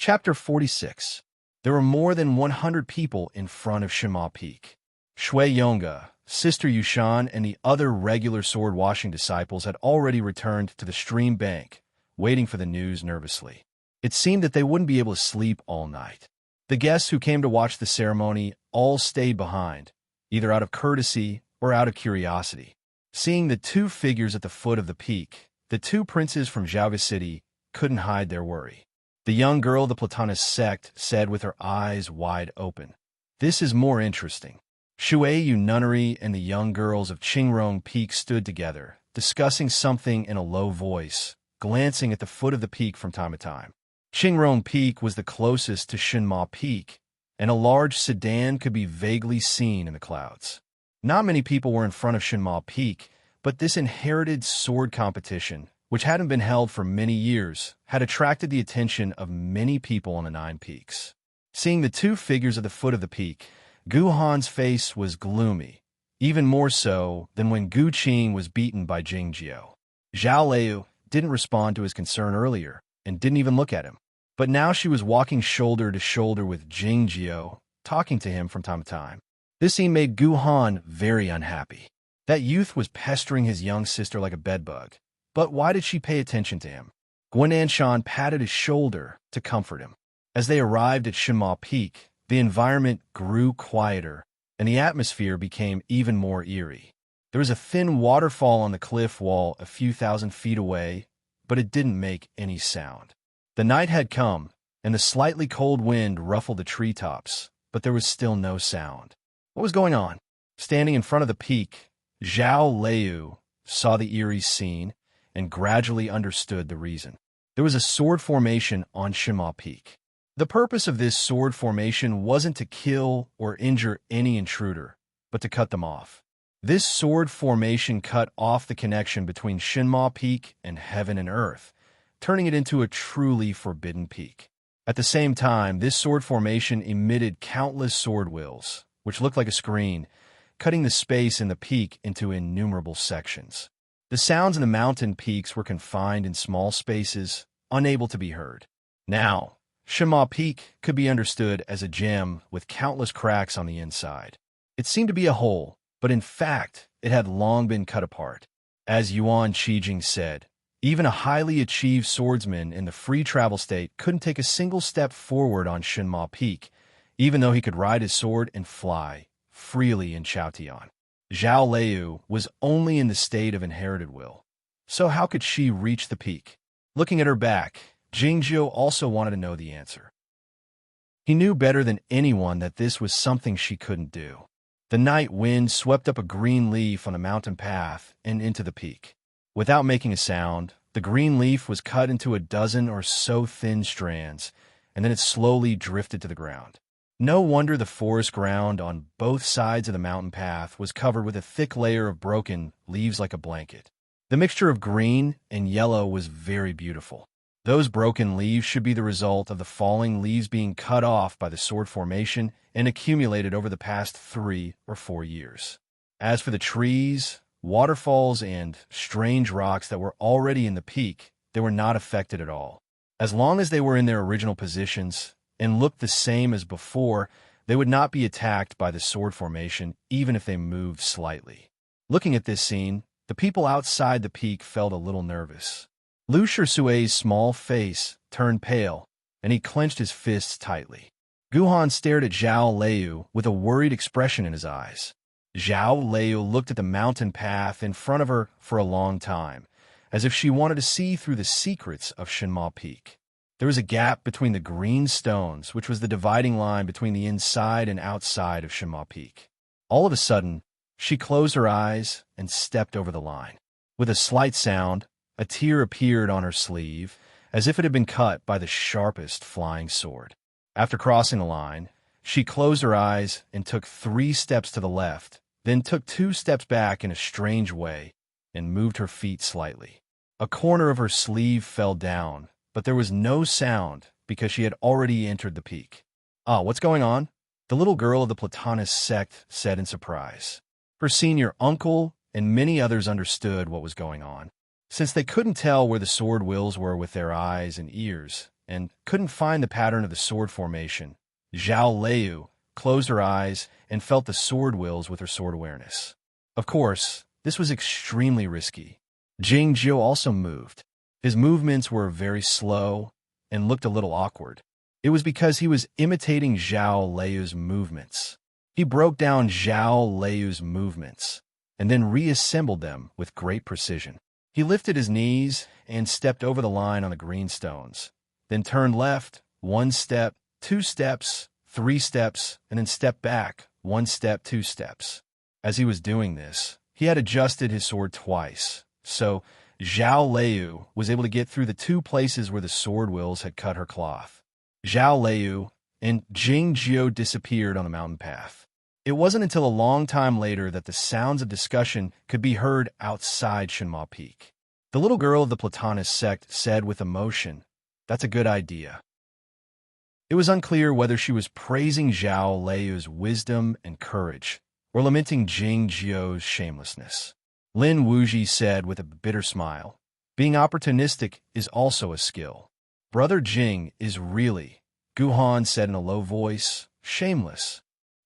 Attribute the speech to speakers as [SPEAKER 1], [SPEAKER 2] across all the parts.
[SPEAKER 1] Chapter 46. There were more than 100 people in front of Shinma Peak. Shui Yonga, Sister Yushan, and the other regular sword-washing disciples had already returned to the stream bank, waiting for the news nervously. It seemed that they wouldn't be able to sleep all night. The guests who came to watch the ceremony all stayed behind, either out of courtesy or out of curiosity. Seeing the two figures at the foot of the peak, the two princes from Zhaoga City couldn't hide their worry. The young girl of the Platonist sect said with her eyes wide open, "This is more interesting." Shui Yu Nunnery and the young girls of Qingrong Peak stood together, discussing something in a low voice, glancing at the foot of the peak from time to time. Qingrong Peak was the closest to Shinma Peak, and a large sedan could be vaguely seen in the clouds. Not many people were in front of Shinma Peak, but this inherited sword competition, which hadn't been held for many years, had attracted the attention of many people on the Nine Peaks. Seeing the two figures at the foot of the peak, Gu Han's face was gloomy, even more so than when Gu Qing was beaten by Jing Jiao. Zhao Liu didn't respond to his concern earlier and didn't even look at him. But now she was walking shoulder to shoulder with Jing Jiao, talking to him from time to time. This scene made Gu Han very unhappy. That youth was pestering his young sister like a bedbug. But why did she pay attention to him? Guan Anshan patted his shoulder to comfort him. As they arrived at Shinma Peak, the environment grew quieter, and the atmosphere became even more eerie. There was a thin waterfall on the cliff wall a few thousand feet away, but it didn't make any sound. The night had come, and the slightly cold wind ruffled the treetops, but there was still no sound. What was going on? Standing in front of the peak, Zhao Liu saw the eerie scene and gradually understood the reason. There was a sword formation on Shinma Peak. The purpose of this sword formation wasn't to kill or injure any intruder, but to cut them off. This sword formation cut off the connection between Shinma Peak and heaven and earth, turning it into a truly forbidden peak. At the same time, this sword formation emitted countless sword wills, which looked like a screen, cutting the space in the peak into innumerable sections. The sounds in the mountain peaks were confined in small spaces, unable to be heard. Now, Shinma Peak could be understood as a gem with countless cracks on the inside. It seemed to be a hole, but in fact, it had long been cut apart. As Yuan Qijing said, even a highly achieved swordsman in the free travel state couldn't take a single step forward on Shinma Peak, even though he could ride his sword and fly freely in Chaotian. Zhao Liu was only in the state of inherited will. So how could she reach the peak? Looking at her back, Jingzhou also wanted to know the answer. He knew better than anyone that this was something she couldn't do. The night wind swept up a green leaf on the mountain path and into the peak. Without making a sound, the green leaf was cut into a dozen or so thin strands, and then it slowly drifted to the ground. No wonder the forest ground on both sides of the mountain path was covered with a thick layer of broken leaves like a blanket. The mixture of green and yellow was very beautiful. Those broken leaves should be the result of the falling leaves being cut off by the sword formation and accumulated over the past 3 or 4 years. As for the trees, waterfalls, and strange rocks that were already in the peak, they were not affected at all. As long as they were in their original positions and looked the same as before, they would not be attacked by the sword formation even if they moved slightly. Looking at this scene, the people outside the peak felt a little nervous. Lu Shisui's small face turned pale, and he clenched his fists tightly. Guhan stared at Zhao Liu with a worried expression in his eyes. Zhao Liu looked at the mountain path in front of her for a long time, as if she wanted to see through the secrets of Shinma Peak. There was a gap between the green stones, which was the dividing line between the inside and outside of Shinma Peak. All of a sudden, she closed her eyes and stepped over the line. With a slight sound, a tear appeared on her sleeve, as if it had been cut by the sharpest flying sword. After crossing the line, she closed her eyes and took 3 steps to the left, then took 2 steps back in a strange way and moved her feet slightly. A corner of her sleeve fell down, but there was no sound because she had already entered the peak. "Ah, what's going on?" the little girl of the Platonist sect said in surprise. Her senior uncle and many others understood what was going on. Since they couldn't tell where the sword wills were with their eyes and ears, and couldn't find the pattern of the sword formation, Zhao Lei closed her eyes and felt the sword wills with her sword awareness. Of course, this was extremely risky. Jing Jiu also moved. His movements were very slow and looked a little awkward. It was because he was imitating Zhao Lei's movements. He broke down Zhao Lei's movements and then reassembled them with great precision. He lifted his knees and stepped over the line on the green stones, then turned left, 1 step, 2 steps, 3 steps, and then stepped back, 1 step, 2 steps. As he was doing this, he had adjusted his sword twice, so Zhao Lei was able to get through the 2 places where the sword wills had cut her cloth. Zhao Lei and Jing Jiu disappeared on the mountain path. It wasn't until a long time later that the sounds of discussion could be heard outside Shenma Peak. The little girl of the Platonist sect said with emotion, "That's a good idea." It was unclear whether she was praising Zhao Lei's wisdom and courage, or lamenting Jing Jiu's shamelessness. Lin Wuji said with a bitter smile, "Being opportunistic is also a skill. Brother Jing is really," Guhan said in a low voice, "shameless."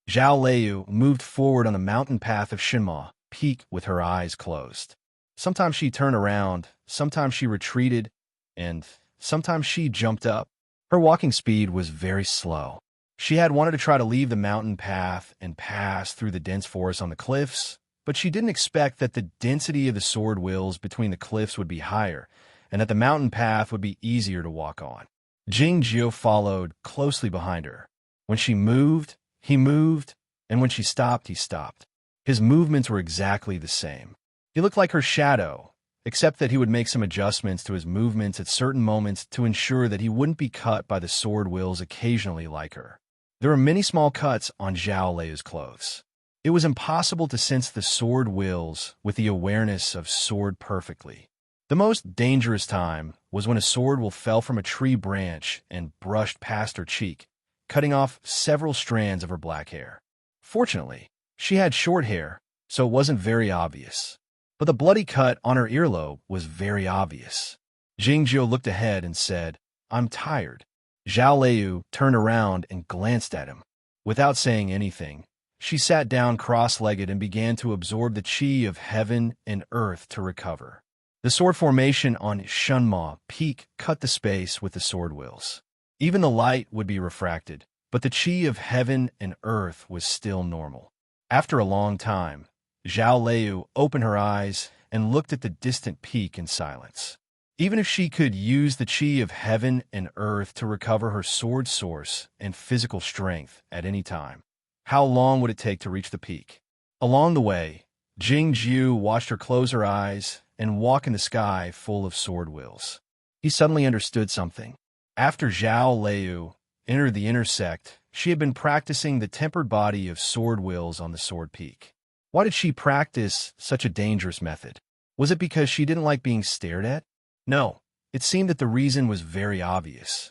[SPEAKER 1] Zhao Lei moved forward on the mountain path of Shenma Peak with her eyes closed. Sometimes she turned around, sometimes she retreated, and sometimes she jumped up. Her walking speed was very slow. She had wanted to try to leave the mountain path and pass through the dense forest on the cliffs, but she didn't expect that the density of the sword wills between the cliffs would be higher, and that the mountain path would be easier to walk on. Jing Jiu followed closely behind her. When she moved, he moved, and when she stopped, he stopped. His movements were exactly the same. He looked like her shadow, except that he would make some adjustments to his movements at certain moments to ensure that he wouldn't be cut by the sword wills occasionally like her. There were many small cuts on Zhao Lei's clothes. It was impossible to sense the sword wills with the awareness of sword perfectly. The most dangerous time was when a sword will fell from a tree branch and brushed past her cheek, cutting off several strands of her black hair. Fortunately, she had short hair, so it wasn't very obvious. But the bloody cut on her earlobe was very obvious. Jing Jiu looked ahead and said, "I'm tired." Zhao Lei turned around and glanced at him. Without saying anything, she sat down cross-legged and began to absorb the qi of heaven and earth to recover. The sword formation on Shenma Peak cut the space with the sword wills. Even the light would be refracted, but the qi of heaven and earth was still normal. After a long time, Zhao Lei opened her eyes and looked at the distant peak in silence. Even if she could use the qi of heaven and earth to recover her sword source and physical strength at any time, how long would it take to reach the peak? Along the way, Jing Jiu watched her close her eyes and walk in the sky full of sword wills. He suddenly understood something. After Zhao Lei entered the inner sect, she had been practicing the tempered body of sword wills on the sword peak. Why did she practice such a dangerous method? Was it because she didn't like being stared at? No, it seemed that the reason was very obvious.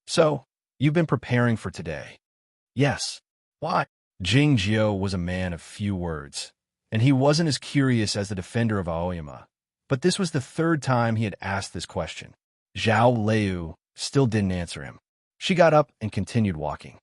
[SPEAKER 1] "So, you've been preparing for today?" "Yes." "Why?" Jing Jiu was a man of few words, and he wasn't as curious as the defender of Aoyama. But this was the 3rd time he had asked this question. Zhao Lei still didn't answer him. She got up and continued walking.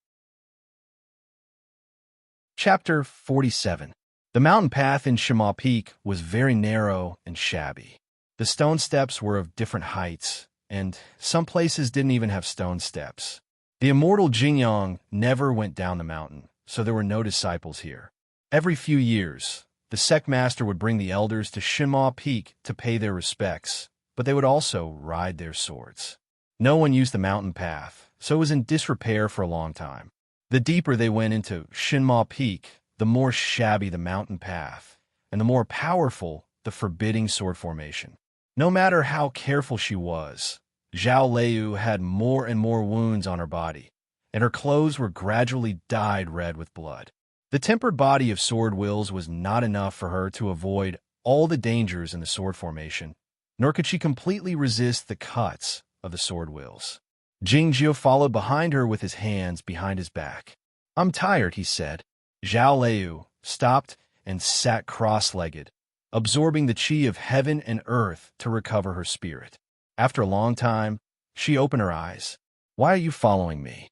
[SPEAKER 1] Chapter 47. The mountain path in Shenma Peak was very narrow and shabby. The stone steps were of different heights, and some places didn't even have stone steps. The immortal Jingyang never went down the mountain, so there were no disciples here. Every few years, the sect master would bring the elders to Shenma Peak to pay their respects, but they would also ride their swords. No one used the mountain path, so it was in disrepair for a long time. The deeper they went into Shenma Peak, the more shabby the mountain path, and the more powerful the forbidding sword formation. No matter how careful she was, Zhao Lei had more and more wounds on her body, and her clothes were gradually dyed red with blood. The tempered body of sword wills was not enough for her to avoid all the dangers in the sword formation, nor could she completely resist the cuts of the sword wills. Jing Jiu followed behind her with his hands behind his back. "I'm tired," he said. Zhao Lei stopped and sat cross-legged, absorbing the qi of heaven and earth to recover her spirit. After a long time, she opened her eyes. Why are you following me?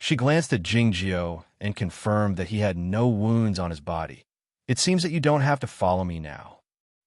[SPEAKER 1] She glanced at Jingjiao and confirmed that he had no wounds on his body. It seems that you don't have to follow me now.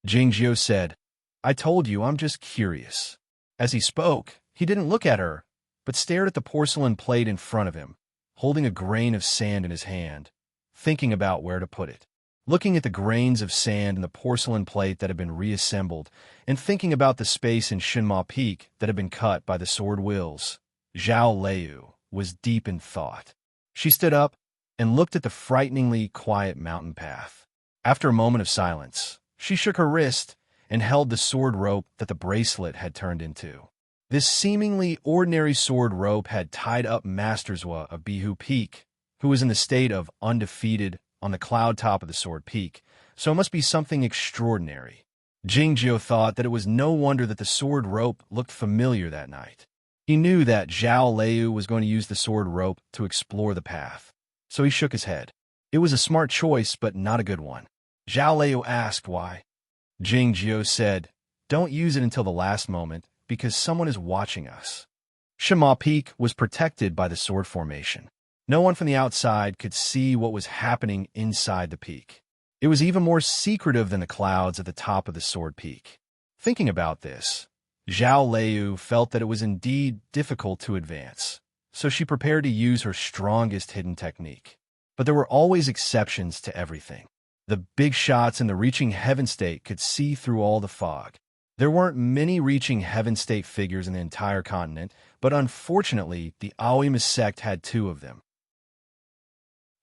[SPEAKER 1] Jingjiao said, I told you, I'm just curious. As he spoke, he didn't look at her, but stared at the porcelain plate in front of him, holding a grain of sand in his hand, thinking about where to put it. Looking at the grains of sand in the porcelain plate that had been reassembled, and thinking about the space in Shinma Peak that had been cut by the sword wills, Zhao Liu was deep in thought. She stood up and looked at the frighteningly quiet mountain path. After a moment of silence, she shook her wrist and held the sword rope that the bracelet had turned into. This seemingly ordinary sword rope had tied up Master Zhua of Bihu Peak, who was in the state of undefeated on the cloud top of the sword peak, so it must be something extraordinary. Jingjiao thought that it was no wonder that the sword rope looked familiar that night. He knew that Zhao Liu was going to use the sword rope to explore the path, so he shook his head. It was a smart choice, but not a good one. Zhao Liu asked why. Jingjiao said, don't use it until the last moment, because someone is watching us. Shinma Peak was protected by the sword formation. No one from the outside could see what was happening inside the peak. It was even more secretive than the clouds at the top of the sword peak. Thinking about this, Zhao Liu felt that it was indeed difficult to advance, so she prepared to use her strongest hidden technique. But there were always exceptions to everything. The big shots in the reaching heaven state could see through all the fog. There weren't many reaching heaven state figures in the entire continent, but unfortunately, the Aoyama sect had two of them.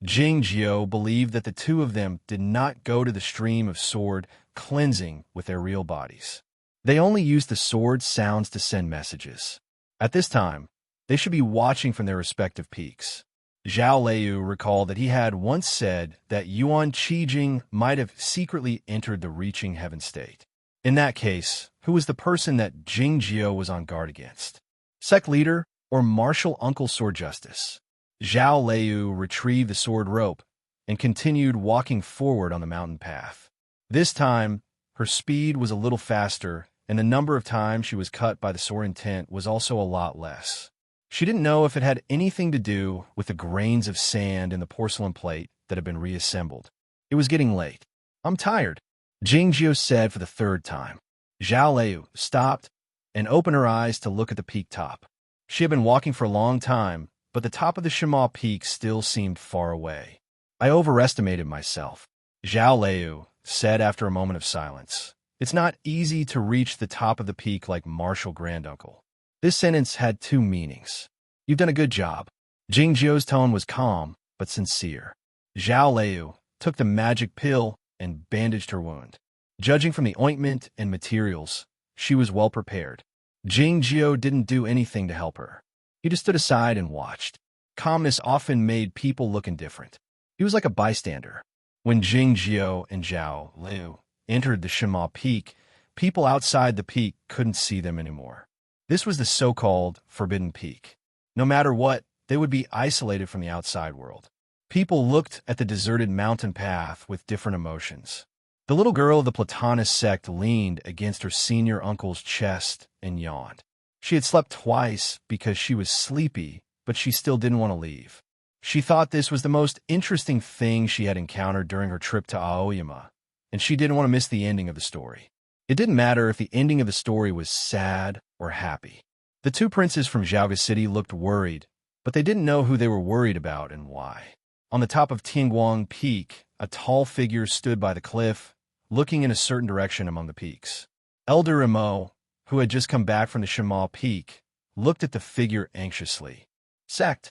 [SPEAKER 1] Jingjiao believed that the two of them did not go to the stream of sword cleansing with their real bodies. They only used the sword sounds to send messages. At this time, they should be watching from their respective peaks. Zhao Liu recalled that he had once said that Yuan Qijing might have secretly entered the reaching heaven state. In that case, who was the person that Jingjiao was on guard against? Sect leader or martial uncle sword justice? Zhao Liu retrieved the sword rope and continued walking forward on the mountain path. This time, her speed was a little faster, and the number of times she was cut by the sword intent was also a lot less. She didn't know if it had anything to do with the grains of sand in the porcelain plate that had been reassembled. It was getting late. I'm tired, Jingjiao said for the third time. Zhao Liu stopped and opened her eyes to look at the peak top. She had been walking for a long time, but the top of the Shinma Peak still seemed far away. I overestimated myself, Zhao Liu said after a moment of silence. It's not easy to reach the top of the peak like Martial Granduncle. This sentence had two meanings. You've done a good job. Jingjiao's tone was calm, but sincere. Zhao Liu took the magic pill and bandaged her wound. Judging from the ointment and materials, she was well prepared. Jingjiao didn't do anything to help her. He just stood aside and watched. Calmness often made people look indifferent. He was like a bystander. When Jingjiao and Zhao Liu entered the Shinma Peak, people outside the peak couldn't see them anymore. This was the so-called Forbidden Peak. No matter what, they would be isolated from the outside world. People looked at the deserted mountain path with different emotions. The little girl of the Platonist sect leaned against her senior uncle's chest and yawned. She had slept twice because she was sleepy, but she still didn't want to leave. She thought this was the most interesting thing she had encountered during her trip to Aoyama, and she didn't want to miss the ending of the story. It didn't matter if the ending of the story was sad or happy. The two princes from Zhaoga City looked worried, but they didn't know who they were worried about and why. On the top of Tianguang Peak, a tall figure stood by the cliff, looking in a certain direction among the peaks. Elder Imo, who had just come back from the Shinma Peak, looked at the figure anxiously. Sect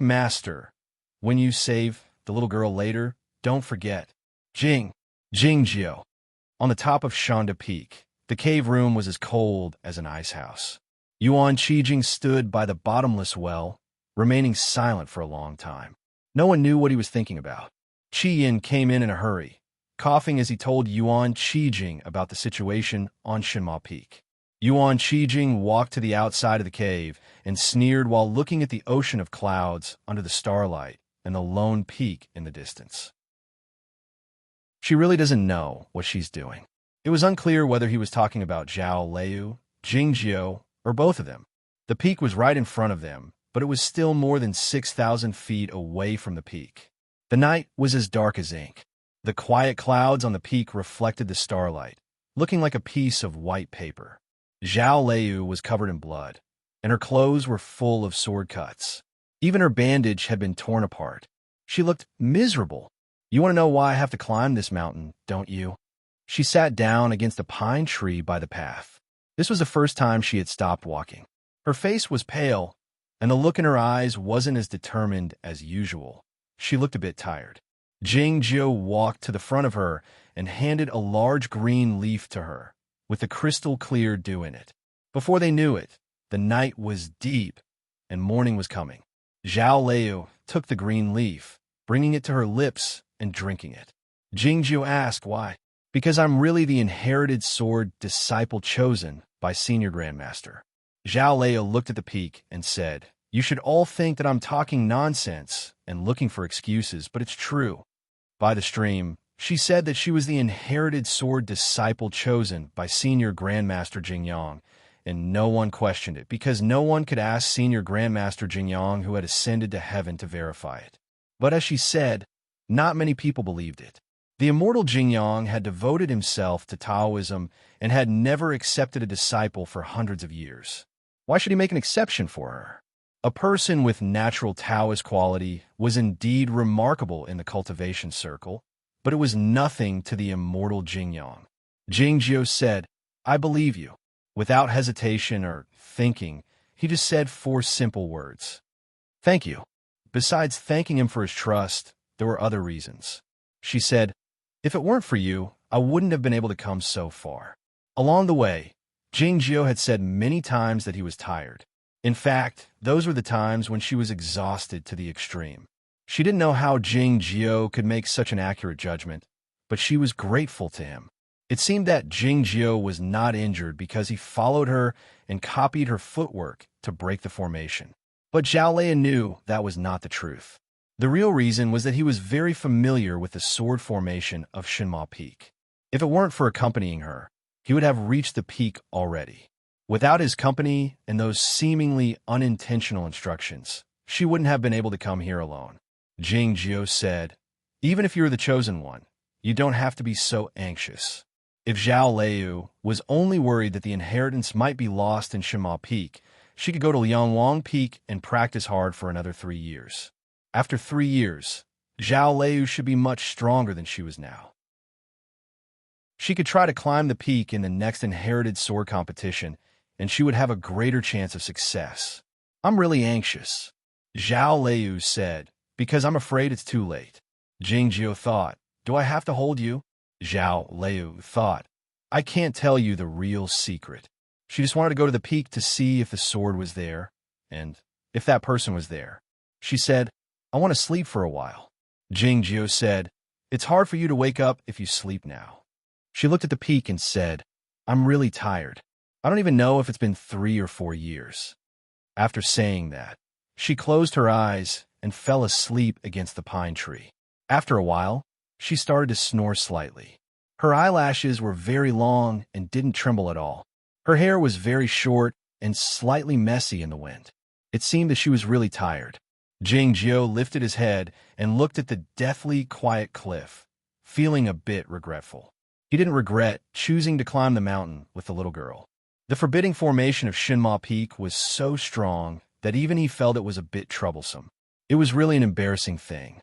[SPEAKER 1] Master, when you save the little girl later, don't forget. Jingjiao. On the top of Shanda Peak, the cave room was as cold as an ice house. Yuan Qijing stood by the bottomless well, remaining silent for a long time. No one knew what he was thinking about. Qi Yin came in a hurry, coughing as he told Yuan Qijing about the situation on Shinma Peak. Yuan Qijing walked to the outside of the cave and sneered while looking at the ocean of clouds under the starlight and the lone peak in the distance. She really doesn't know what she's doing. It was unclear whether he was talking about Zhao Liu, Jingjiao, or both of them. The peak was right in front of them, but it was still more than 6,000 feet away from the peak. The night was as dark as ink. The quiet clouds on the peak reflected the starlight, looking like a piece of white paper. Zhao Lei was covered in blood, and her clothes were full of sword cuts. Even her bandage had been torn apart. She looked miserable. "You want to know why I have to climb this mountain, don't you?" She sat down against a pine tree by the path. This was the first time she had stopped walking. Her face was pale, and the look in her eyes wasn't as determined as usual. She looked a bit tired. Jing Jiu walked to the front of her and handed a large green leaf to her, with a crystal-clear dew in it. Before they knew it, the night was deep, and morning was coming. Zhao Lei took the green leaf, bringing it to her lips and drinking it. Jing Jiu asked why. "Because I'm really the inherited sword disciple chosen by Senior Grandmaster." Zhao Lei looked at the peak and said, "You should all think that I'm talking nonsense and looking for excuses, but it's true." By the stream, she said that she was the inherited sword disciple chosen by Senior Grandmaster Jingyang, and no one questioned it, because no one could ask Senior Grandmaster Jingyang, who had ascended to heaven, to verify it. But as she said, not many people believed it. The immortal Jingyang had devoted himself to Taoism and had never accepted a disciple for hundreds of years. Why should he make an exception for her? A person with natural Taoist quality was indeed remarkable in the cultivation circle, but it was nothing to the immortal Jingyang. Jingjiu said, "I believe you." Without hesitation or thinking, he just said 4 simple words. "Thank you." Besides thanking him for his trust, there were other reasons. She said, "If it weren't for you, I wouldn't have been able to come so far." Along the way, Jingjiu had said many times that he was tired. In fact, those were the times when she was exhausted to the extreme. She didn't know how Jingjiu could make such an accurate judgment, but she was grateful to him. It seemed that Jingjiu was not injured because he followed her and copied her footwork to break the formation. But Zhao Lei knew that was not the truth. The real reason was that he was very familiar with the sword formation of Shinma Peak. If it weren't for accompanying her, he would have reached the peak already. Without his company and those seemingly unintentional instructions, she wouldn't have been able to come here alone. Jingjiu said, "Even if you're the chosen one, you don't have to be so anxious." If Zhao Lei was only worried that the inheritance might be lost in Shinma Peak, she could go to Liangwang Peak and practice hard for another 3 years. After 3 years, Zhao Lei should be much stronger than she was now. She could try to climb the peak in the next inherited sword competition, and she would have a greater chance of success. "I'm really anxious," Zhao Lei said, "because I'm afraid it's too late." Jingjiu thought, "Do I have to hold you?" Zhao Lei thought, "I can't tell you the real secret." She just wanted to go to the peak to see if the sword was there, and if that person was there. She said, "I want to sleep for a while." Jingjiu said, "It's hard for you to wake up if you sleep now." She looked at the peak and said, "I'm really tired. I don't even know if it's been 3 or 4 years." After saying that, she closed her eyes and fell asleep against the pine tree. After a while, she started to snore slightly. Her eyelashes were very long and didn't tremble at all. Her hair was very short and slightly messy in the wind. It seemed that she was really tired. Jingjiu lifted his head and looked at the deathly quiet cliff, feeling a bit regretful. He didn't regret choosing to climb the mountain with the little girl. The forbidding formation of Shinma Peak was so strong that even he felt it was a bit troublesome. It was really an embarrassing thing.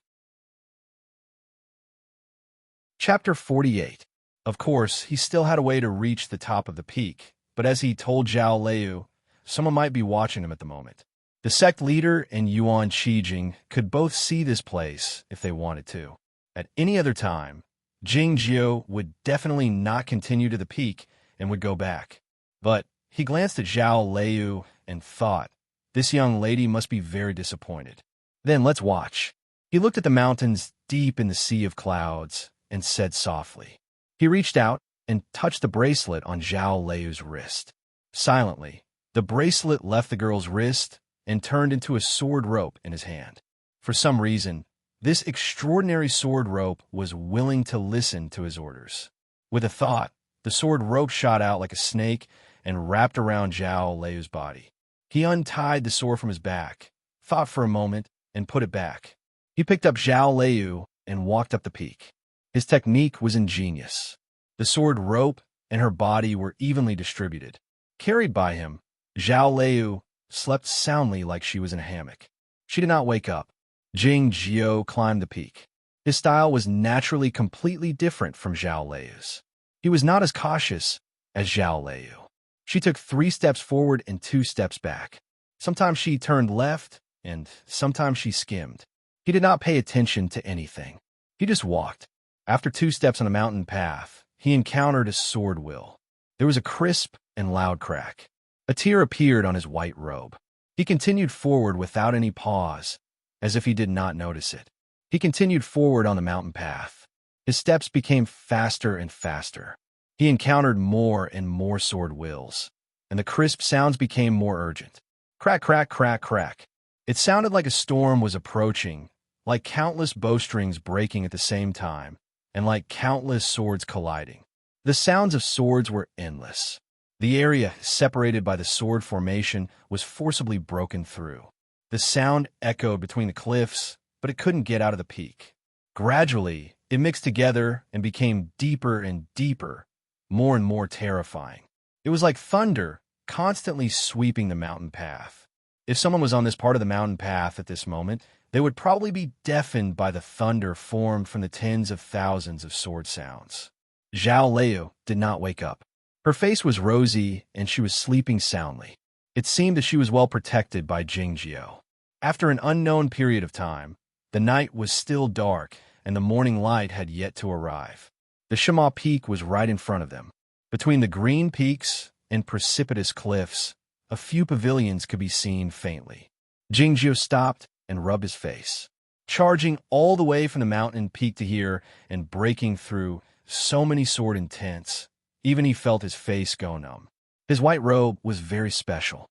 [SPEAKER 1] Chapter 48. Of course, he still had a way to reach the top of the peak, but as he told Zhao Lei, someone might be watching him at the moment. The sect leader and Yuan Qijing could both see this place if they wanted to. At any other time, Jingjiu would definitely not continue to the peak and would go back. But he glanced at Zhao Lei and thought, this young lady must be very disappointed. Then let's watch. He looked at the mountains deep in the sea of clouds and said softly. He reached out and touched the bracelet on Zhao Lei's wrist. Silently, the bracelet left the girl's wrist and turned into a sword rope in his hand. For some reason, this extraordinary sword rope was willing to listen to his orders. With a thought, the sword rope shot out like a snake and wrapped around Zhao Lei's body. He untied the sword from his back, thought for a moment, and put it back. He picked up Zhao Liu and walked up the peak. His technique was ingenious. The sword rope and her body were evenly distributed. Carried by him, Zhao Liu slept soundly like she was in a hammock. She did not wake up. Jing Jiao climbed the peak. His style was naturally completely different from Zhao Liu's. He was not as cautious as Zhao Liu. She took 3 steps forward and 2 steps back. Sometimes she turned left, and sometimes she skimmed. He did not pay attention to anything. He just walked. After 2 steps on a mountain path, he encountered a sword will. There was a crisp and loud crack. A tear appeared on his white robe. He continued forward without any pause, as if he did not notice it. He continued forward on the mountain path. His steps became faster and faster. He encountered more and more sword wills, and the crisp sounds became more urgent. Crack, crack, crack, crack. It sounded like a storm was approaching, like countless bowstrings breaking at the same time, and like countless swords colliding. The sounds of swords were endless. The area separated by the sword formation was forcibly broken through. The sound echoed between the cliffs, but it couldn't get out of the peak. Gradually, it mixed together and became deeper and deeper, more and more terrifying. It was like thunder constantly sweeping the mountain path. If someone was on this part of the mountain path at this moment, they would probably be deafened by the thunder formed from the tens of thousands of sword sounds. Zhao Liu did not wake up. Her face was rosy, and she was sleeping soundly. It seemed that she was well protected by Jing Jiao. After an unknown period of time, the night was still dark, and the morning light had yet to arrive. The Shima Peak was right in front of them. Between the green peaks and precipitous cliffs, a few pavilions could be seen faintly. Jing Jiao stopped and rubbed his face. Charging all the way from the mountain peak to here and breaking through so many sword intents, even he felt his face go numb. His white robe was very special.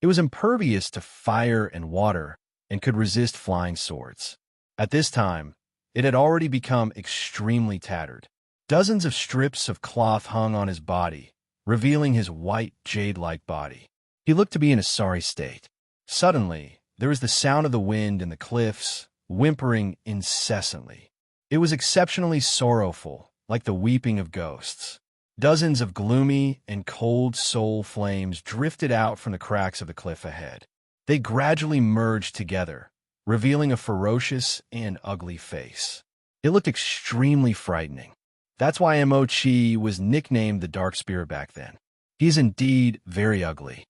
[SPEAKER 1] It was impervious to fire and water and could resist flying swords. At this time, it had already become extremely tattered. Dozens of strips of cloth hung on his body, revealing his white jade-like body. He looked to be in a sorry state. Suddenly, there was the sound of the wind in the cliffs, whimpering incessantly. It was exceptionally sorrowful, like the weeping of ghosts. Dozens of gloomy and cold soul flames drifted out from the cracks of the cliff ahead. They gradually merged together, revealing a ferocious and ugly face. It looked extremely frightening. That's why Mo Chi was nicknamed the Dark Spirit back then. He is indeed very ugly.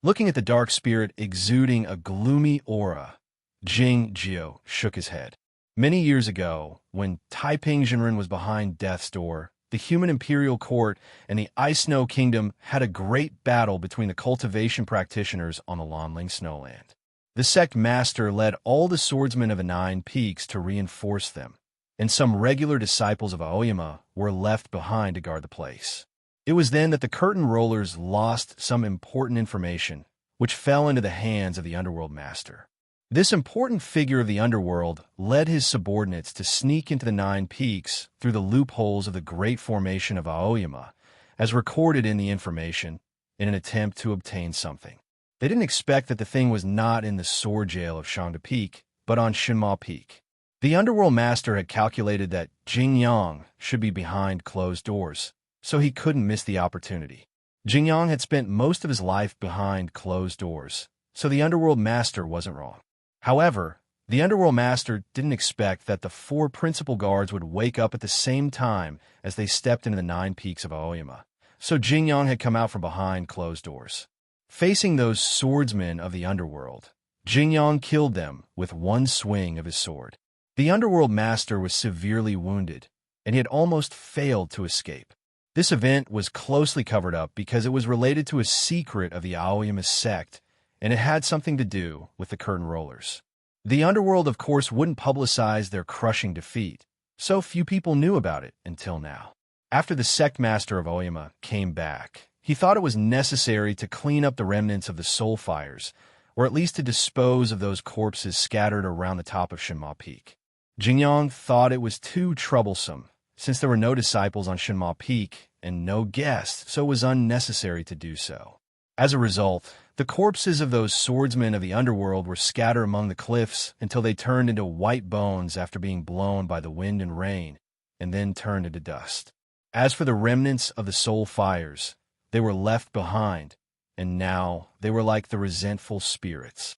[SPEAKER 1] Looking at the Dark Spirit exuding a gloomy aura, Jing Jiao shook his head. Many years ago, when Taiping Jinren was behind death's door, the human imperial court and the Ice Snow Kingdom had a great battle between the cultivation practitioners on the Lanling Snowland. The sect master led all the swordsmen of the 9 Peaks to reinforce them, and some regular disciples of Aoyama were left behind to guard the place. It was then that the curtain rollers lost some important information, which fell into the hands of the underworld master. This important figure of the underworld led his subordinates to sneak into the 9 Peaks through the loopholes of the great formation of Aoyama, as recorded in the information, in an attempt to obtain something. They didn't expect that the thing was not in the sword jail of Shangda Peak, but on Shinma Peak. The underworld master had calculated that Jing Yang should be behind closed doors, so he couldn't miss the opportunity. Jing Yang had spent most of his life behind closed doors, so the underworld master wasn't wrong. However, the underworld master didn't expect that the 4 principal guards would wake up at the same time as they stepped into the 9 Peaks of Aoyama, so Jing Yang had come out from behind closed doors. Facing those swordsmen of the underworld, Jing Yang killed them with one swing of his sword. The underworld master was severely wounded, and he had almost failed to escape. This event was closely covered up because it was related to a secret of the Aoyama sect, and it had something to do with the curtain rollers. The underworld, of course, wouldn't publicize their crushing defeat, so few people knew about it until now. After the sect master of Aoyama came back, he thought it was necessary to clean up the remnants of the soul fires, or at least to dispose of those corpses scattered around the top of Shinma Peak. Jingyang thought it was too troublesome, since there were no disciples on Shinma Peak and no guests, so it was unnecessary to do so. As a result, the corpses of those swordsmen of the underworld were scattered among the cliffs until they turned into white bones after being blown by the wind and rain, and then turned into dust. As for the remnants of the soul fires, they were left behind, and now they were like the resentful spirits.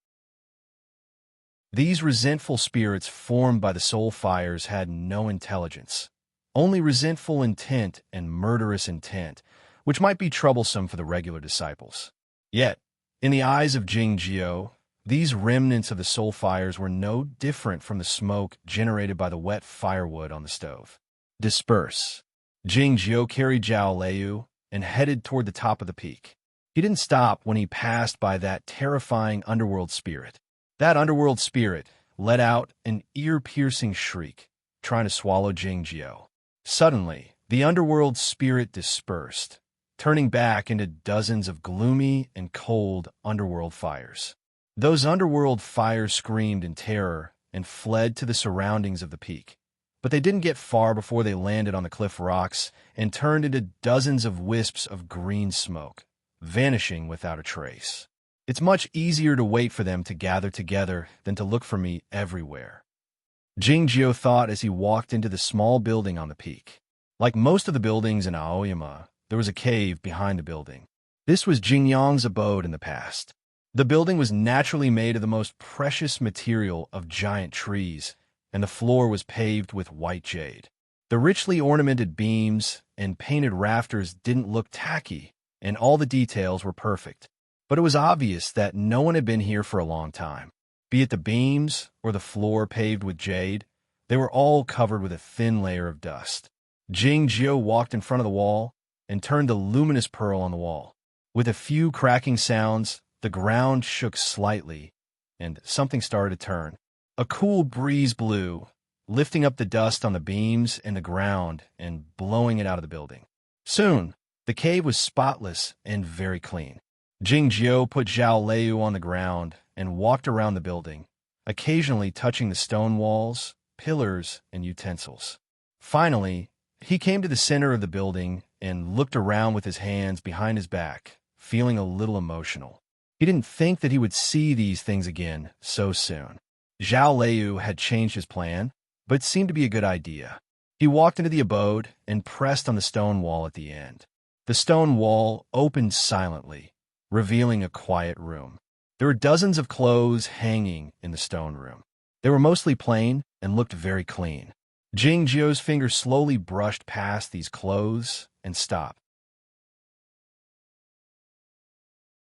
[SPEAKER 1] These resentful spirits formed by the soul fires had no intelligence, only resentful intent and murderous intent, which might be troublesome for the regular disciples. Yet, in the eyes of Jingjiu, these remnants of the soul fires were no different from the smoke generated by the wet firewood on the stove. Disperse. Jingjiu carried Zhao Liu and headed toward the top of the peak. He didn't stop when he passed by that terrifying underworld spirit. That underworld spirit let out an ear-piercing shriek, trying to swallow Jingjiu. Suddenly, the underworld spirit dispersed, turning back into dozens of gloomy and cold underworld fires. Those underworld fires screamed in terror and fled to the surroundings of the peak. But they didn't get far before they landed on the cliff rocks and turned into dozens of wisps of green smoke, vanishing without a trace. It's much easier to wait for them to gather together than to look for me everywhere, Jingjiu thought as he walked into the small building on the peak. Like most of the buildings in Aoyama, there was a cave behind the building. This was Jingyang's abode in the past. The building was naturally made of the most precious material of giant trees, and the floor was paved with white jade. The richly ornamented beams and painted rafters didn't look tacky, and all the details were perfect. But it was obvious that no one had been here for a long time. Be it the beams or the floor paved with jade, they were all covered with a thin layer of dust. Jingjiu walked in front of the wall and turned the luminous pearl on the wall. With a few cracking sounds, the ground shook slightly, and something started to turn. A cool breeze blew, lifting up the dust on the beams and the ground and blowing it out of the building. Soon, the cave was spotless and very clean. Jingjiu put Zhao Liu on the ground and walked around the building, occasionally touching the stone walls, pillars, and utensils. Finally, he came to the center of the building and looked around with his hands behind his back, feeling a little emotional. He didn't think that he would see these things again so soon. Zhao Liu had changed his plan, but it seemed to be a good idea. He walked into the abode and pressed on the stone wall at the end. The stone wall opened silently, revealing a quiet room. There were dozens of clothes hanging in the stone room. They were mostly plain and looked very clean. Jingjiu's fingers slowly brushed past these clothes and stopped.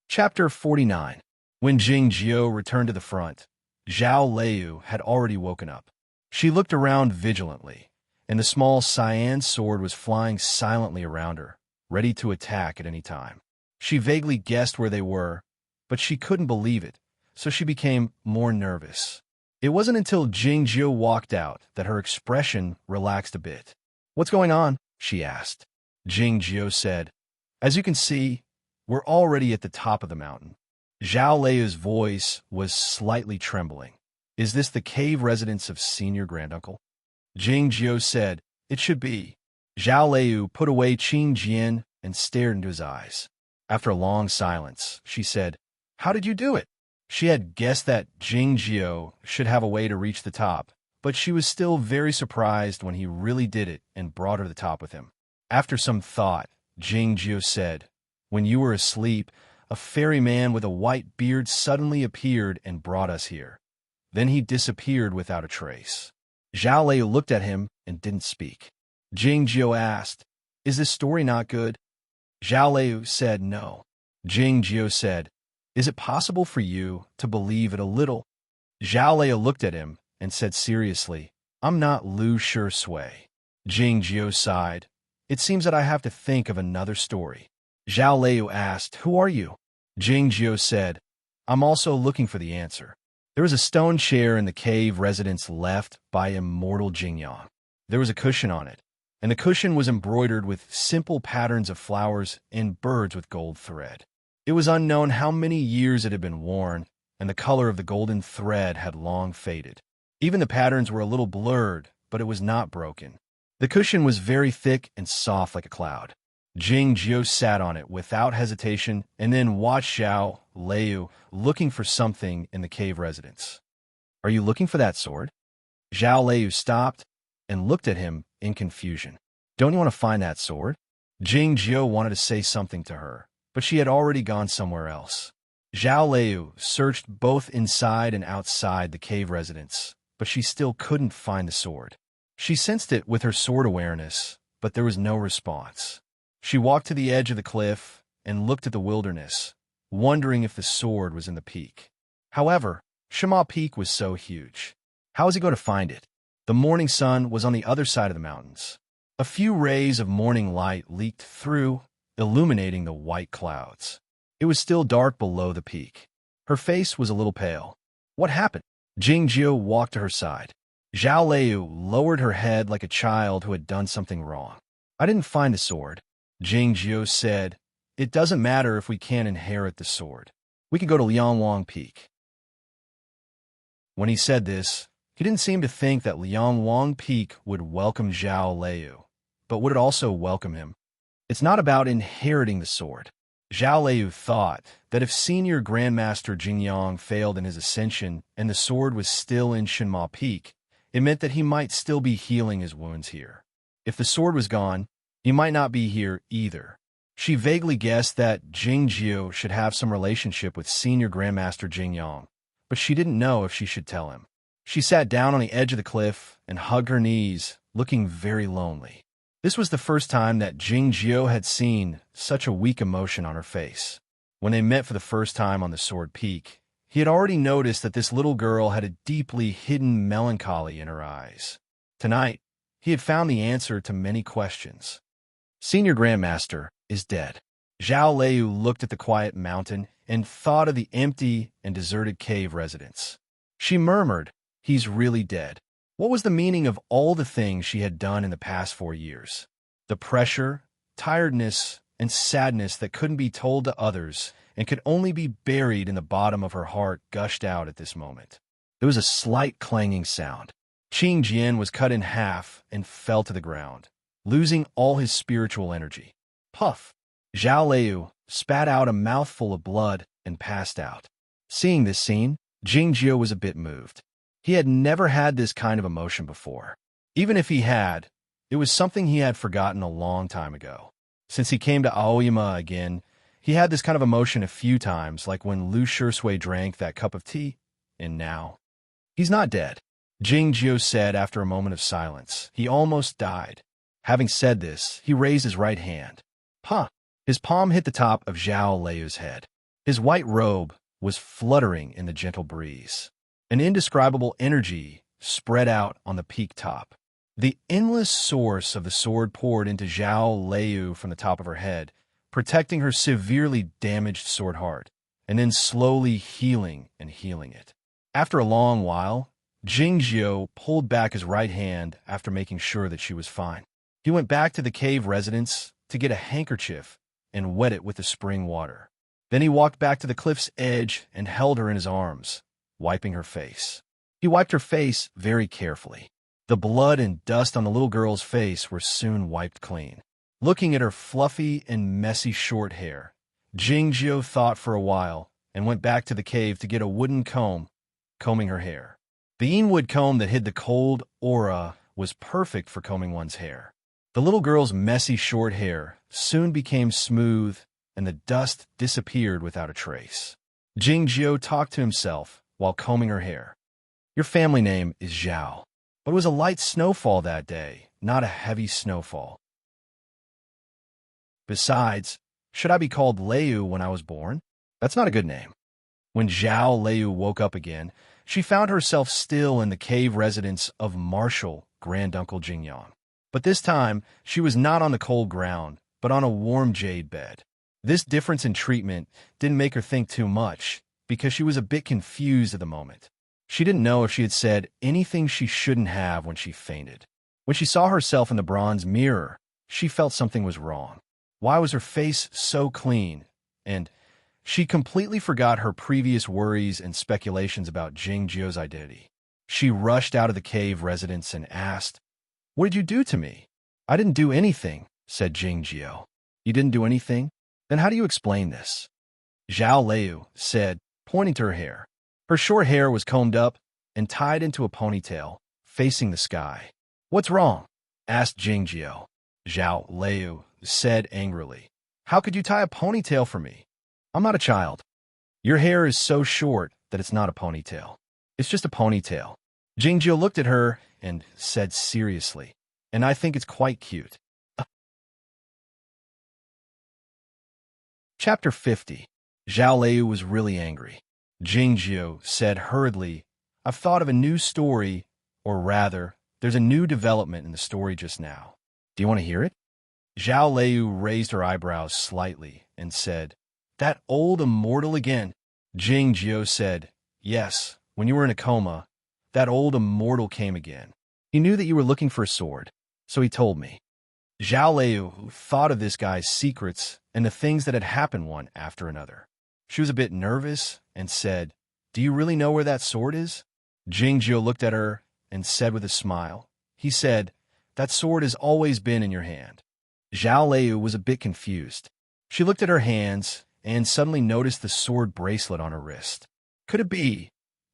[SPEAKER 1] Chapter 49. When Jingjiu returned to the front, Zhao Liu had already woken up. She looked around vigilantly, and the small cyan sword was flying silently around her, ready to attack at any time. She vaguely guessed where they were, but she couldn't believe it, so she became more nervous. It wasn't until Jingjiu walked out that her expression relaxed a bit. "What's going on?" she asked. Jingjiu said, "As you can see, we're already at the top of the mountain." Zhao Liu's voice was slightly trembling. "Is this the cave residence of Senior Granduncle?" Jingjiu said, "It should be." Zhao Liu put away Qin Jian and stared into his eyes. After a long silence, she said, "How did you do it?" She had guessed that Jingjiu should have a way to reach the top, but she was still very surprised when he really did it and brought her to the top with him. After some thought, Jingjiu said, "When you were asleep, a fairy man with a white beard suddenly appeared and brought us here. Then he disappeared without a trace." Zhao Liu looked at him and didn't speak. Jingjiu asked, "Is this story not good?" Zhao Liu said no. Jingjiu said, "Is it possible for you to believe it a little?" Zhao Liu looked at him and said seriously, "I'm not Lu Shui." Jingjiu sighed. "It seems that I have to think of another story." Zhao Liu asked, "Who are you?" Jingjiu said, "I'm also looking for the answer." There was a stone chair in the cave residence left by immortal Jingyang. There was a cushion on it, and the cushion was embroidered with simple patterns of flowers and birds with gold thread. It was unknown how many years it had been worn, and the color of the golden thread had long faded. Even the patterns were a little blurred, but it was not broken. The cushion was very thick and soft like a cloud. Jing Jiu sat on it without hesitation and then watched Zhao Liu looking for something in the cave residence. "Are you looking for that sword?" Zhao Liu stopped and looked at him in confusion. "Don't you want to find that sword?" Jing Jiu wanted to say something to her, but she had already gone somewhere else. Zhao Liu searched both inside and outside the cave residence, but she still couldn't find the sword. She sensed it with her sword awareness, but there was no response. She walked to the edge of the cliff and looked at the wilderness, wondering if the sword was in the peak. However, Shima Peak was so huge. How was he going to find it? The morning sun was on the other side of the mountains. A few rays of morning light leaked through, illuminating the white clouds. It was still dark below the peak. Her face was a little pale. "What happened?" Jing Jiu walked to her side. Zhao Liu lowered her head like a child who had done something wrong. "I didn't find the sword," Jing Jiu said. "It doesn't matter if we can't inherit the sword. We could go to Liangwang Peak." When he said this, he didn't seem to think that Liangwang Peak would welcome Zhao Liu, but would it also welcome him? It's not about inheriting the sword. Zhao Liu thought that if Senior Grandmaster Jingyang failed in his ascension and the sword was still in Shinma Peak, it meant that he might still be healing his wounds here. If the sword was gone, he might not be here either. She vaguely guessed that Jing Jiu should have some relationship with Senior Grandmaster Jingyang, but she didn't know if she should tell him. She sat down on the edge of the cliff and hugged her knees, looking very lonely. This was the first time that Jing Jiu had seen such a weak emotion on her face. When they met for the first time on the Sword Peak, he had already noticed that this little girl had a deeply hidden melancholy in her eyes. Tonight, he had found the answer to many questions. Senior Grandmaster is dead. Zhao Liu looked at the quiet mountain and thought of the empty and deserted cave residence. She murmured, "He's really dead." What was the meaning of all the things she had done in the past 4 years? The pressure, tiredness, and sadness that couldn't be told to others and could only be buried in the bottom of her heart gushed out at this moment. There was a slight clanging sound. Qing Jian was cut in half and fell to the ground, losing all his spiritual energy. Puff! Zhao Liu spat out a mouthful of blood and passed out. Seeing this scene, Jing Jiu was a bit moved. He had never had this kind of emotion before. Even if he had, it was something he had forgotten a long time ago. Since he came to Aoyama again, he had this kind of emotion a few times, like when Lu Shisui drank that cup of tea, and now. "He's not dead," Jing Jiu said after a moment of silence. "He almost died." Having said this, he raised his right hand. "Huh!" His palm hit the top of Zhao Liu's head. His white robe was fluttering in the gentle breeze. An indescribable energy spread out on the peak top. The endless source of the sword poured into Zhao Liu from the top of her head, protecting her severely damaged sword heart, and then slowly healing and healing it. After a long while, Jing Jiu pulled back his right hand after making sure that she was fine. He went back to the cave residence to get a handkerchief and wet it with the spring water. Then he walked back to the cliff's edge and held her in his arms, wiping her face. He wiped her face very carefully. The blood and dust on the little girl's face were soon wiped clean. Looking at her fluffy and messy short hair, Jing Jiu thought for a while and went back to the cave to get a wooden comb, combing her hair. The Eanwood comb that hid the cold aura was perfect for combing one's hair. The little girl's messy short hair soon became smooth, and the dust disappeared without a trace. Jing Jiu talked to himself while combing her hair. "Your family name is Zhao, but it was a light snowfall that day, not a heavy snowfall. Besides, should I be called Liu when I was born? That's not a good name." When Zhao Liu woke up again, she found herself still in the cave residence of Marshal Granduncle Jingyang. But this time, she was not on the cold ground, but on a warm jade bed. This difference in treatment didn't make her think too much, because she was a bit confused at the moment. She didn't know if she had said anything she shouldn't have when she fainted. When she saw herself in the bronze mirror, she felt something was wrong. Why was her face so clean? And she completely forgot her previous worries and speculations about Jing Jiu's identity. She rushed out of the cave residence and asked, "What did you do to me?" "I didn't do anything," said Jing Jiu. You didn't do anything? Then how do you explain this? Zhao Lei said, pointing to her hair. Her short hair was combed up and tied into a ponytail, facing the sky. What's wrong? Asked Jingjiu. Zhao Lei said angrily. How could you tie a ponytail for me? I'm not a child. Your hair is so short that it's not a ponytail. It's just a ponytail. Jingjiu looked at her and said seriously, and I think it's quite cute. Chapter 50. Zhao Lei was really angry. Jingjiu said hurriedly, I've thought of a new story, or rather, there's a new development in the story just now. Do you want to hear it? Zhao Lei raised her eyebrows slightly and said, That old immortal again. Jingjiu said, Yes, when you were in a coma, that old immortal came again. He knew that you were looking for a sword, so he told me. Zhao Lei thought of this guy's secrets and the things that had happened one after another. She was a bit nervous and said, Do you really know where that sword is? Jingjiu looked at her and said with a smile. He said, That sword has always been in your hand. Zhao Lei was a bit confused. She looked at her hands and suddenly noticed the sword bracelet on her wrist. Could it be?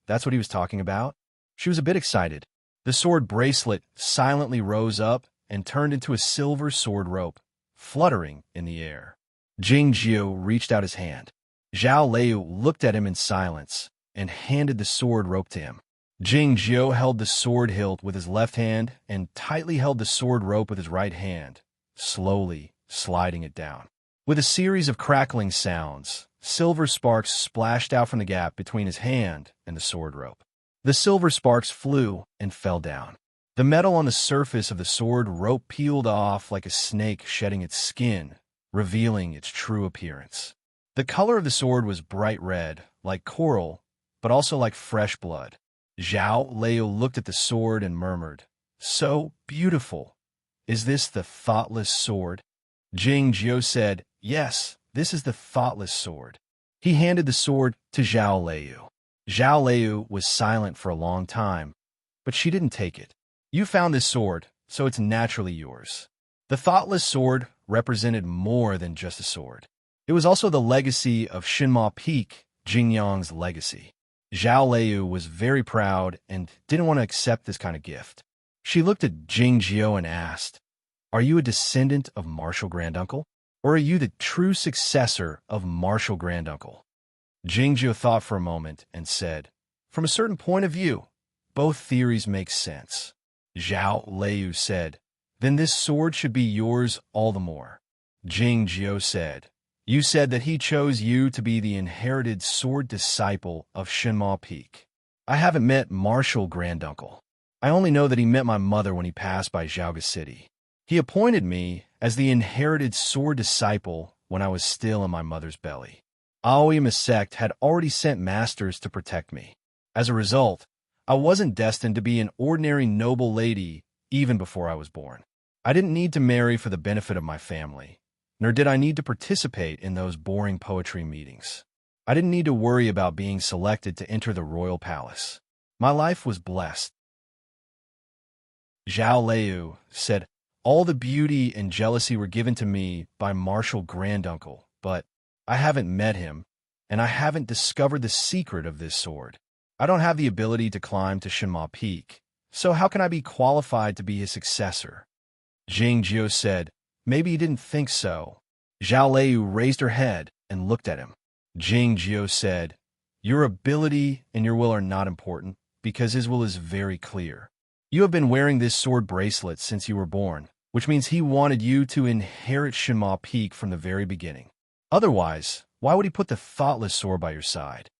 [SPEAKER 1] That's what he was talking about? She was a bit excited. The sword bracelet silently rose up and turned into a silver sword rope, fluttering in the air. Jingjiu reached out his hand. Zhao Lei looked at him in silence and handed the sword rope to him. Jingjiu held the sword hilt with his left hand and tightly held the sword rope with his right hand, slowly sliding it down. With a series of crackling sounds, silver sparks splashed out from the gap between his hand and the sword rope. The silver sparks flew and fell down. The metal on the surface of the sword rope peeled off like a snake shedding its skin, revealing its true appearance. The color of the sword was bright red, like coral, but also like fresh blood. Zhao Lei looked at the sword and murmured, So beautiful. Is this the thoughtless sword? Jingjiu said, Yes, this is the thoughtless sword. He handed the sword to Zhao Lei. Zhao Lei was silent for a long time, but she didn't take it. You found this sword, so it's naturally yours. The thoughtless sword represented more than just a sword. It was also the legacy of Shinma Peak, Jingyang's legacy. Zhao Lei was very proud and didn't want to accept this kind of gift. She looked at Jingjiu and asked, Are you a descendant of Martial Granduncle? Or are you the true successor of Martial Granduncle? Jingjiu thought for a moment and said, From a certain point of view, both theories make sense. Zhao Lei said, Then this sword should be yours all the more. Jingjiu said, You said that he chose you to be the inherited sword disciple of Shinma Peak. I haven't met Martial Granduncle. I only know that he met my mother when he passed by Zhaoga City. He appointed me as the inherited sword disciple when I was still in my mother's belly. Aoyama sect had already sent masters to protect me. As a result, I wasn't destined to be an ordinary noble lady even before I was born. I didn't need to marry for the benefit of my family, nor did I need to participate in those boring poetry meetings. I didn't need to worry about being selected to enter the royal palace. My life was blessed. Zhao Lei said, All the beauty and jealousy were given to me by Martial Granduncle, but I haven't met him, and I haven't discovered the secret of this sword. I don't have the ability to climb to Shinma Peak, so how can I be qualified to be his successor? Jingjiu said, Maybe you didn't think so. Zhao Lei raised her head and looked at him. Jingjiu said, Your ability and your will are not important, because his will is very clear. You have been wearing this sword bracelet since you were born, which means he wanted you to inherit Shinma Peak from the very beginning. Otherwise, why would he put the thoughtless sword by your side?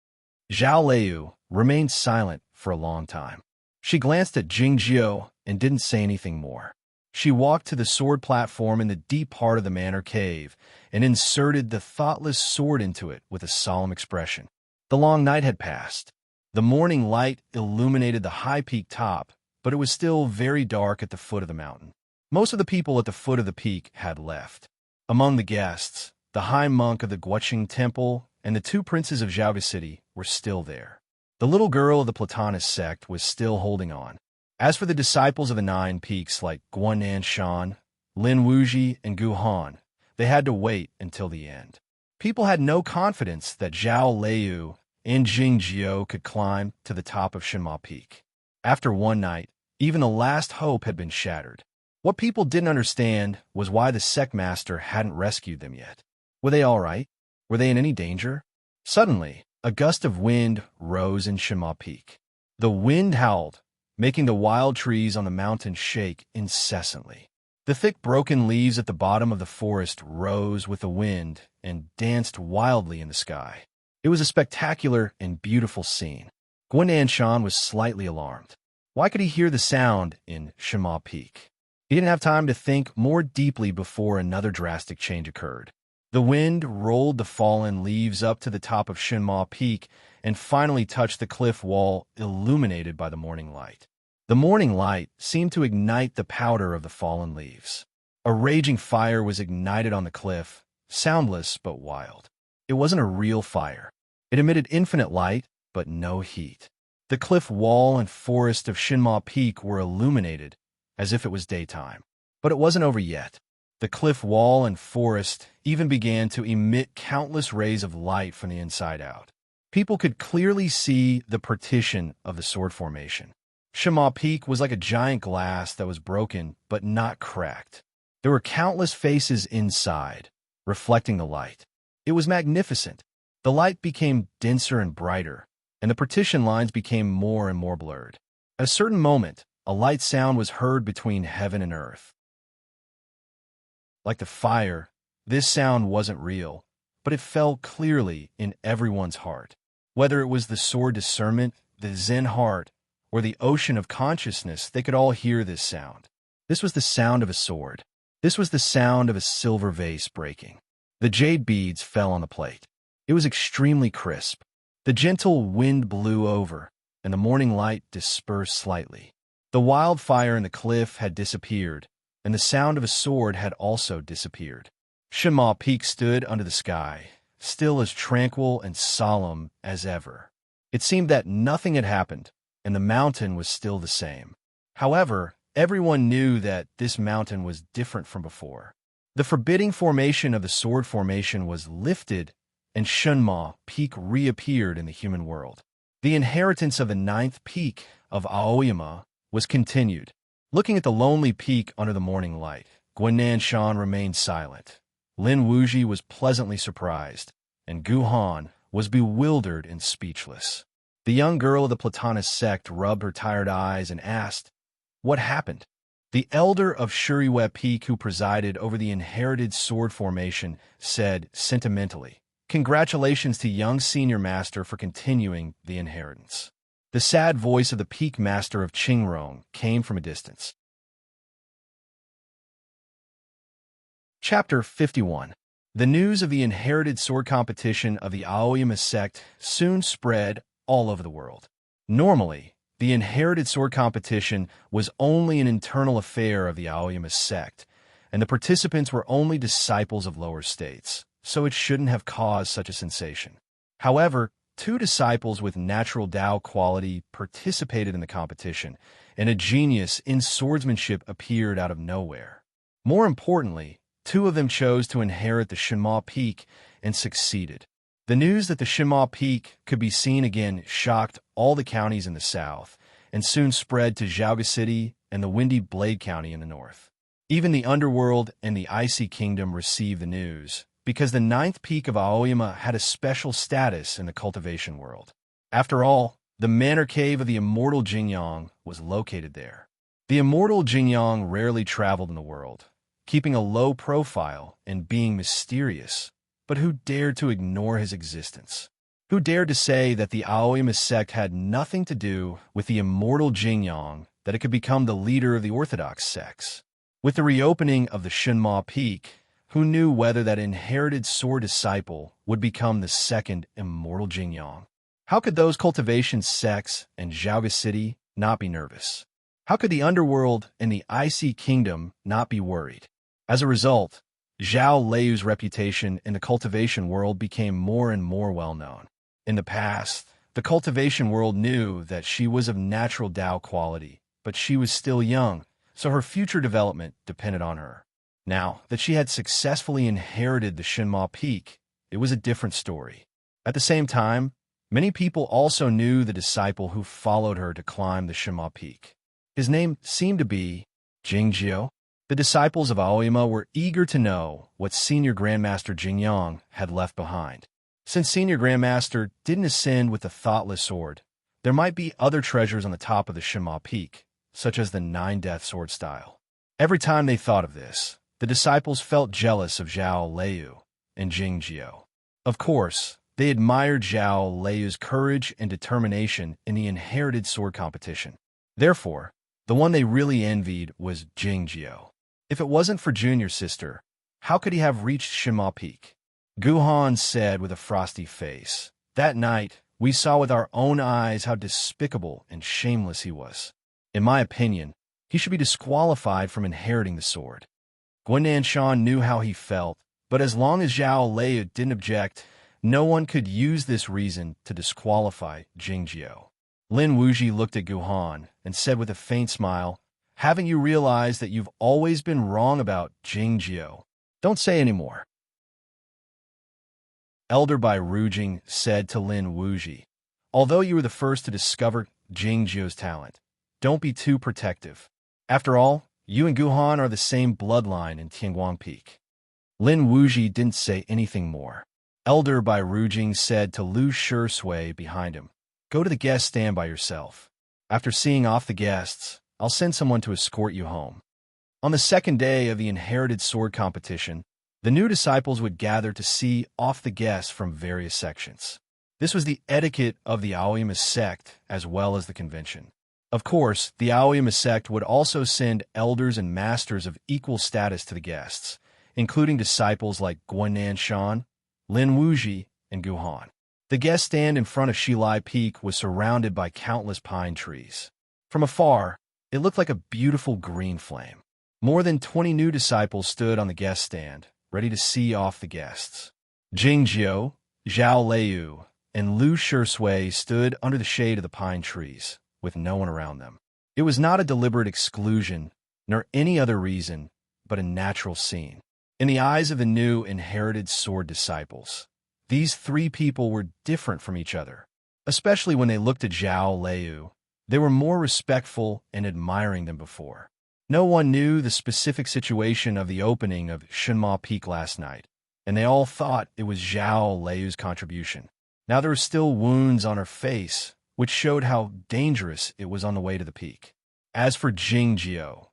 [SPEAKER 1] Zhao Lei remained silent for a long time. She glanced at Jingjiu and didn't say anything more. She walked to the sword platform in the deep part of the manor cave and inserted the thoughtless sword into it with a solemn expression. The long night had passed. The morning light illuminated the high peak top, but it was still very dark at the foot of the mountain. Most of the people at the foot of the peak had left. Among the guests, the high monk of the Guoqing Temple and the two princes of Zhaoga City were still there. The little girl of the Platonist sect was still holding on. As for the disciples of the 9 peaks like Guanan Shan, Lin Wuji, and Gu Han, they had to wait until the end. People had no confidence that Zhao Liu and Jing Jiao could climb to the top of Shinma Peak. After one night, even the last hope had been shattered. What people didn't understand was why the sect master hadn't rescued them yet. Were they all right? Were they in any danger? Suddenly, a gust of wind rose in Shinma Peak. The wind howled, making the wild trees on the mountain shake incessantly. The thick broken leaves at the bottom of the forest rose with the wind and danced wildly in the sky. It was a spectacular and beautiful scene. Guananshan was slightly alarmed. Why could he hear the sound in Shinma Peak? He didn't have time to think more deeply before another drastic change occurred. The wind rolled the fallen leaves up to the top of Shinma Peak and finally touched the cliff wall illuminated by the morning light. The morning light seemed to ignite the powder of the fallen leaves. A raging fire was ignited on the cliff, soundless but wild. It wasn't a real fire. It emitted infinite light, but no heat. The cliff wall and forest of Shinma Peak were illuminated, as if it was daytime. But it wasn't over yet. The cliff wall and forest even began to emit countless rays of light from the inside out. People could clearly see the partition of the sword formation. Shinma Peak was like a giant glass that was broken but not cracked. There were countless faces inside, reflecting the light. It was magnificent. The light became denser and brighter, and the partition lines became more and more blurred. At a certain moment, a light sound was heard between heaven and earth. Like the fire, this sound wasn't real, but it fell clearly in everyone's heart. Whether it was the sword discernment, the Zen heart, or the ocean of consciousness, they could all hear this sound. This was the sound of a sword. This was the sound of a silver vase breaking. The jade beads fell on the plate. It was extremely crisp. The gentle wind blew over, and the morning light dispersed slightly. The wildfire in the cliff had disappeared, and the sound of a sword had also disappeared. Shinma Peak stood under the sky, still as tranquil and solemn as ever. It seemed that nothing had happened, and the mountain was still the same. However, everyone knew that this mountain was different from before. The forbidding formation of the sword formation was lifted, and Shinma Peak reappeared in the human world. The inheritance of the 9th peak of Aoyama was continued. Looking at the lonely peak under the morning light, Guananshan remained silent. Lin Wuji was pleasantly surprised, and Gu Han was bewildered and speechless. The young girl of the Platonist sect rubbed her tired eyes and asked, "What happened?" The elder of Shuriwe Peak, who presided over the inherited sword formation, said sentimentally, "Congratulations to young senior master for continuing the inheritance." The sad voice of the peak master of Qingrong came from a distance. Chapter 51. The news of the inherited sword competition of the Aoyama sect soon spread all over the world. Normally, the inherited sword competition was only an internal affair of the Aoyama sect, and the participants were only disciples of lower states, so it shouldn't have caused such a sensation. However, 2 disciples with natural Tao quality participated in the competition, and a genius in swordsmanship appeared out of nowhere. More importantly, 2 of them chose to inherit the Shinma Peak and succeeded. The news that the Shinma Peak could be seen again shocked all the counties in the south, and soon spread to Zhaoga City and the windy Blade County in the north. Even the underworld and the Icy Kingdom received the news, because the 9th peak of Aoyama had a special status in the cultivation world. After all, the manor cave of the immortal Jingyang was located there. The immortal Jingyang rarely traveled in the world, keeping a low profile and being mysterious, but who dared to ignore his existence? Who dared to say that the Aoyama sect had nothing to do with the immortal Jingyang, that it could become the leader of the orthodox sects? With the reopening of the Shinma Peak, who knew whether that inherited sword disciple would become the second immortal Jingyang? How could those cultivation sects and Zhaoga City not be nervous? How could the underworld and the Icy Kingdom not be worried? As a result, Zhao Liu's reputation in the cultivation world became more and more well-known. In the past, the cultivation world knew that she was of natural Tao quality, but she was still young, so her future development depended on her. Now that she had successfully inherited the Shinma Peak, it was a different story. At the same time, many people also knew the disciple who followed her to climb the Shinma Peak. His name seemed to be Jingjio. The disciples of Aoyama were eager to know what Senior Grandmaster Jingyang had left behind. Since Senior Grandmaster didn't ascend with the Thoughtless Sword, there might be other treasures on the top of the Shinma Peak, such as the Nine Death Sword style. Every time they thought of this, the disciples felt jealous of Zhao Liu and Jingjio. Of course, they admired Zhao Liu's courage and determination in the inherited sword competition. Therefore, the one they really envied was Jingjio. If it wasn't for Junior's sister, how could he have reached Shinma Peak? Guhan said with a frosty face. That night, we saw with our own eyes how despicable and shameless he was. In my opinion, he should be disqualified from inheriting the sword. Guan Shan knew how he felt, but as long as Zhao Liu didn't object, no one could use this reason to disqualify Jingjio. Lin Wuji looked at Guhan and said with a faint smile, "Haven't you realized that you've always been wrong about Jingjio? Don't say any more." Elder Bai Rujing said to Lin Wuji, "Although you were the first to discover Jingjio's talent, don't be too protective. After all, you and Guhan are the same bloodline in Tianguang Peak." Lin Wuji didn't say anything more. Elder Bai Rujing said to Lu Shui behind him, "Go to the guest stand by yourself. After seeing off the guests, I'll send someone to escort you home." On the second day of the inherited sword competition, the new disciples would gather to see off the guests from various sections. This was the etiquette of the Aoyama sect as well as the convention. Of course, the Aoyama sect would also send elders and masters of equal status to the guests, including disciples like Guan Shan, Lin Wuji, and Guhan. The guest stand in front of Shilai Peak was surrounded by countless pine trees. From afar, it looked like a beautiful green flame. More than 20 new disciples stood on the guest stand, ready to see off the guests. Jingjio, Zhao Liu, and Lu Shui stood under the shade of the pine trees, with no one around them. It was not a deliberate exclusion, nor any other reason, but a natural scene. In the eyes of the new inherited sword disciples, these three people were different from each other. Especially when they looked at Zhao Liu, they were more respectful and admiring than before. No one knew the specific situation of the opening of Shinma Peak last night, and they all thought it was Zhao Liu's contribution. Now there were still wounds on her face, which showed how dangerous it was on the way to the peak. As for Jingjio,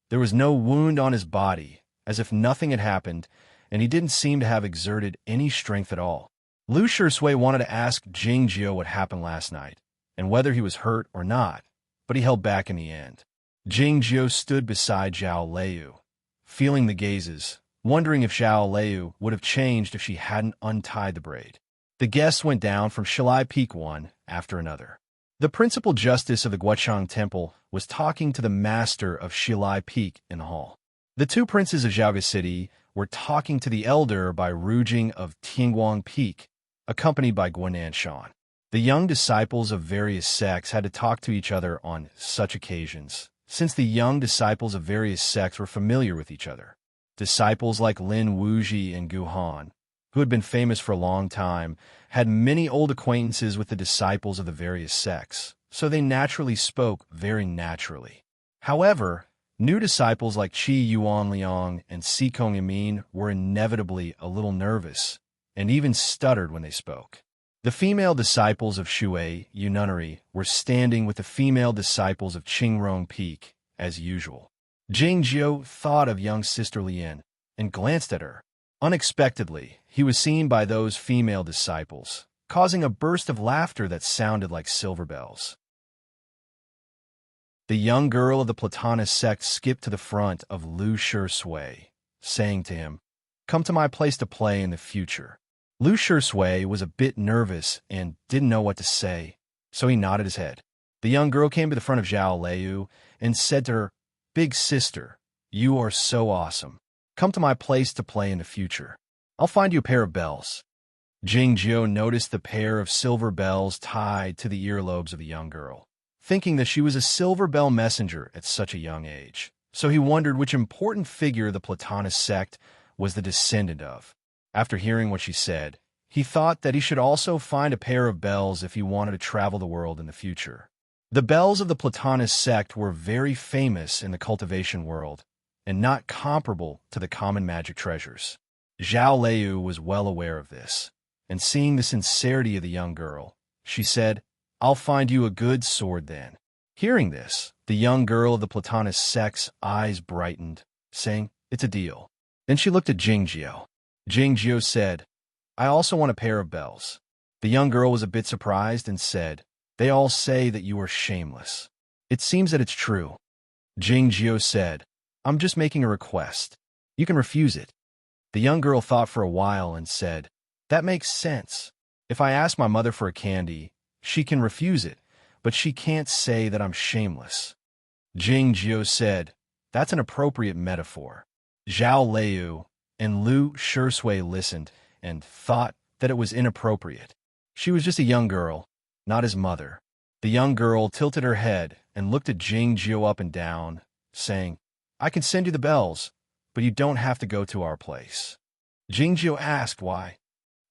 [SPEAKER 1] there was no wound on his body, as if nothing had happened, and he didn't seem to have exerted any strength at all. Lu Shui wanted to ask Jingjio what happened last night, and whether he was hurt or not, but he held back in the end. Jingjio stood beside Zhao Liu, feeling the gazes, wondering if Zhao Liu would have changed if she hadn't untied the braid. The guests went down from Shilai Peak one after another. The principal justice of the Guochang Temple was talking to the master of Shilai Peak in the hall. The two princes of Zhaoge City were talking to the elder Bai Rujing of Tianguang Peak, accompanied by Guan Shan. The young disciples of various sects had to talk to each other on such occasions, since the young disciples of various sects were familiar with each other. Disciples like Lin Wuji and Guhan, who had been famous for a long time, had many old acquaintances with the disciples of the various sects, so they naturally spoke very naturally. However, new disciples like Qi Yuan Liang and Si Kong Yamin were inevitably a little nervous, and even stuttered when they spoke. The female disciples of Shui Yununnery were standing with the female disciples of Qingrong Peak, as usual. Jingjio thought of young sister Lian and glanced at her. Unexpectedly, he was seen by those female disciples, causing a burst of laughter that sounded like silver bells. The young girl of the Platonist sect skipped to the front of Lu Shui, saying to him, "Come to my place to play in the future." Lu Shui was a bit nervous and didn't know what to say, so he nodded his head. The young girl came to the front of Zhao Liu and said to her, "Big sister, you are so awesome. Come to my place to play in the future. I'll find you a pair of bells." Jingjio noticed the pair of silver bells tied to the earlobes of the young girl, thinking that she was a silver bell messenger at such a young age. so he wondered which important figure the Platonist sect was the descendant of. After hearing what she said, he thought that he should also find a pair of bells if he wanted to travel the world in the future. The bells of the Platonist sect were very famous in the cultivation world, and not comparable to the common magic treasures. Zhao Leu was well aware of this, and seeing the sincerity of the young girl, she said, "I'll find you a good sword then." Hearing this, the young girl of the Platonist sect's eyes brightened, saying, "It's a deal." Then she looked at Jingjiu. Jingjiu said, "I also want a pair of bells." The young girl was a bit surprised and said, "They all say that you are shameless. It seems that it's true." Jingjiu said, "I'm just making a request. You can refuse it." The young girl thought for a while and said, "That makes sense. If I ask my mother for a candy, she can refuse it, but she can't say that I'm shameless." Jingjiu said, "That's an appropriate metaphor." Zhao Leu and Lu Shisui listened and thought that it was inappropriate. She was just a young girl, not his mother. The young girl tilted her head and looked at Jingjiu up and down, saying, "I can send you the bells, but you don't have to go to our place." Jingjiu asked why.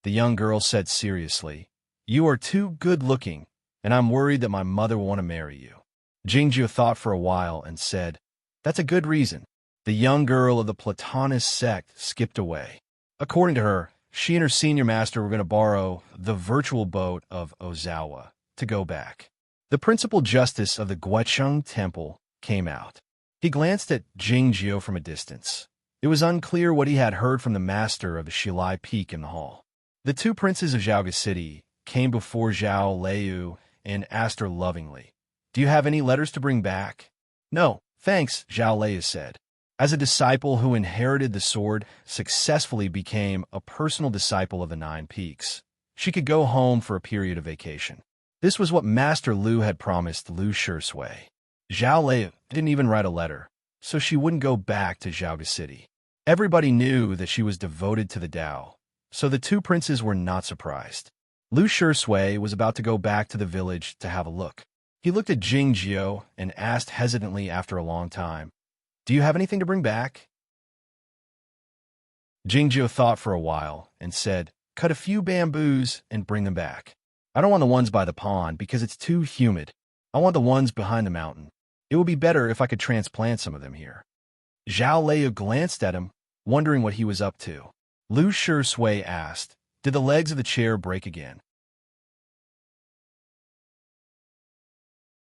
[SPEAKER 1] The young girl said seriously, "You are too good-looking, and I'm worried that my mother will want to marry you." Jingjiu thought for a while and said, "That's a good reason." The young girl of the Platonist sect skipped away. According to her, she and her senior master were going to borrow the virtual boat of Ozawa to go back. The principal justice of the Guocheng Temple came out. He glanced at Jingjiu from a distance. It was unclear what he had heard from the master of the Shilai Peak in the hall. The two princes of Zhaoga City came before Zhao Leu and asked her lovingly, "Do you have any letters to bring back?" "No, thanks," Zhao Leu said. As a disciple who inherited the sword successfully became a personal disciple of the Nine Peaks, she could go home for a period of vacation. This was what Master Lu had promised Lu Shisui. Zhao Lei didn't even write a letter, so she wouldn't go back to Zhaoga City. Everybody knew that she was devoted to the Tao, so the two princes were not surprised. Lu Shisui was about to go back to the village to have a look. He looked at Jingjiu and asked hesitantly after a long time, "Do you have anything to bring back?" Jingjiu thought for a while and said, "Cut a few bamboos and bring them back. I don't want the ones by the pond because it's too humid. I want the ones behind the mountain. It would be better if I could transplant some of them here." Zhao Lei glanced at him, wondering what he was up to. Lu Shisui asked, "Did the legs of the chair break again?"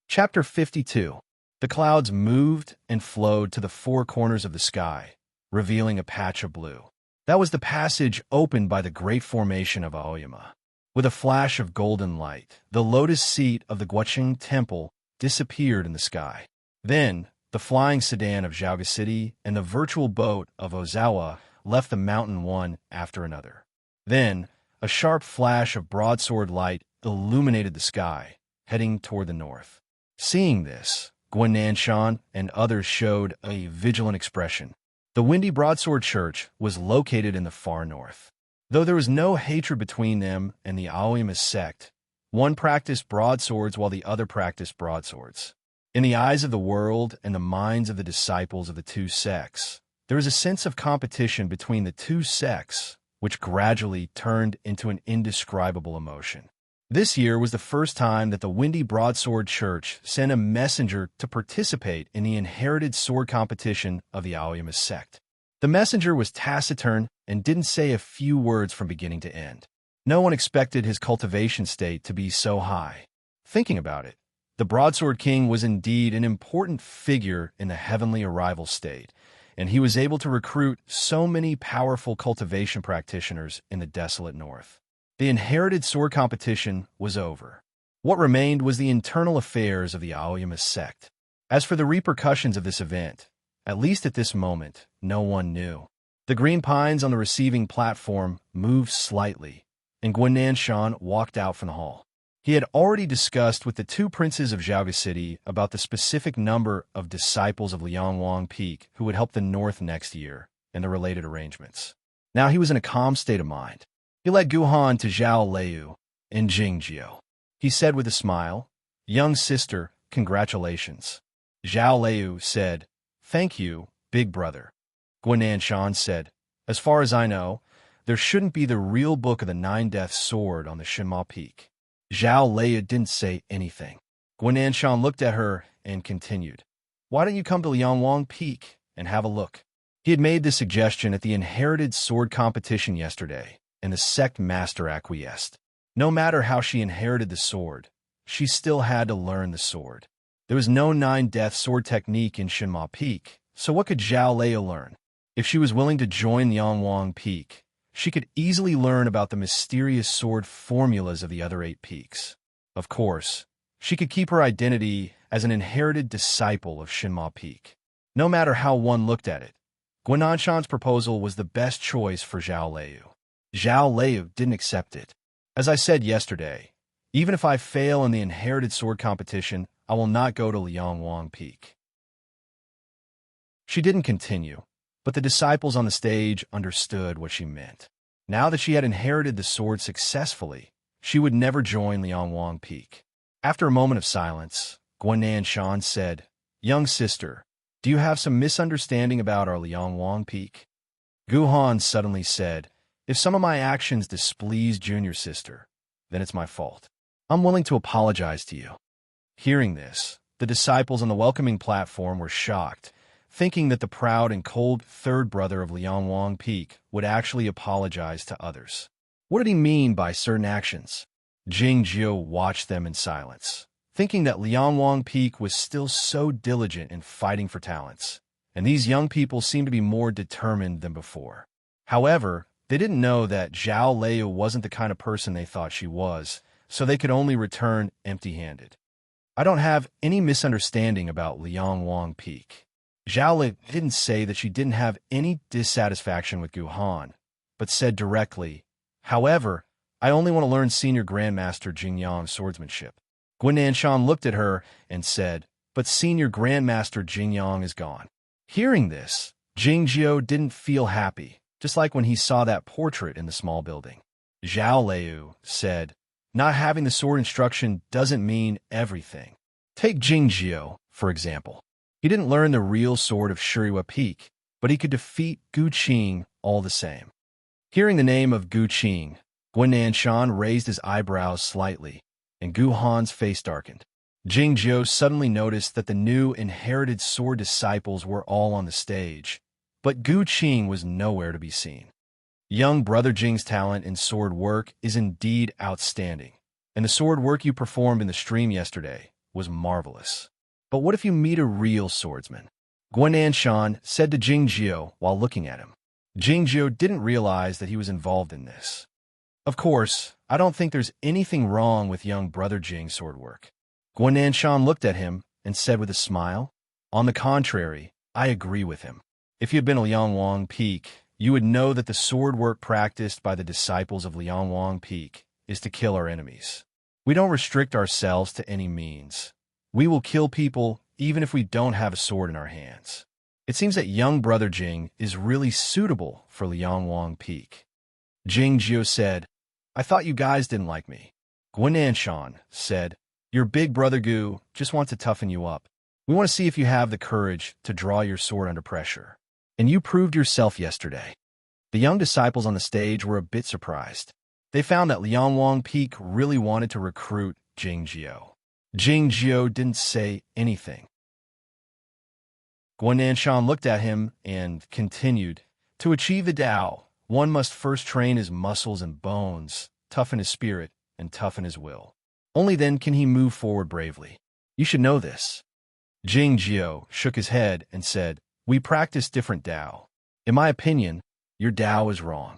[SPEAKER 1] Chapter 52. The clouds moved and flowed to the four corners of the sky, revealing a patch of blue. That was the passage opened by the great formation of Aoyama. With a flash of golden light, the lotus seat of the Guocheng Temple disappeared in the sky. Then, the flying sedan of Zhaoga City and the virtual boat of Ozawa left the mountain one after another. Then, a sharp flash of broadsword light illuminated the sky, heading toward the north. Seeing this, Guananshan and others showed a vigilant expression. The Windy Broadsword Church was located in the far north. Though there was no hatred between them and the Aoyama sect, one practiced broadswords while the other practiced broadswords. In the eyes of the world and the minds of the disciples of the two sects, there was a sense of competition between the two sects, which gradually turned into an indescribable emotion. This year was the first time that the Windy Broadsword Church sent a messenger to participate in the inherited sword competition of the Aoyama sect. The messenger was taciturn and didn't say a few words from beginning to end. No one expected his cultivation state to be so high. Thinking about it, the Broadsword King was indeed an important figure in the heavenly arrival state, and he was able to recruit so many powerful cultivation practitioners in the desolate north. The inherited sword competition was over. What remained was the internal affairs of the Aoyama sect. As for the repercussions of this event, at least at this moment, no one knew. The green pines on the receiving platform moved slightly, and Guananshan walked out from the hall. He had already discussed with the two princes of Zhaoga City about the specific number of disciples of Liangwang Peak who would help the north next year and the related arrangements. Now he was in a calm state of mind. He led Guhan to Zhao Leu and Jingjiu. He said with a smile, "Young sister, congratulations." Zhao Leu said, Thank you, big brother. Guan Shan said, as far as I know, there shouldn't be the real book of the Nine Deaths sword on the Shinma Peak. Zhao Leia didn't say anything. Guan Shan looked at her and continued, why don't you come to Liangwang Peak and have a look? He had made the suggestion at the inherited sword competition yesterday, and the sect master acquiesced. No matter how she inherited the sword, she still had to learn the sword. There was no Nine Deaths sword technique in Shinma Peak, so what could Zhao Leia learn? If she was willing to join Liangwang Peak, she could easily learn about the mysterious sword formulas of the other 8 peaks. Of course, she could keep her identity as an inherited disciple of Shinma Peak. No matter how one looked at it, Guananshan's proposal was the best choice for Zhao Lei. Zhao Lei didn't accept it. As I said yesterday, even if I fail in the inherited sword competition, I will not go to Liangwang Peak. She didn't continue, but the disciples on the stage understood what she meant. Now that she had inherited the sword successfully, she would never join Liangwang Peak. After a moment of silence, Guan Shan said, young sister, do you have some misunderstanding about our Liangwang Peak? Gu Han suddenly said, if some of my actions displease junior sister, then it's my fault. I'm willing to apologize to you. Hearing this, the disciples on the welcoming platform were shocked, thinking that the proud and cold third brother of Liangwang Peak would actually apologize to others. What did he mean by certain actions? Jing Jiu watched them in silence, thinking that Liangwang Peak was still so diligent in fighting for talents, and these young people seemed to be more determined than before. However, they didn't know that Zhao Lei wasn't the kind of person they thought she was, so they could only return empty-handed. I don't have any misunderstanding about Liangwang Peak. Zhao Lei didn't say that she didn't have any dissatisfaction with Gu Han, but said directly, however, I only want to learn Senior Grandmaster Jingyang's swordsmanship. Guan Shan looked at her and said, but Senior Grandmaster Jingyang is gone. Hearing this, Jing Jiu didn't feel happy, just like when he saw that portrait in the small building. Zhao Lei said, not having the sword instruction doesn't mean everything. Take Jing Jiu, for example. He didn't learn the real sword of Shuriwa Peak, but he could defeat Gu Qing all the same. Hearing the name of Gu Qing, Guan Shan raised his eyebrows slightly, and Gu Han's face darkened. Jing Jiu suddenly noticed that the new inherited sword disciples were all on the stage, but Gu Qing was nowhere to be seen. Young brother Jing's talent in sword work is indeed outstanding, and the sword work you performed in the stream yesterday was marvelous. But what if you meet a real swordsman? Guan Shan said to Jing Jiu while looking at him. Jing Jiu didn't realize that he was involved in this. Of course, I don't think there's anything wrong with young brother Jing's sword work. Guan Shan looked at him and said with a smile, on the contrary, I agree with him. If you had been to Liangwang Peak, you would know that the sword work practiced by the disciples of Liangwang Peak is to kill our enemies. We don't restrict ourselves to any means. We will kill people even if we don't have a sword in our hands. It seems that young brother Jing is really suitable for Liangwang Peak. Jing Jiu said, I thought you guys didn't like me. Guan Shan said, your big brother Gu just wants to toughen you up. We want to see if you have the courage to draw your sword under pressure. And you proved yourself yesterday. The young disciples on the stage were a bit surprised. They found that Liangwang Peak really wanted to recruit Jing Jiu. Jing Jiu didn't say anything. Guan Shan looked at him and continued, to achieve the Tao, one must first train his muscles and bones, toughen his spirit, and toughen his will. Only then can he move forward bravely. You should know this. Jing Jiu shook his head and said, we practice different Tao. In my opinion, your Tao is wrong.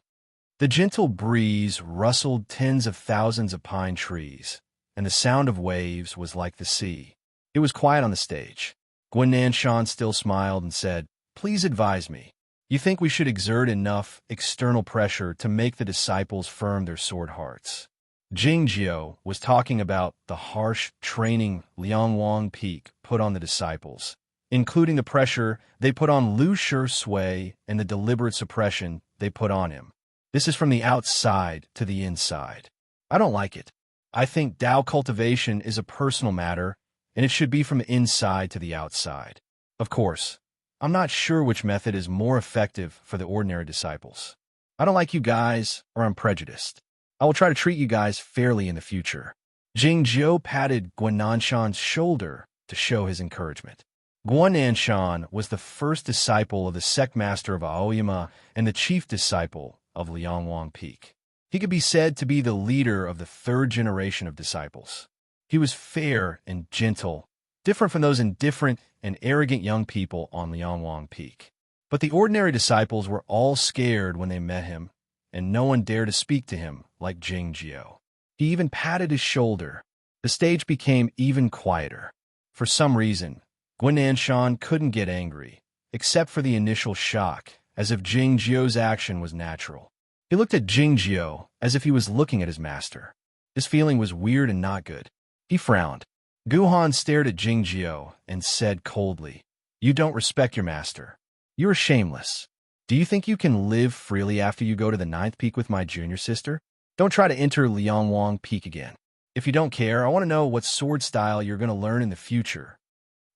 [SPEAKER 1] The gentle breeze rustled tens of thousands of pine trees, and the sound of waves was like the sea. It was quiet on the stage. Guan Shan still smiled and said, please advise me. You think we should exert enough external pressure to make the disciples firm their sword hearts? Jing Jiu was talking about the harsh training Liangwang Peak put on the disciples, including the pressure they put on Lu Shui and the deliberate suppression they put on him. This is from the outside to the inside. I don't like it. I think Tao cultivation is a personal matter, and it should be from the inside to the outside. Of course, I'm not sure which method is more effective for the ordinary disciples. I don't like you guys, or I'm prejudiced. I will try to treat you guys fairly in the future. Jingjiu patted Guananshan's shoulder to show his encouragement. Guananshan was the first disciple of the sect master of Aoyama and the chief disciple of Liangwang Peak. He could be said to be the leader of the third generation of disciples. He was fair and gentle, different from those indifferent and arrogant young people on Liangwang Peak. But the ordinary disciples were all scared when they met him, and no one dared to speak to him like Jingjiu. He even patted his shoulder. The stage became even quieter. For some reason, Guananshan couldn't get angry, except for the initial shock, as if Jingjiu's action was natural. He looked at Jingjiu as if he was looking at his master. His feeling was weird and not good. He frowned. Guhan stared at Jingjiu and said coldly, "You don't respect your master. You are shameless. Do you think you can live freely after you go to the 9th peak with my junior sister? Don't try to enter Liangwang Peak again. If you don't care, I want to know what sword style you're going to learn in the future."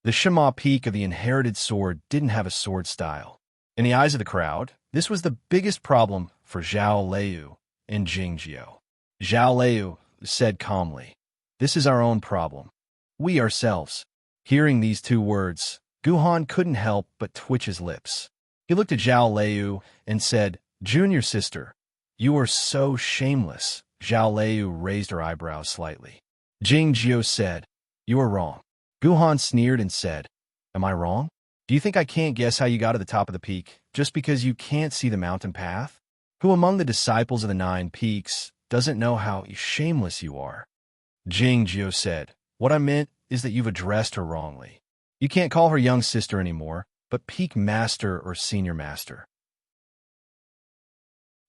[SPEAKER 1] The Shima Peak of the inherited sword didn't have a sword style. In the eyes of the crowd, this was the biggest problem for Zhao Liu and Jingjiu. Zhao Liu said calmly, "This is our own problem. We ourselves." Hearing these two words, Guhan couldn't help but twitch his lips. He looked at Zhao Liu and said, "Junior sister, you are so shameless." Zhao Liu raised her eyebrows slightly. Jingjiu said, "You are wrong." Guhan sneered and said, "Am I wrong? Do you think I can't guess how you got to the top of the peak just because you can't see the mountain path? Who among the disciples of the 9 peaks doesn't know how shameless you are?" Jingjiu said, "What I meant is that you've addressed her wrongly. You can't call her young sister anymore, but peak master or senior master."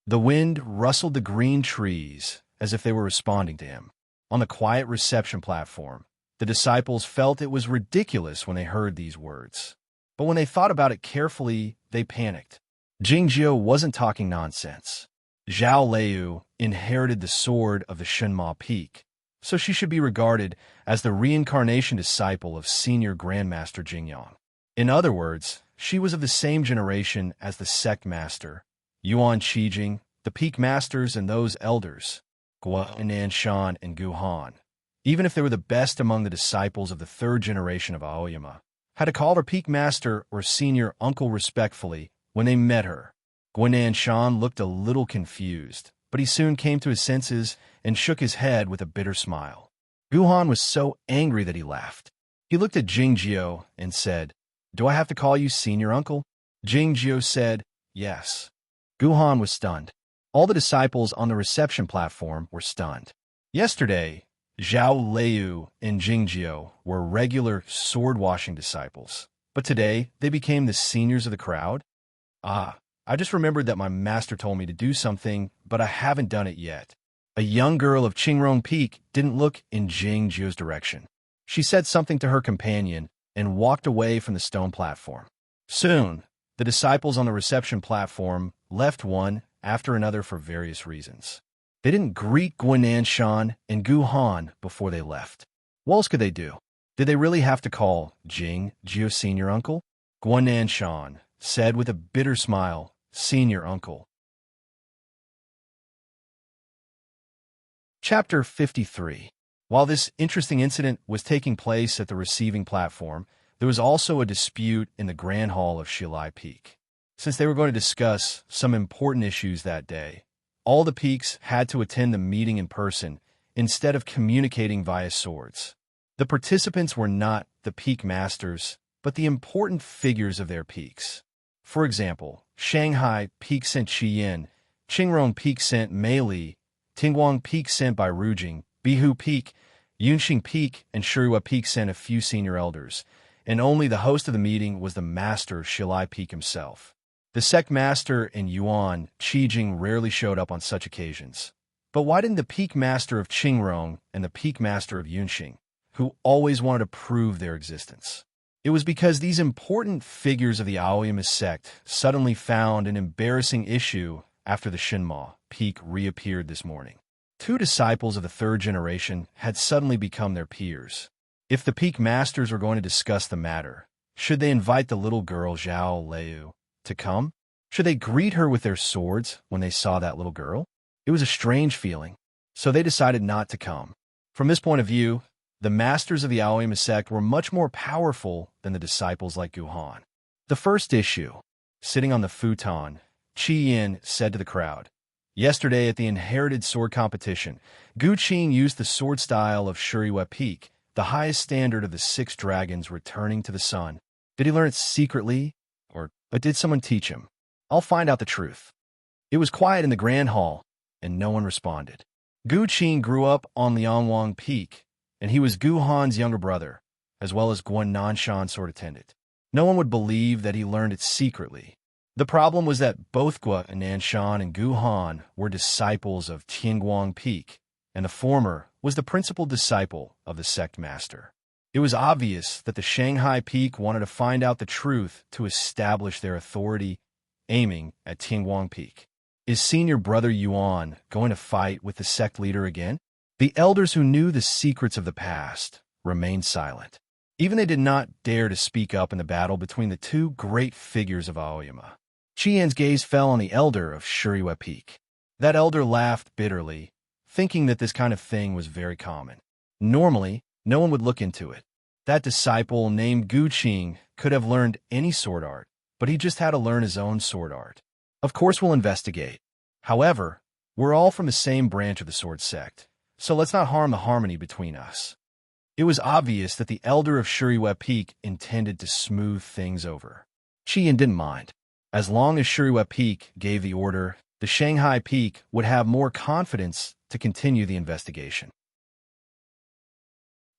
[SPEAKER 1] The wind rustled the green trees as if they were responding to him. On the quiet reception platform, the disciples felt it was ridiculous when they heard these words. But when they thought about it carefully, they panicked. Jingjiu wasn't talking nonsense. Zhao Liu inherited the sword of the Shenma Peak, so she should be regarded as the reincarnation disciple of senior Grandmaster Jingyang. In other words, she was of the same generation as the sect master, Yuan Qijing, the peak masters, and those elders, Guananshan and Guhan. Even if they were the best among the disciples of the third generation of Aoyama, had to call her peak master or senior uncle respectfully when they met her. Guananshan looked a little confused, but he soon came to his senses and shook his head with a bitter smile. Guhan was so angry that he laughed. He looked at Jingjiu and said, "Do I have to call you senior uncle?" Jingjiu said, "Yes." Guhan was stunned. All the disciples on the reception platform were stunned. Yesterday, Zhao Liu and Jingjiu were regular sword-washing disciples, but today they became the seniors of the crowd. I just remembered that my master told me to do something, but I haven't done it yet. A young girl of Qingrong Peak didn't look in Jingjiu's direction. She said something to her companion and walked away from the stone platform. Soon, the disciples on the reception platform left one after another for various reasons. They didn't greet Guananshan and Guhan before they left. What else could they do? Did they really have to call Jingjiu senior uncle? Guananshan said with a bitter smile, "Senior uncle." Chapter 53. While this interesting incident was taking place at the receiving platform, there was also a dispute in the Grand Hall of Shilai Peak. Since they were going to discuss some important issues that day, all the peaks had to attend the meeting in person instead of communicating via swords. The participants were not the peak masters, but the important figures of their peaks. For example, Shanghai Peak sent Qiyin, Qingrong Peak sent Mei Li, Tingguang Peak sent by Rujing, Bihu Peak, Yunxing Peak, and Shirua Peak sent a few senior elders, and only the host of the meeting was the master of Shilai Peak himself. The sect master and Yuan Qijing rarely showed up on such occasions. But why didn't the peak master of Qingrong and the peak master of Yunxing, who always wanted to prove their existence? It was because these important figures of the Aoyama sect suddenly found an embarrassing issue after the Shenma Peak reappeared this morning. Two disciples of the third generation had suddenly become their peers. If the peak masters were going to discuss the matter, Should they invite the little girl Zhao Liu to come? Should they greet her with their swords when they saw that little girl? It was a strange feeling, so they decided not to come. From this point of view, the masters of the Aoyama sect were much more powerful than the disciples like Guhan. The first issue. Sitting on the futon, Qi Yin said to the crowd, "Yesterday at the inherited sword competition, Gu Qing used the sword style of Shuriwa Peak, the highest standard of the 6 dragons returning to the sun. Did he learn it secretly, or did someone teach him? I'll find out the truth." It was quiet in the grand hall, and no one responded. Gu Qing grew up on Liangwang Peak, and he was Gu Han's younger brother, as well as Guan Nanshan sword attendant. No one would believe that he learned it secretly. The problem was that both Guan Nanshan and Gu Han were disciples of Tianguang Peak, and the former was the principal disciple of the sect master. It was obvious that the Shanghai Peak wanted to find out the truth to establish their authority, aiming at Tianguang Peak. Is senior brother Yuan going to fight with the sect leader again? The elders who knew the secrets of the past remained silent. Even they did not dare to speak up in the battle between the two great figures of Aoyama. Qian's gaze fell on the elder of Shuriwa Peak. That elder laughed bitterly, thinking that this kind of thing was very common. Normally, no one would look into it. That disciple named Gu Qing could have learned any sword art, but he just had to learn his own sword art. Of course we'll investigate. However, we're all from the same branch of the sword sect, so let's not harm the harmony between us. It was obvious that the elder of Shuriwa Peak intended to smooth things over. Qian didn't mind. As long as Shuriwa Peak gave the order, the Shanghai Peak would have more confidence to continue the investigation.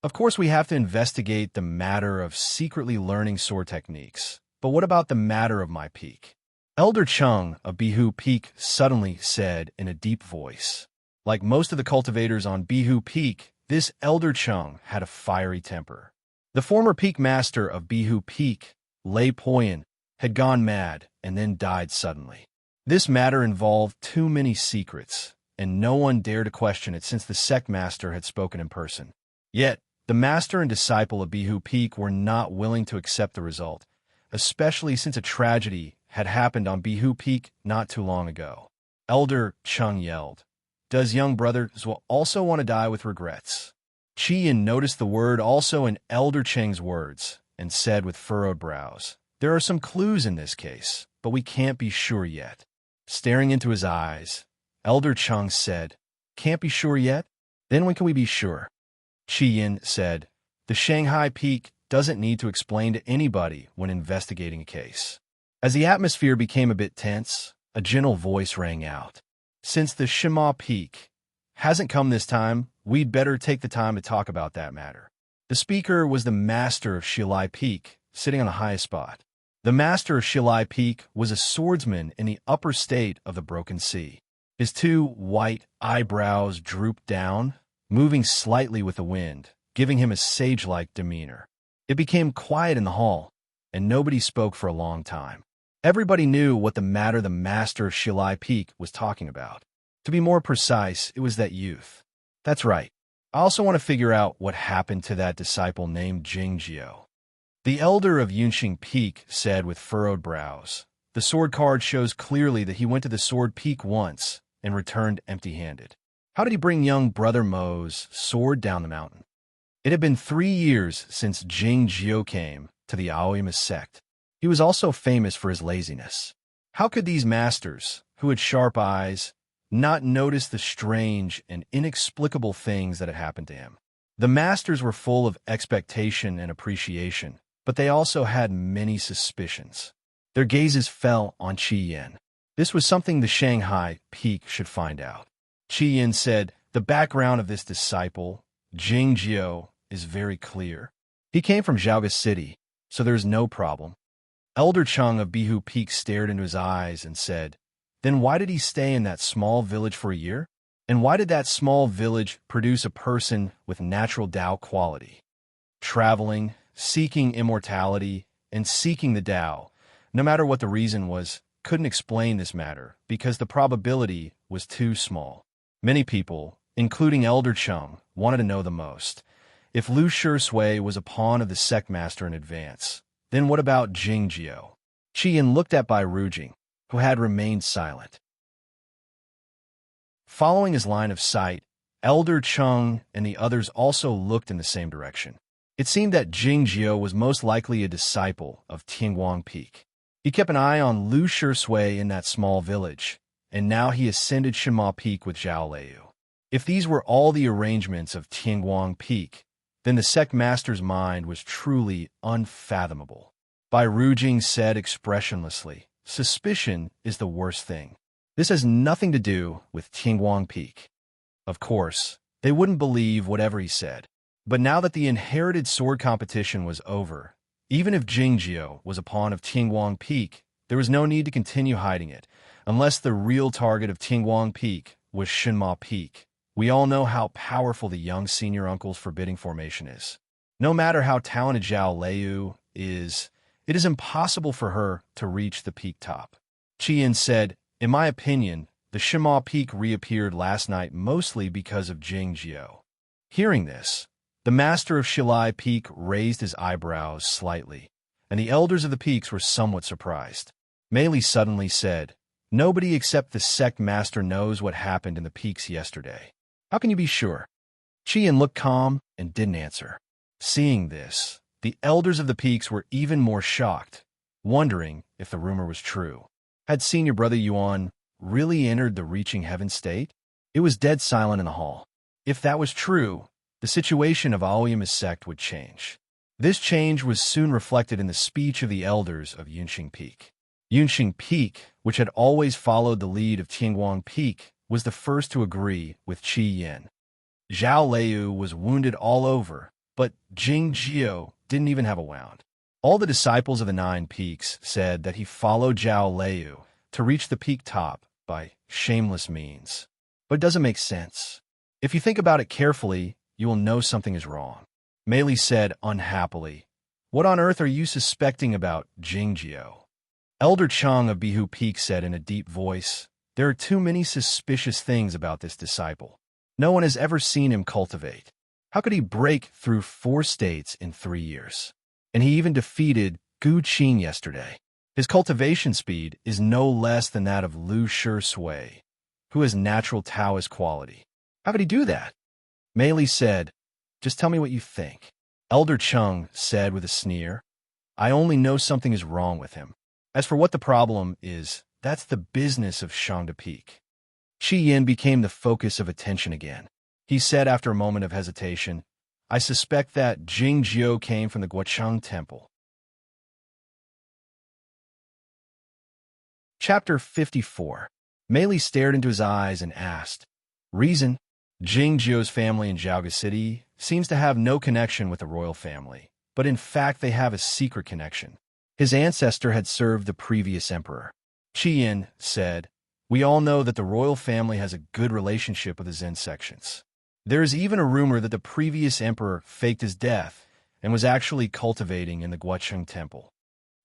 [SPEAKER 1] Of course, we have to investigate the matter of secretly learning sword techniques, but what about the matter of my peak? Elder Chung of Bihu Peak suddenly said in a deep voice. Like most of the cultivators on Bihu Peak, this Elder Chung had a fiery temper. The former peak master of Bihu Peak, Lei Poyan, had gone mad and then died suddenly. This matter involved too many secrets, and no one dared to question it since the sect master had spoken in person. Yet, the master and disciple of Bihu Peak were not willing to accept the result, especially since a tragedy had happened on Bihu Peak not too long ago. Elder Chung yelled, "Does young brother Zhuo also want to die with regrets?" Qian noticed the word also in Elder Cheng's words and said with furrowed brows, "There are some clues in this case, but we can't be sure yet." Staring into his eyes, Elder Chung said, "Can't be sure yet? Then when can we be sure?" Qian said, "The Shanghai Peak doesn't need to explain to anybody when investigating a case." As the atmosphere became a bit tense, a gentle voice rang out. "Since the Shima Peak hasn't come this time, we'd better take the time to talk about that matter." The speaker was the master of Shilai Peak, sitting on the highest spot. The master of Shilai Peak was a swordsman in the upper state of the Broken Sea. His 2 white eyebrows drooped down, moving slightly with the wind, giving him a sage-like demeanor. It became quiet in the hall, and nobody spoke for a long time. Everybody knew what the matter the master of Shilai Peak was talking about. To be more precise, it was that youth. That's right. I also want to figure out what happened to that disciple named Jing Jiao. The elder of Yunxing Peak said with furrowed brows, "The sword card shows clearly that he went to the sword peak once and returned empty-handed. How did he bring young brother Mo's sword down the mountain?" It had been 3 years since Jing Jiao came to the Aoyama sect. He was also famous for his laziness. How could these masters, who had sharp eyes, not notice the strange and inexplicable things that had happened to him? The masters were full of expectation and appreciation, but they also had many suspicions. Their gazes fell on Qian. This was something the Shanghai Peak should find out. Qian said, "The background of this disciple, Jing Jiao, is very clear. He came from Zhaoga City, so there's no problem." Elder Chung of Bihu Peak stared into his eyes and said, "Then why did he stay in that small village for a year? And why did that small village produce a person with natural Dao quality? Traveling, seeking immortality, and seeking the Dao, no matter what the reason was, couldn't explain this matter because the probability was too small. Many people, including Elder Chung, wanted to know the most. If Lu Shui was a pawn of the sect master in advance, Then what about Jingjiao? Qian looked at Bai Rujing, who had remained silent. Following his line of sight, Elder Cheng and the others also looked in the same direction. It seemed that Jingjiao was most likely a disciple of Tingguang Peak. He kept an eye on Lu Shui in that small village, and now he ascended Shima Peak with Zhao Liu. If these were all the arrangements of Tingguang Peak, then the sect master's mind was truly unfathomable. Bai Rujing said expressionlessly, "Suspicion is the worst thing. This has nothing to do with Tingguang Peak." Of course, they wouldn't believe whatever he said. But now that the inherited sword competition was over, even if Jingjiao was a pawn of Tingguang Peak, there was no need to continue hiding it, unless the real target of Tingguang Peak was Shinma Peak. We all know how powerful the young senior uncle's forbidding formation is. No matter how talented Zhao Liu is, it is impossible for her to reach the peak top. Qian said, "In my opinion, the Shima Peak reappeared last night mostly because of Jingjiao." Hearing this, the master of Shilai Peak raised his eyebrows slightly, and the elders of the peaks were somewhat surprised. Mei Li suddenly said, "Nobody except the sect master knows what happened in the peaks yesterday. How can you be sure?" Qian looked calm and didn't answer. Seeing this, the elders of the peaks were even more shocked, wondering if the rumor was true. Had senior brother Yuan really entered the reaching heaven state? It was dead silent in the hall. If that was true, the situation of Aoyama's sect would change. This change was soon reflected in the speech of the elders of Yunxing Peak. Yunxing Peak, which had always followed the lead of Tingguang Peak, was the first to agree with Qi Yin. Zhao Liu was wounded all over, but Jingjiao didn't even have a wound. All the disciples of the 9 peaks said that he followed Zhao Liu to reach the peak top by shameless means. But it doesn't make sense. If you think about it carefully, you will know something is wrong. Mei Li said unhappily, "What on earth are you suspecting about Jingjiao?" Elder Cheng of Bihu Peak said in a deep voice, "There are too many suspicious things about this disciple. No one has ever seen him cultivate. How could he break through 4 states in 3 years? And he even defeated Gu Qin yesterday. His cultivation speed is no less than that of Lu Shui, who has natural Taoist quality. How could he do that?" Mei Li said, "Just tell me what you think." Elder Cheng said with a sneer, "I only know something is wrong with him. As for what the problem is, that's the business of Shangda Peak." Qi Yin became the focus of attention again. He said after a moment of hesitation, "I suspect that Jingjiao came from the Guocheng Temple." Chapter 54. Mei Li stared into his eyes and asked, "Reason?" Jingjiao's family in Zhaoga City seems to have no connection with the royal family, but in fact they have a secret connection. His ancestor had served the previous emperor. Qi Yin said, "We all know that the royal family has a good relationship with the Zen sections. There is even a rumor that the previous emperor faked his death and was actually cultivating in the Guocheng Temple."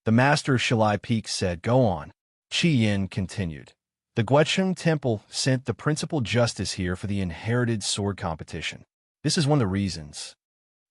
[SPEAKER 1] The master of Shilai Peak said, "Go on." Qi Yin continued, "The Guocheng Temple sent the principal justice here for the inherited sword competition. This is one of the reasons.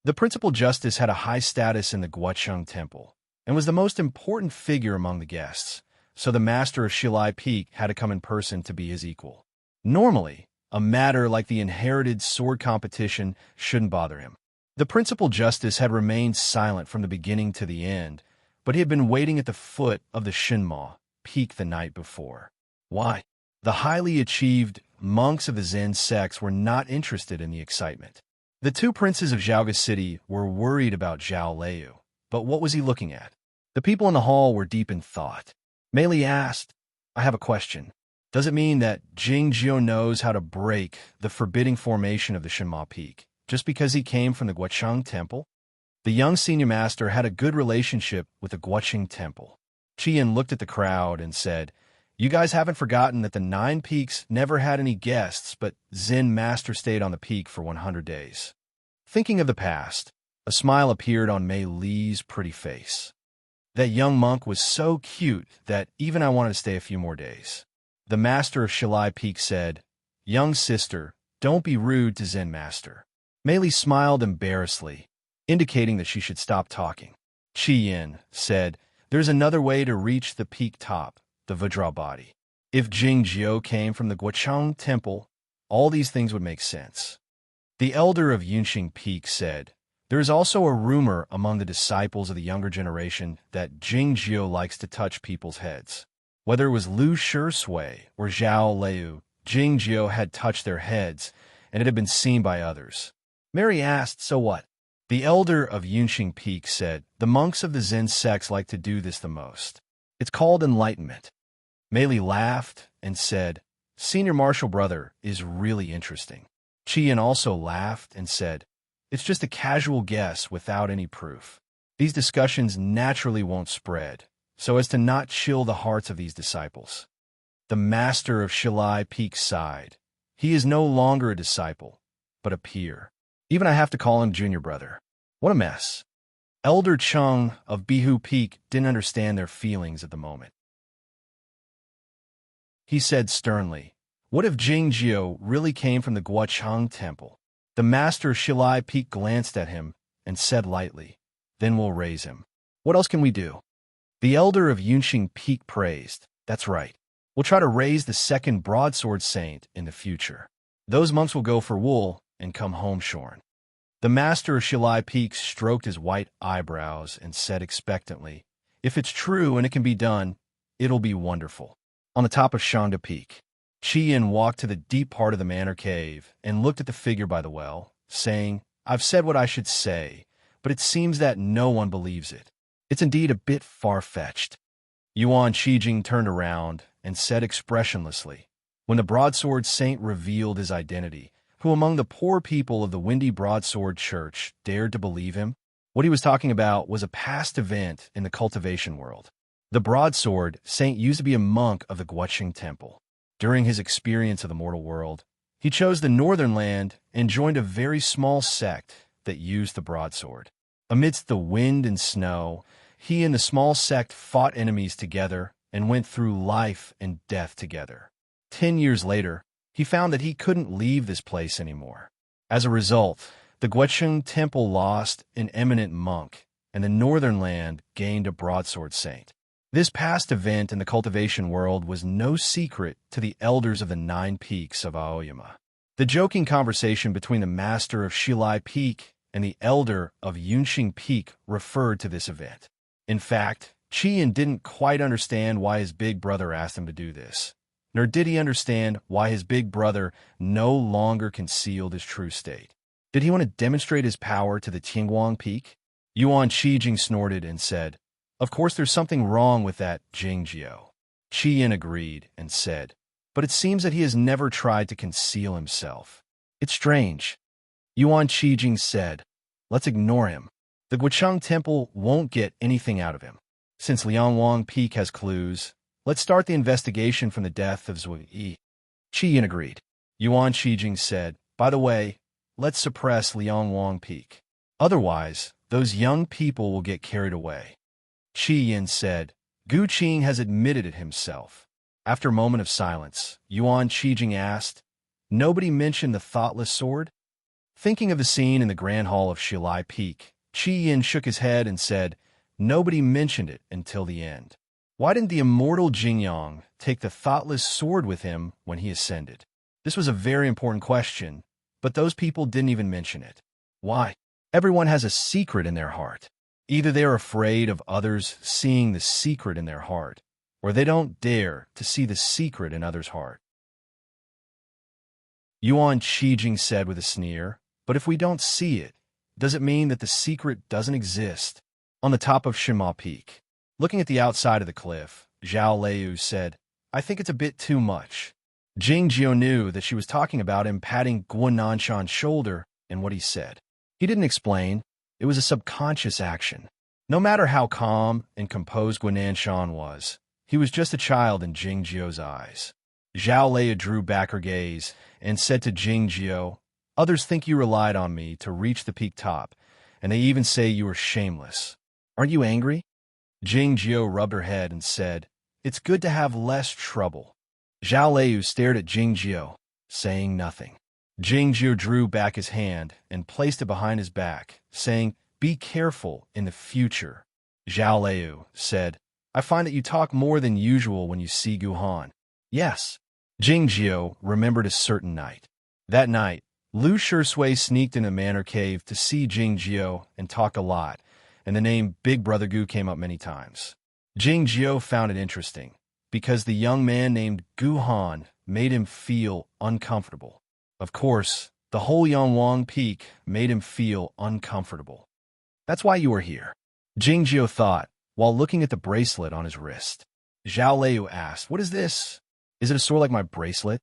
[SPEAKER 1] The principal justice had a high status in the Guocheng Temple and was the most important figure among the guests, so the master of Shilai Peak had to come in person to be his equal. Normally, a matter like the inherited sword competition shouldn't bother him. The principal justice had remained silent from the beginning to the end, but he had been waiting at the foot of the Shinma Peak the night before. Why? The highly achieved monks of the Zen sects were not interested in the excitement. The 2 princes of Zhaoga City were worried about Zhao Liu, but what was he looking at? The people in the hall were deep in thought. Mei Li asked, "I have a question. Does it mean that Jingjiao knows how to break the forbidding formation of the Shinma Peak just because he came from the Guocheng Temple?" The young senior master had a good relationship with the Guocheng Temple. Qi Yin looked at the crowd and said, "You guys haven't forgotten that the 9 peaks never had any guests, but Zen master stayed on the peak for 100 days. Thinking of the past, a smile appeared on Mei Li's pretty face. That young monk was so cute that even I wanted to stay a few more days. The master of Shilai Peak said, "Young sister, don't be rude to Zen master." Mei Li smiled embarrassedly, indicating that she should stop talking. Qi Yin said, "There's another way to reach the peak top, the Vajra body. If Jingjiu came from the Guochang temple, all these things would make sense." The elder of Yunqing Peak said, "There is also a rumor among the disciples of the younger generation that Jingjiu likes to touch people's heads. Whether it was Lu Shui or Zhao Liu, Jingjiu had touched their heads, and it had been seen by others." Mary asked, "So what?" The elder of Yunqing Peak said, "The monks of the Zen sects like to do this the most. It's called enlightenment." Mei Li laughed and said, "Senior Marshal Brother is really interesting." Qian also laughed and said, "It's just a casual guess without any proof. These discussions naturally won't spread, so as to not chill the hearts of these disciples." The master of Shilai Peak sighed. "He is no longer a disciple, but a peer. Even I have to call him junior brother. What a mess." Elder Chung of Bihu Peak didn't understand their feelings at the moment. He said sternly, "What if Jingjiu really came from the Guochang temple?" The master of Shilai Peak glanced at him and said lightly, "Then we'll raise him. What else can we do?" The elder of Yunqing Peak praised, "That's right. We'll try to raise the second broadsword saint in the future. Those monks will go for wool and come home shorn." The master of Shilai Peak stroked his white eyebrows and said expectantly, "If it's true and it can be done, it'll be wonderful." On the top of Shangda Peak, Qian walked to the deep part of the manor cave and looked at the figure by the well, saying, "I've said what I should say, but it seems that no one believes it. It's indeed a bit far-fetched." Yuan Shijing turned around and said expressionlessly, "When the broadsword saint revealed his identity, who among the poor people of the Windy Broadsword Church dared to believe him?" What he was talking about was a past event in the cultivation world. The broadsword saint used to be a monk of the Guoqing temple. During his experience of the mortal world, he chose the northern land and joined a very small sect that used the broadsword. Amidst the wind and snow, he and the small sect fought enemies together and went through life and death together. 10 years later, he found that he couldn't leave this place anymore. As a result, the Guocheng temple lost an eminent monk, and the northern land gained a broadsword saint. This past event in the cultivation world was no secret to the elders of the 9 peaks of Aoyama. The joking conversation between the master of Shilai Peak and the elder of Yunqing Peak referred to this event. In fact, Qian didn't quite understand why his big brother asked him to do this, nor did he understand why his big brother no longer concealed his true state. Did he want to demonstrate his power to the Tingguang Peak? Yuan Shijing snorted and said, "Of course there's something wrong with that Jingjiu." Qian agreed and said, "But it seems that he has never tried to conceal himself. It's strange." Yuan Shijing said, "Let's ignore him. The Guochang temple won't get anything out of him. Since Liangwang Peak has clues, let's start the investigation from the death of Zui Yi." Qian agreed. Yuan Shijing said, "By the way, let's suppress Liangwang Peak. Otherwise, those young people will get carried away." Qian said, "Gu Qing has admitted it himself." After a moment of silence, Yuan Shijing asked, "Nobody mentioned the thoughtless sword?" Thinking of the scene in the Grand Hall of Shilai Peak, Qian shook his head and said, "Nobody mentioned it until the end. Why didn't the immortal Jingyang take the thoughtless sword with him when he ascended?" This was a very important question, but those people didn't even mention it. Why? Everyone has a secret in their heart. Either they are afraid of others seeing the secret in their heart, or they don't dare to see the secret in others' heart. Yuan Shijing said with a sneer, "But if we don't see it, does it mean that the secret doesn't exist?" On the top of Shima Peak, looking at the outside of the cliff, Zhao Liu said, "I think it's a bit too much." Jingjiu knew that she was talking about him patting Guan Nanshan's shoulder and what he said. He didn't explain. It was a subconscious action. No matter how calm and composed Guan Nanshan was, he was just a child in Jingjiu's eyes. Zhao Liu drew back her gaze and said to Jingjiu, "Others think you relied on me to reach the peak top, and they even say you were shameless. Aren't you angry?" Jingjiu rubbed her head and said, "It's good to have less trouble." Zhao Liu stared at Jingjiu, saying nothing. Jingjiu drew back his hand and placed it behind his back, saying, "Be careful in the future. Zhao Liu said, I find that you talk more than usual when you see Guhan. Yes. Jing Jiao remembered a certain night. That night, Lu Shui sneaked in a manor cave to see Jing Jiao and talk a lot, and the name Big Brother Gu came up many times. Jing Jiao found it interesting, because the young man named Gu Han made him feel uncomfortable. Of course, the whole Yangwang Peak made him feel uncomfortable. That's why you are here, Jing Jiao thought, while looking at the bracelet on his wrist. Zhao Liu asked, What is this? Is it a sword like my bracelet?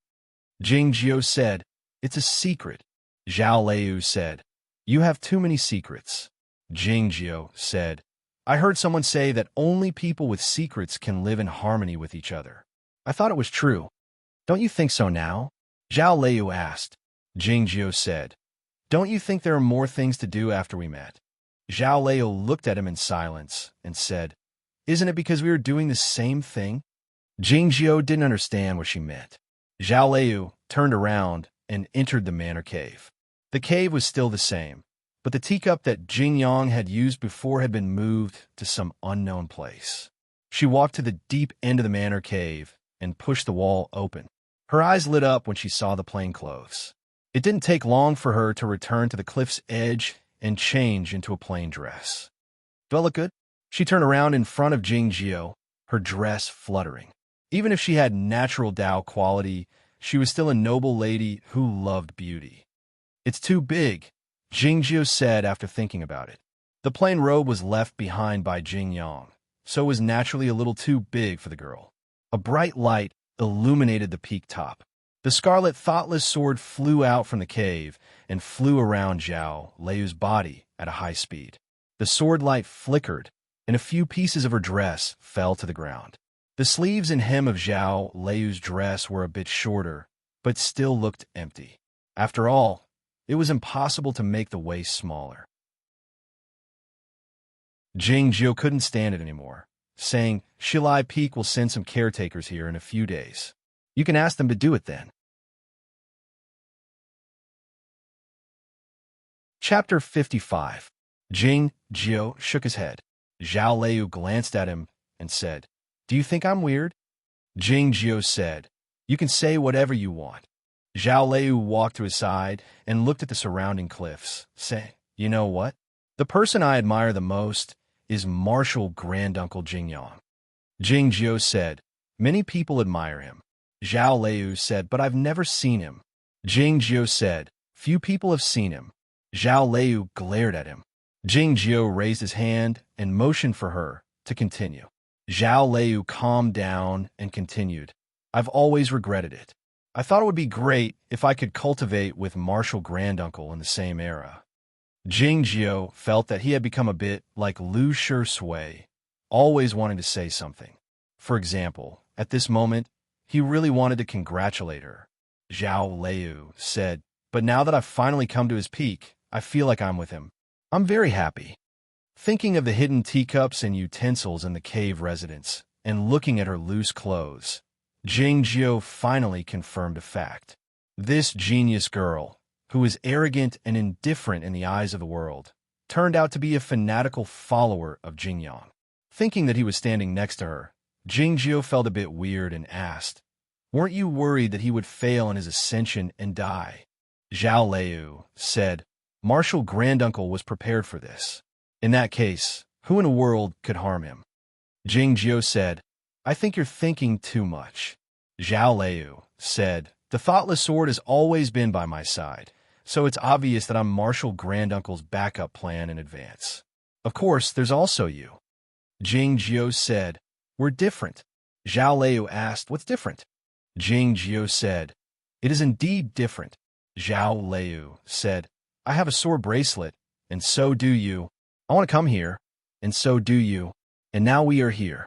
[SPEAKER 1] Jing Jiao said, It's a secret. Zhao Liu said, You have too many secrets. Jing Jiao said, I heard someone say that only people with secrets can live in harmony with each other. I thought it was true. Don't you think so now? Zhao Liu asked. Jing Jiao said, Don't you think there are more things to do after we met? Zhao Liu looked at him in silence and said, Isn't it because we are doing the same thing? Jing Jiao didn't understand what she meant. Zhao Liu turned around and entered the manor cave. The cave was still the same, but the teacup that Jing Yang had used before had been moved to some unknown place. She walked to the deep end of the manor cave and pushed the wall open. Her eyes lit up when she saw the plain clothes. It didn't take long for her to return to the cliff's edge and change into a plain dress. Do I look good? She turned around in front of Jing Jiao, her dress fluttering. Even if she had natural Tao quality, she was still a noble lady who loved beauty. It's too big, Jing Jiao said after thinking about it. The plain robe was left behind by Jing Yang, so it was naturally a little too big for the girl. A bright light illuminated the peak top. The scarlet thoughtless sword flew out from the cave and flew around Zhao Liu's body at a high speed. The sword light flickered, and a few pieces of her dress fell to the ground. The sleeves and hem of Zhao Liu's dress were a bit shorter, but still looked empty. After all, it was impossible to make the waist smaller. Jing Jiao couldn't stand it anymore, saying, Shilai Peak will send some caretakers here in a few days. You can ask them to do it then. Chapter 55. Jing Jiao shook his head. Zhao Liu glanced at him and said, Do you think I'm weird? Jing Jiao said, You can say whatever you want. Zhao Liu walked to his side and looked at the surrounding cliffs, saying, You know what? The person I admire the most is Martial Granduncle Jing Yang. Jing Jiao said, Many people admire him. Zhao Liu said, But I've never seen him. Jing Jiao said, Few people have seen him. Zhao Liu glared at him. Jing Jiao raised his hand and motioned for her to continue. Zhao Liu calmed down and continued, I've always regretted it. I thought it would be great if I could cultivate with Martial Granduncle in the same era. Jing Jiao felt that he had become a bit like Lu Shui, always wanting to say something. For example, at this moment, he really wanted to congratulate her. Zhao Liu said, But now that I've finally come to his peak, I feel like I'm with him. I'm very happy. Thinking of the hidden teacups and utensils in the cave residence, and looking at her loose clothes, Jing Jiao finally confirmed a fact. This genius girl, who is arrogant and indifferent in the eyes of the world, turned out to be a fanatical follower of Jing Yang. Thinking that he was standing next to her, Jing Jiao felt a bit weird and asked, Weren't you worried that he would fail in his ascension and die? Zhao Liu said, Martial Granduncle was prepared for this. In that case, who in the world could harm him? Jing Jiao said, I think you're thinking too much. Zhao Liu said, The thoughtless sword has always been by my side, so it's obvious that I'm Martial Granduncle's backup plan in advance. Of course, there's also you. Jing Jiao said, We're different. Zhao Liu asked, What's different? Jing Jiao said, It is indeed different. Zhao Liu said, I have a sword bracelet, and so do you. I want to come here, and so do you. And now we are here.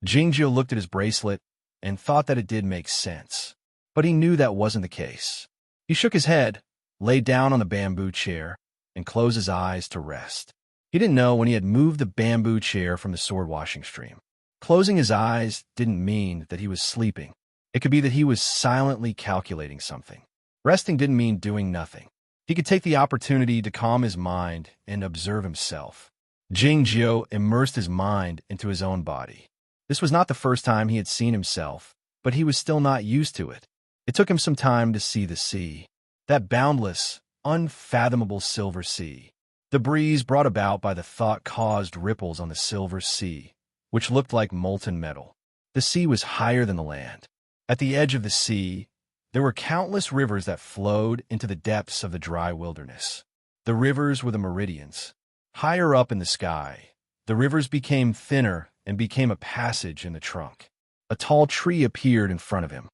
[SPEAKER 1] Jing Jiao looked at his bracelet and thought that it did make sense, but he knew that wasn't the case. He shook his head, lay down on the bamboo chair, and closed his eyes to rest. He didn't know when he had moved the bamboo chair from the sword washing stream. Closing his eyes didn't mean that he was sleeping. It could be that he was silently calculating something. Resting didn't mean doing nothing. He could take the opportunity to calm his mind and observe himself. Jing Jiu immersed his mind into his own body. This was not the first time he had seen himself, but he was still not used to it. It took him some time to see the sea, that boundless, unfathomable silver sea. The breeze brought about by the thought caused ripples on the silver sea, which looked like molten metal. The sea was higher than the land. At the edge of the sea, there were countless rivers that flowed into the depths of the dry wilderness. The rivers were the meridians. Higher up in the sky, the rivers became thinner and became a passage in the trunk. A tall tree appeared in front of him.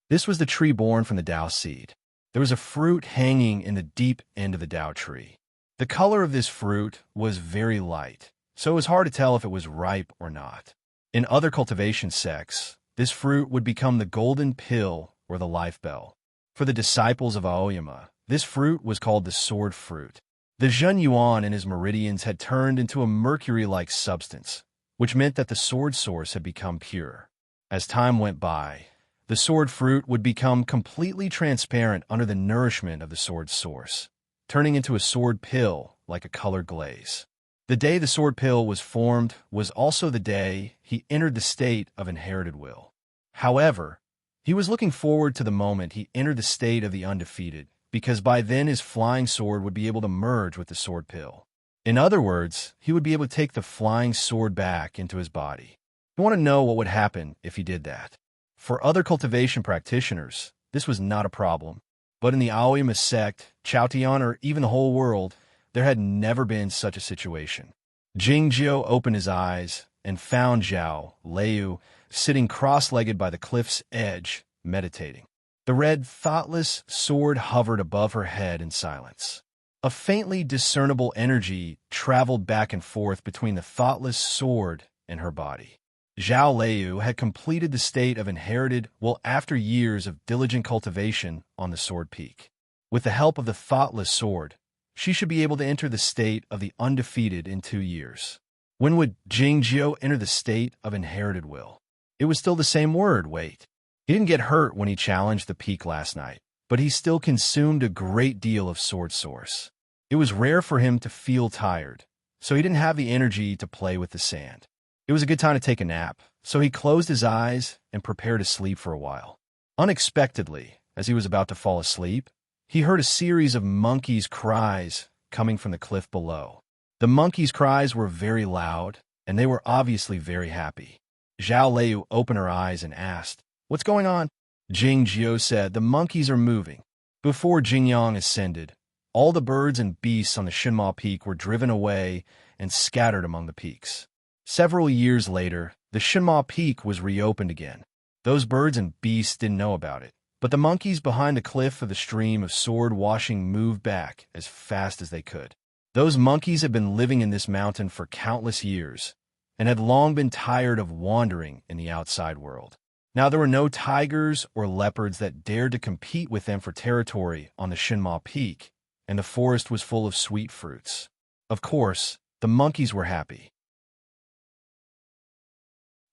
[SPEAKER 1] This was the tree born from the Tao seed. There was a fruit hanging in the deep end of the Tao tree. The color of this fruit was very light, so it was hard to tell if it was ripe or not. In other cultivation sects, this fruit would become the golden pill or the life bell. For the disciples of Aoyama, this fruit was called the sword fruit. The Zhen Yuan and his meridians had turned into a mercury-like substance, which meant that the sword source had become pure. As time went by, the sword fruit would become completely transparent under the nourishment of the sword source, turning into a sword pill like a colored glaze. The day the sword pill was formed was also the day he entered the state of inherited will. However, he was looking forward to the moment he entered the state of the undefeated, because by then his flying sword would be able to merge with the sword pill. In other words, he would be able to take the flying sword back into his body. You want to know what would happen if he did that? For other cultivation practitioners, this was not a problem. But in the Aoyama sect, Chaotian, or even the whole world, there had never been such a situation. Jing Jiu opened his eyes and found Zhao Lei sitting cross-legged by the cliff's edge, meditating. The red, thoughtless sword hovered above her head in silence. A faintly discernible energy traveled back and forth between the thoughtless sword and her body. Zhao Lei had completed the state of inherited will after years of diligent cultivation on the sword peak. With the help of the thoughtless sword, she should be able to enter the state of the undefeated in 2 years. When would Jing Jiu enter the state of inherited will? It was still the same word, wait. He didn't get hurt when he challenged the peak last night, but he still consumed a great deal of sword source. It was rare for him to feel tired, so he didn't have the energy to play with the sand. It was a good time to take a nap, so he closed his eyes and prepared to sleep for a while. Unexpectedly, as he was about to fall asleep, he heard a series of monkeys' cries coming from the cliff below. The monkeys' cries were very loud, and they were obviously very happy. Zhao Lei opened her eyes and asked, "What's going on?" Jing Jiu said, "The monkeys are moving." Before Jingyang ascended, all the birds and beasts on the Shinma Peak were driven away and scattered among the peaks. Several years later, the Shinma Peak was reopened again. Those birds and beasts didn't know about it, but the monkeys behind the cliff of the stream of sword washing moved back as fast as they could. Those monkeys had been living in this mountain for countless years and had long been tired of wandering in the outside world. Now there were no tigers or leopards that dared to compete with them for territory on the Shinma Peak, and the forest was full of sweet fruits. Of course, the monkeys were happy.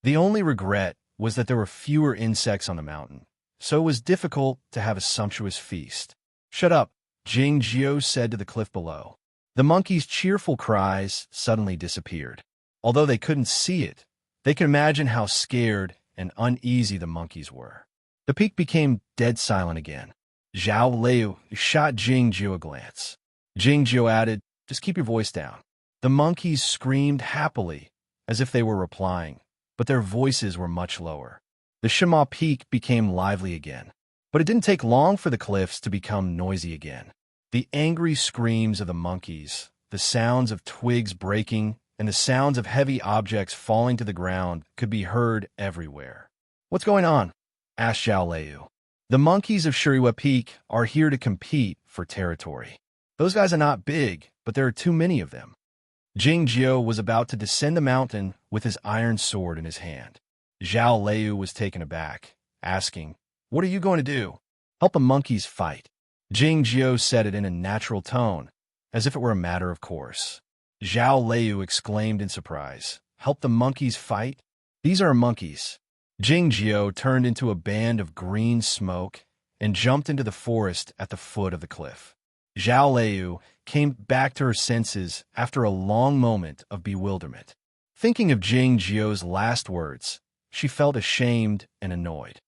[SPEAKER 1] The only regret was that there were fewer insects on the mountain, so it was difficult to have a sumptuous feast. "Shut up," Jing Jiu said to the cliff below. The monkeys' cheerful cries suddenly disappeared. Although they couldn't see it, they could imagine how scared and uneasy the monkeys were. The peak became dead silent again. Zhao Lei shot Jing Jiu a glance. Jing Jiu added, "Just keep your voice down." The monkeys screamed happily, as if they were replying, but their voices were much lower. The Shinma Peak became lively again, but it didn't take long for the cliffs to become noisy again. The angry screams of the monkeys, the sounds of twigs breaking, and the sounds of heavy objects falling to the ground could be heard everywhere. "What's going on?" asked Zhao Lei. "The monkeys of Shuriwa Peak are here to compete for territory. Those guys are not big, but there are too many of them." Jing Jiu was about to descend the mountain with his iron sword in his hand. Zhao Lei was taken aback, asking, "What are you going to do?" "Help the monkeys fight." Jing Jiu said it in a natural tone, as if it were a matter of course. Zhao Lei exclaimed in surprise, "Help the monkeys fight? These are monkeys." Jing Jiu turned into a band of green smoke and jumped into the forest at the foot of the cliff. Zhao Lei came back to her senses after a long moment of bewilderment. Thinking of Jing Jiu's last words, she felt ashamed and annoyed.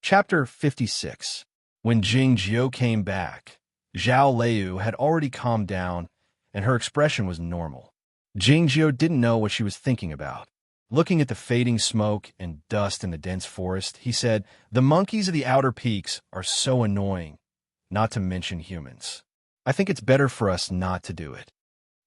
[SPEAKER 1] Chapter 56. When Jing Jiu came back, Zhao Liu had already calmed down, and her expression was normal. Jing Jiu didn't know what she was thinking about. Looking at the fading smoke and dust in the dense forest, he said, "The monkeys of the outer peaks are so annoying, not to mention humans. I think it's better for us not to do it."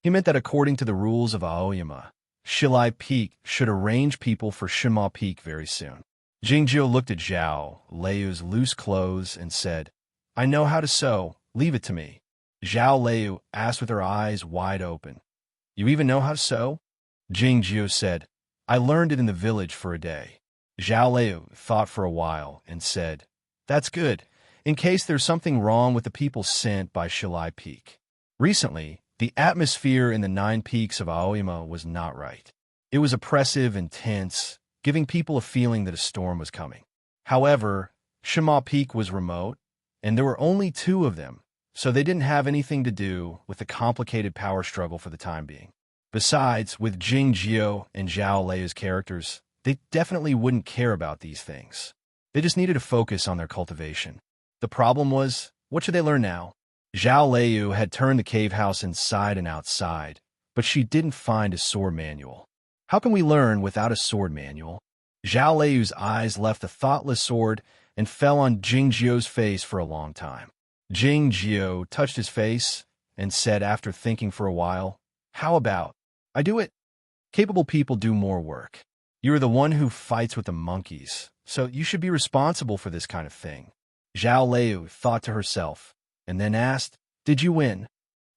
[SPEAKER 1] He meant that according to the rules of Aoyama, Shilai Peak should arrange people for Shima Peak very soon. Jingjiu looked at Zhao Liu's loose clothes and said, "I know how to sew. Leave it to me." Zhao Liu asked with her eyes wide open, "You even know how to sew?" Jingjiu said, "I learned it in the village for a day." Zhao Liu thought for a while and said, "That's good, in case there's something wrong with the people sent by Shilai Peak. Recently, the atmosphere in the 9 peaks of Aoyama was not right. It was oppressive and tense, giving people a feeling that a storm was coming. However, Shima Peak was remote, and there were only 2 of them, so they didn't have anything to do with the complicated power struggle for the time being. Besides, with Jing Jiu and Zhao Liu's characters, they definitely wouldn't care about these things. They just needed to focus on their cultivation. The problem was, what should they learn now? Zhao Liu had turned the cave house inside and outside, but she didn't find a sword manual. How can we learn without a sword manual? Zhao Liu's eyes left the thoughtless sword and fell on Jing Jiu's face for a long time. Jing Jiu touched his face and said after thinking for a while, "How about I do it? Capable people do more work. You are the one who fights with the monkeys, so you should be responsible for this kind of thing." Zhao Liu thought to herself, and then asked, "Did you win?"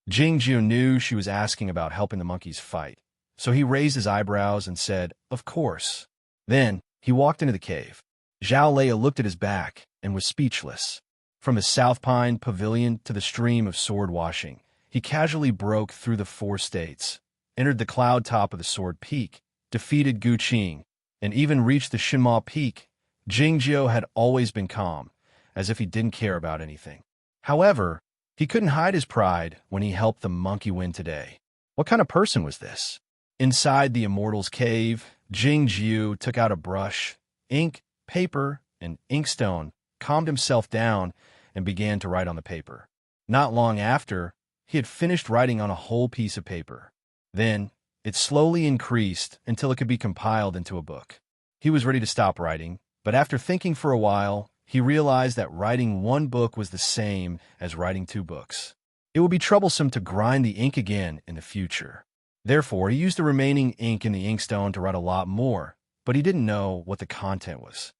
[SPEAKER 1] Jing Jiu knew she was asking about helping the monkeys fight, so he raised his eyebrows and said, "Of course." Then he walked into the cave. Zhao Liu looked at his back and was speechless. From the South Pine Pavilion to the stream of sword washing, he casually broke through the 4 states, entered the cloud top of the Sword Peak, defeated Gu Qing, and even reached the Shinma Peak. Jing Jiu had always been calm, as if he didn't care about anything. However, he couldn't hide his pride when he helped the monkey win today. What kind of person was this? Inside the Immortal's cave, Jing Jiu took out a brush, ink, paper, and inkstone, calmed himself down, and began to write on the paper. Not long after, he had finished writing on a whole piece of paper. Then, it slowly increased until it could be compiled into a book. He was ready to stop writing, but after thinking for a while, he realized that writing 1 book was the same as writing 2 books. It would be troublesome to grind the ink again in the future. Therefore, he used the remaining ink in the inkstone to write a lot more, but he didn't know what the content was.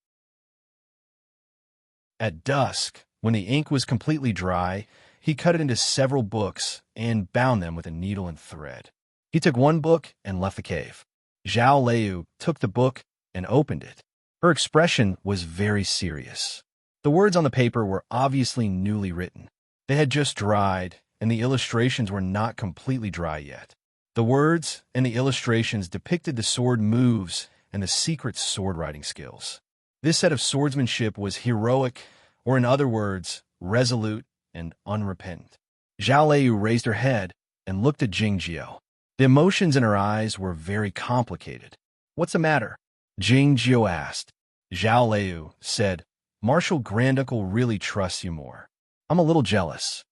[SPEAKER 1] At dusk, when the ink was completely dry, he cut it into several books and bound them with a needle and thread. He took 1 book and left the cave. Zhao Liu took the book and opened it. Her expression was very serious. The words on the paper were obviously newly written. They had just dried, and the illustrations were not completely dry yet. The words and the illustrations depicted the sword moves and the secret sword writing skills. This set of swordsmanship was heroic, or in other words, resolute and unrepentant. Zhao Liu raised her head and looked at Jing Jiu. The emotions in her eyes were very complicated. "What's the matter?" Jing Jiu asked. Zhao Liu said, "Marshal Granduncle really trusts you more. I'm a little jealous."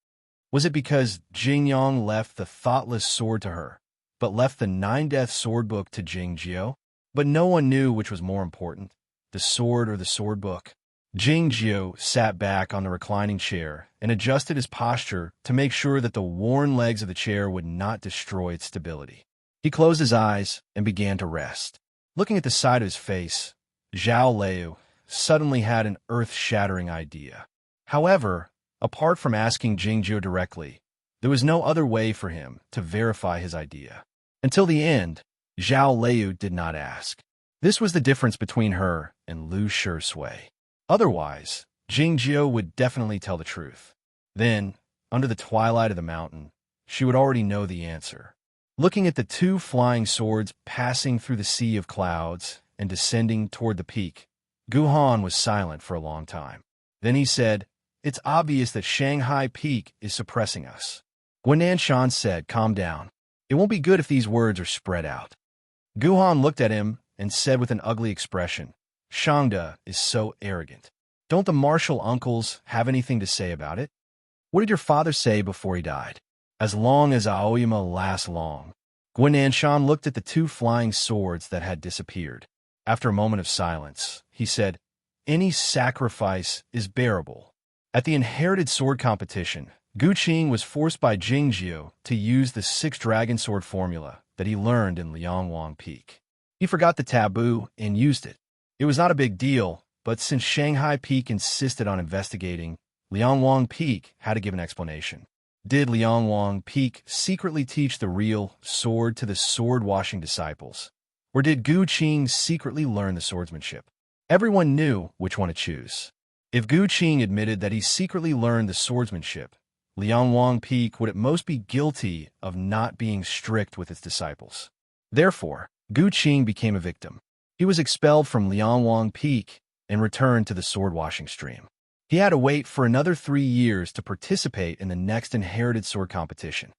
[SPEAKER 1] Was it because Jing Yang left the thoughtless sword to her, but left the 9 Death Sword book to Jing Jiu? But no one knew which was more important, the sword or the sword book. Jing Jiu sat back on the reclining chair and adjusted his posture to make sure that the worn legs of the chair would not destroy its stability. He closed his eyes and began to rest. Looking at the side of his face, Zhao Liu suddenly had an earth-shattering idea. However, apart from asking Jing Jiu directly, there was no other way for him to verify his idea. Until the end, Zhao Liu did not ask. This was the difference between her and Lu Shui. Otherwise, Jing Jiu would definitely tell the truth. Then, under the twilight of the mountain, she would already know the answer. Looking at the 2 flying swords passing through the sea of clouds and descending toward the peak, Gu Han was silent for a long time. Then he said, "It's obvious that Shanghai Peak is suppressing us." Guinanshan said, "Calm down. It won't be good if these words are spread out." Guhan looked at him and said with an ugly expression, "Shangda is so arrogant. Don't the martial uncles have anything to say about it? What did your father say before he died? As long as Aoyama lasts long." Guinanshan looked at the two flying swords that had disappeared. After a moment of silence, he said, "Any sacrifice is bearable." At the inherited sword competition, Gu Qing was forced by Jingjiu to use the 6-dragon sword formula that he learned in Liangwang Peak. He forgot the taboo and used it. It was not a big deal, but since Shanghai Peak insisted on investigating, Liangwang Peak had to give an explanation. Did Liangwang Peak secretly teach the real sword to the sword-washing disciples? Or did Gu Qing secretly learn the swordsmanship? Everyone knew which one to choose. If Gu Qing admitted that he secretly learned the swordsmanship, Liangwang Peak would at most be guilty of not being strict with its disciples. Therefore, Gu Qing became a victim. He was expelled from Liangwang Peak and returned to the sword-washing stream. He had to wait for another 3 years to participate in the next inherited sword competition.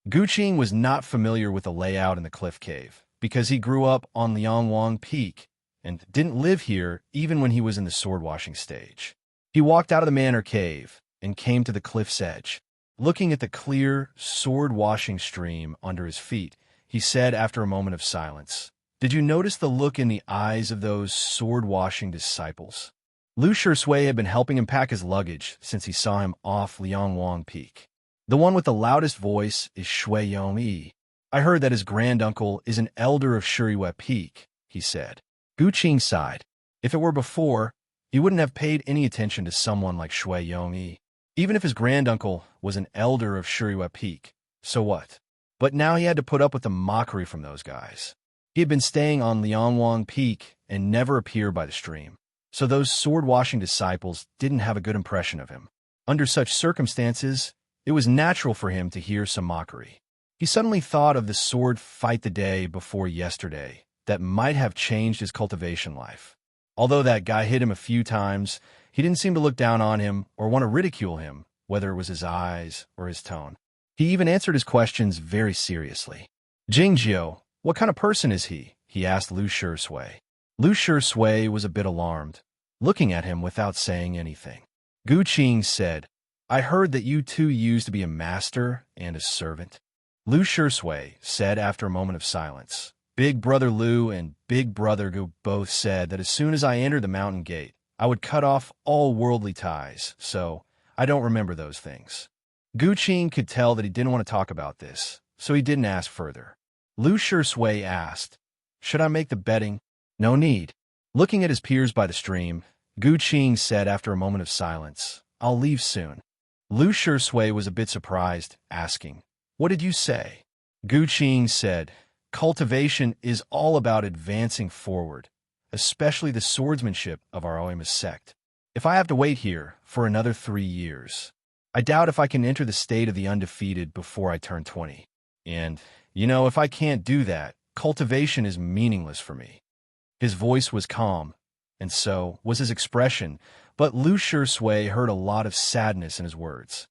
[SPEAKER 1] Gu Qing was not familiar with the layout in the cliff cave because he grew up on Liangwang Peak and didn't live here even when he was in the sword-washing stage. He walked out of the manor cave and came to the cliff's edge. Looking at the clear, sword-washing stream under his feet, he said after a moment of silence, "Did you notice the look in the eyes of those sword-washing disciples?" Lu Shui had been helping him pack his luggage since he saw him off Liangwang Peak. "The one with the loudest voice is Shui Yongyi. I heard that his granduncle is an elder of Shuriwei Peak," he said. Gu Qing sighed. If it were before, he wouldn't have paid any attention to someone like Shui Yongyi. Even if his granduncle was an elder of Shuriwei Peak, so what? But now he had to put up with the mockery from those guys. He had been staying on Liangwang Peak and never appeared by the stream, so those sword-washing disciples didn't have a good impression of him. Under such circumstances, it was natural for him to hear some mockery. He suddenly thought of the sword fight the day before yesterday that might have changed his cultivation life. Although that guy hit him a few times, he didn't seem to look down on him or want to ridicule him, whether it was his eyes or his tone. He even answered his questions very seriously. "Jingjiu, what kind of person is he?" he asked Lu Shui. Lu Shui was a bit alarmed, looking at him without saying anything. Gu Qing said, "I heard that you two used to be a master and a servant." Lu Shui said after a moment of silence, "Big Brother Lu and Big Brother Gu both said that as soon as I entered the mountain gate, I would cut off all worldly ties, so I don't remember those things." Gu Qing could tell that he didn't want to talk about this, so he didn't ask further. Lu Shui asked, "Should I make the betting?" "No need." Looking at his peers by the stream, Gu Qing said after a moment of silence, "I'll leave soon." Lu Shui was a bit surprised, asking, "What did you say?" Gu Qing said, "Cultivation is all about advancing forward, especially the swordsmanship of our Aoyama sect. If I have to wait here for another 3 years, I doubt if I can enter the state of the undefeated before I turn 20. And, if I can't do that, cultivation is meaningless for me." His voice was calm, and so was his expression, but Lu Shui heard a lot of sadness in his words.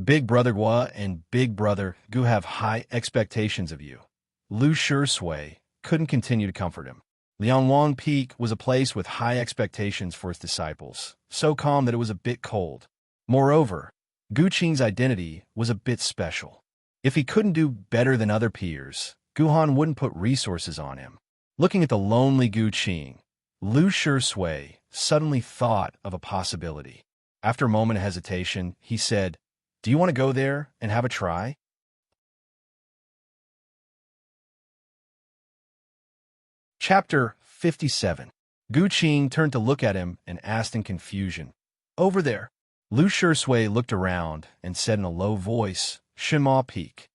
[SPEAKER 1] "Big Brother Gua and Big Brother Gu have high expectations of you." Lu Shui couldn't continue to comfort him. Liangwang Peak was a place with high expectations for its disciples, so calm that it was a bit cold. Moreover, Gu Qing's identity was a bit special. If he couldn't do better than other peers, Guhan wouldn't put resources on him. Looking at the lonely Gu Qing, Lu Shui suddenly thought of a possibility. After a moment of hesitation, he said, "Do you want to go there and have a try?" Chapter 57. Gu Qing turned to look at him and asked in confusion, "Over there?" Lu Shui looked around and said in a low voice, "Shima Peak."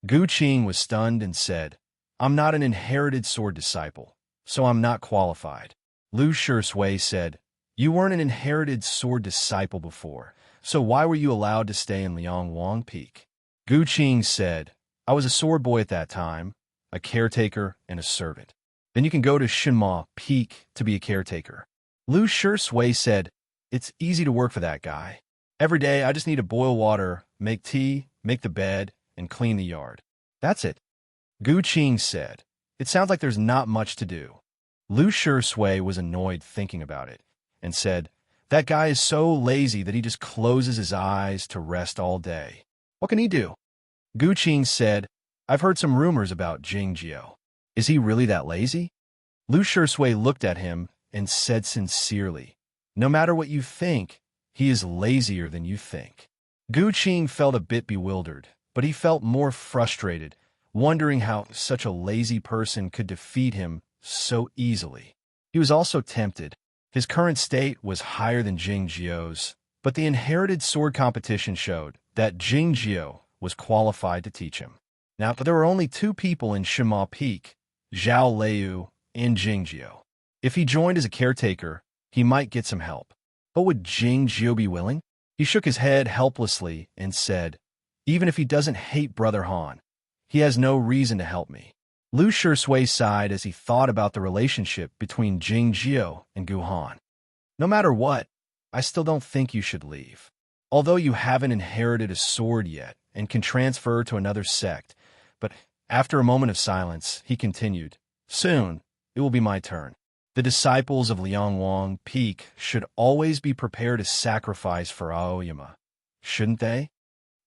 [SPEAKER 1] Gu Qing was stunned and said, "I'm not an inherited sword disciple, so I'm not qualified." Lu Shui said, "You weren't an inherited sword disciple before, so why were you allowed to stay in Liangwang Peak?" Gu Qing said, "I was a sword boy at that time, a caretaker and a servant. Then you can go to Shinma Peak to be a caretaker." Lu Shui said, "It's easy to work for that guy. Every day I just need to boil water, make tea, make the bed, and clean the yard. That's it." Gu Qing said, "It sounds like there's not much to do." Lu Shui was annoyed thinking about it and said, "That guy is so lazy that he just closes his eyes to rest all day. What can he do?" Gu Qing said, "I've heard some rumors about Jing Jiao. Is he really that lazy?" Lu Shui looked at him and said sincerely, "No matter what you think, he is lazier than you think." Gu Qing felt a bit bewildered, but he felt more frustrated, wondering how such a lazy person could defeat him so easily. He was also tempted. His current state was higher than Jing Jiao's, but the inherited sword competition showed that Jing Jiao was qualified to teach him. Now, there were only two people in Shima Peak, Zhao Liu and Jing Jiao. If he joined as a caretaker, he might get some help. But would Jing Jiao be willing? He shook his head helplessly and said, "Even if he doesn't hate Brother Han, he has no reason to help me." Lu Shui sighed as he thought about the relationship between Jing Jiao and Gu Han. "No matter what, I still don't think you should leave. Although you haven't inherited a sword yet and can transfer to another sect." But after a moment of silence, he continued, "Soon, it will be my turn. The disciples of Liangwang Peak should always be prepared to sacrifice for Aoyama, shouldn't they?"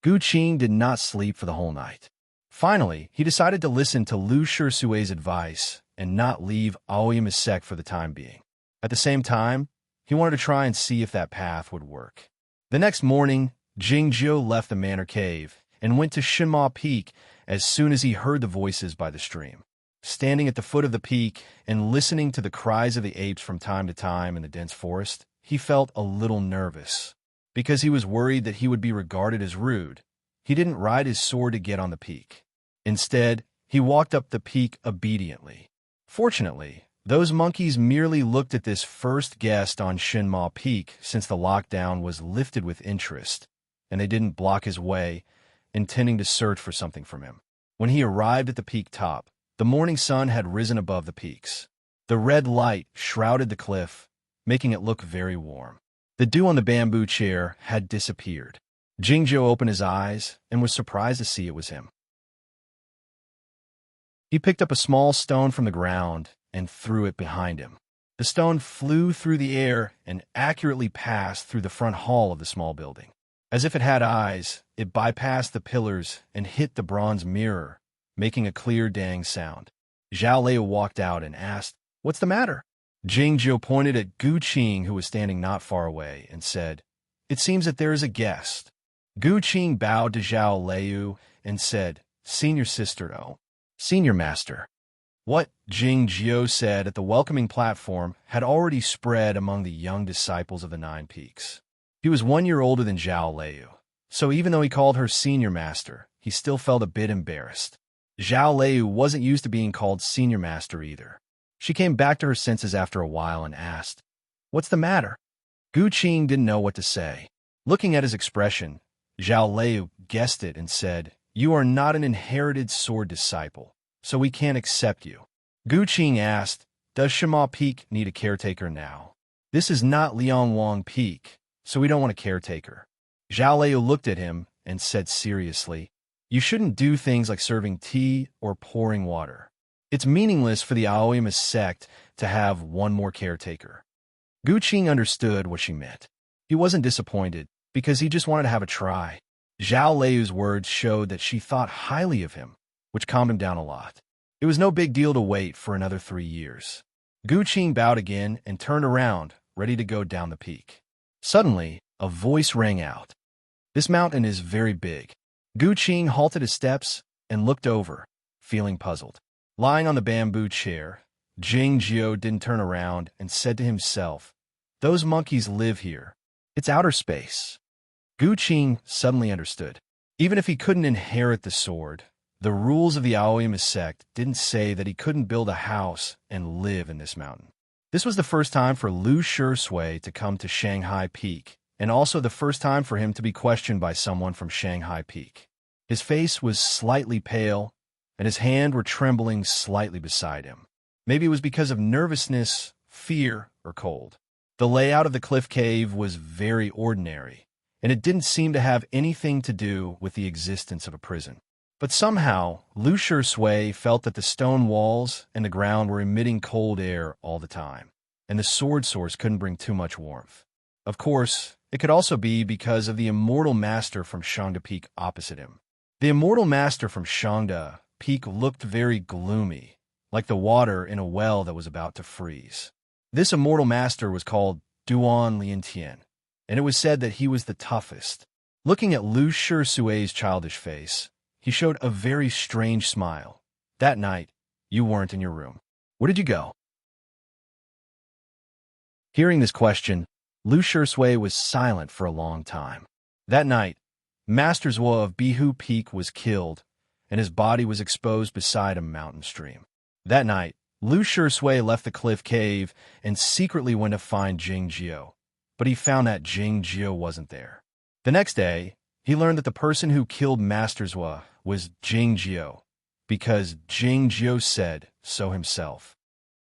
[SPEAKER 1] Gu Qing did not sleep for the whole night. Finally, he decided to listen to Lu Shui's advice and not leave Aoyama's sect for the time being. At the same time, he wanted to try and see if that path would work. The next morning, Jing Jiao left the manor cave and went to Shima Peak as soon as he heard the voices by the stream. Standing at the foot of the peak and listening to the cries of the apes from time to time in the dense forest, he felt a little nervous. Because he was worried that he would be regarded as rude, he didn't ride his sword to get on the peak. Instead, he walked up the peak obediently. Fortunately, those monkeys merely looked at this first guest on Shinma Peak since the lockdown was lifted with interest, and they didn't block his way, intending to search for something from him. When he arrived at the peak top, the morning sun had risen above the peaks. The red light shrouded the cliff, making it look very warm. The dew on the bamboo chair had disappeared. Jing Jiao opened his eyes and was surprised to see it was him. He picked up a small stone from the ground and threw it behind him. The stone flew through the air and accurately passed through the front hall of the small building. As if it had eyes, it bypassed the pillars and hit the bronze mirror, making a clear dang sound. Zhao Liu walked out and asked, "What's the matter?" Jing Jiao pointed at Gu Qing, who was standing not far away, and said, "It seems that there is a guest." Gu Qing bowed to Zhao Liu and said, "Senior sister, no. Senior master." What Jing Jiao said at the welcoming platform had already spread among the young disciples of the Nine Peaks. He was 1 year older than Zhao Liu, so even though he called her senior master, he still felt a bit embarrassed. Zhao Liu wasn't used to being called senior master either. She came back to her senses after a while and asked, "What's the matter?" Gu Qing didn't know what to say. Looking at his expression, Zhao Liu guessed it and said, "You are not an inherited sword disciple, so we can't accept you." Gu Qing asked, "Does Shima Peak need a caretaker now?" "This is not Liangwang Peak, so we don't want a caretaker." Zhao Liu looked at him and said seriously, "You shouldn't do things like serving tea or pouring water. It's meaningless for the Aoyama sect to have one more caretaker." Gu Qing understood what she meant. He wasn't disappointed, because he just wanted to have a try. Zhao Liu's words showed that she thought highly of him, which calmed him down a lot. It was no big deal to wait for another 3 years. Gu Qing bowed again and turned around, ready to go down the peak. Suddenly, a voice rang out. "This mountain is very big." Gu Qing halted his steps and looked over, feeling puzzled. Lying on the bamboo chair, Jing Jiao didn't turn around and said to himself, "Those monkeys live here. It's outer space." Gu Qing suddenly understood. Even if he couldn't inherit the sword, the rules of the Aoyama sect didn't say that he couldn't build a house and live in this mountain. This was the first time for Lu Shui to come to Shanghai Peak, and also the first time for him to be questioned by someone from Shanghai Peak. His face was slightly pale, and his hands were trembling slightly beside him. Maybe it was because of nervousness, fear, or cold. The layout of the cliff cave was very ordinary, and it didn't seem to have anything to do with the existence of a prison. But somehow, Lu Shui felt that the stone walls and the ground were emitting cold air all the time, and the sword source couldn't bring too much warmth. Of course, it could also be because of the immortal master from Shangda Peak opposite him. The immortal master from Shangda Peak looked very gloomy, like the water in a well that was about to freeze. This immortal master was called Duan Liantian, and it was said that he was the toughest. Looking at Lu Shui's childish face, he showed a very strange smile. That night, you weren't in your room. Where did you go? Hearing this question, Lu Shui was silent for a long time. That night, Master Zhuo of Bihu Peak was killed, and his body was exposed beside a mountain stream. That night, Lu Shui left the cliff cave and secretly went to find Jing Jiu, but he found that Jing Jiu wasn't there. The next day, he learned that the person who killed Master Zhuo was Jing Jiu, because Jing Jiu said so himself.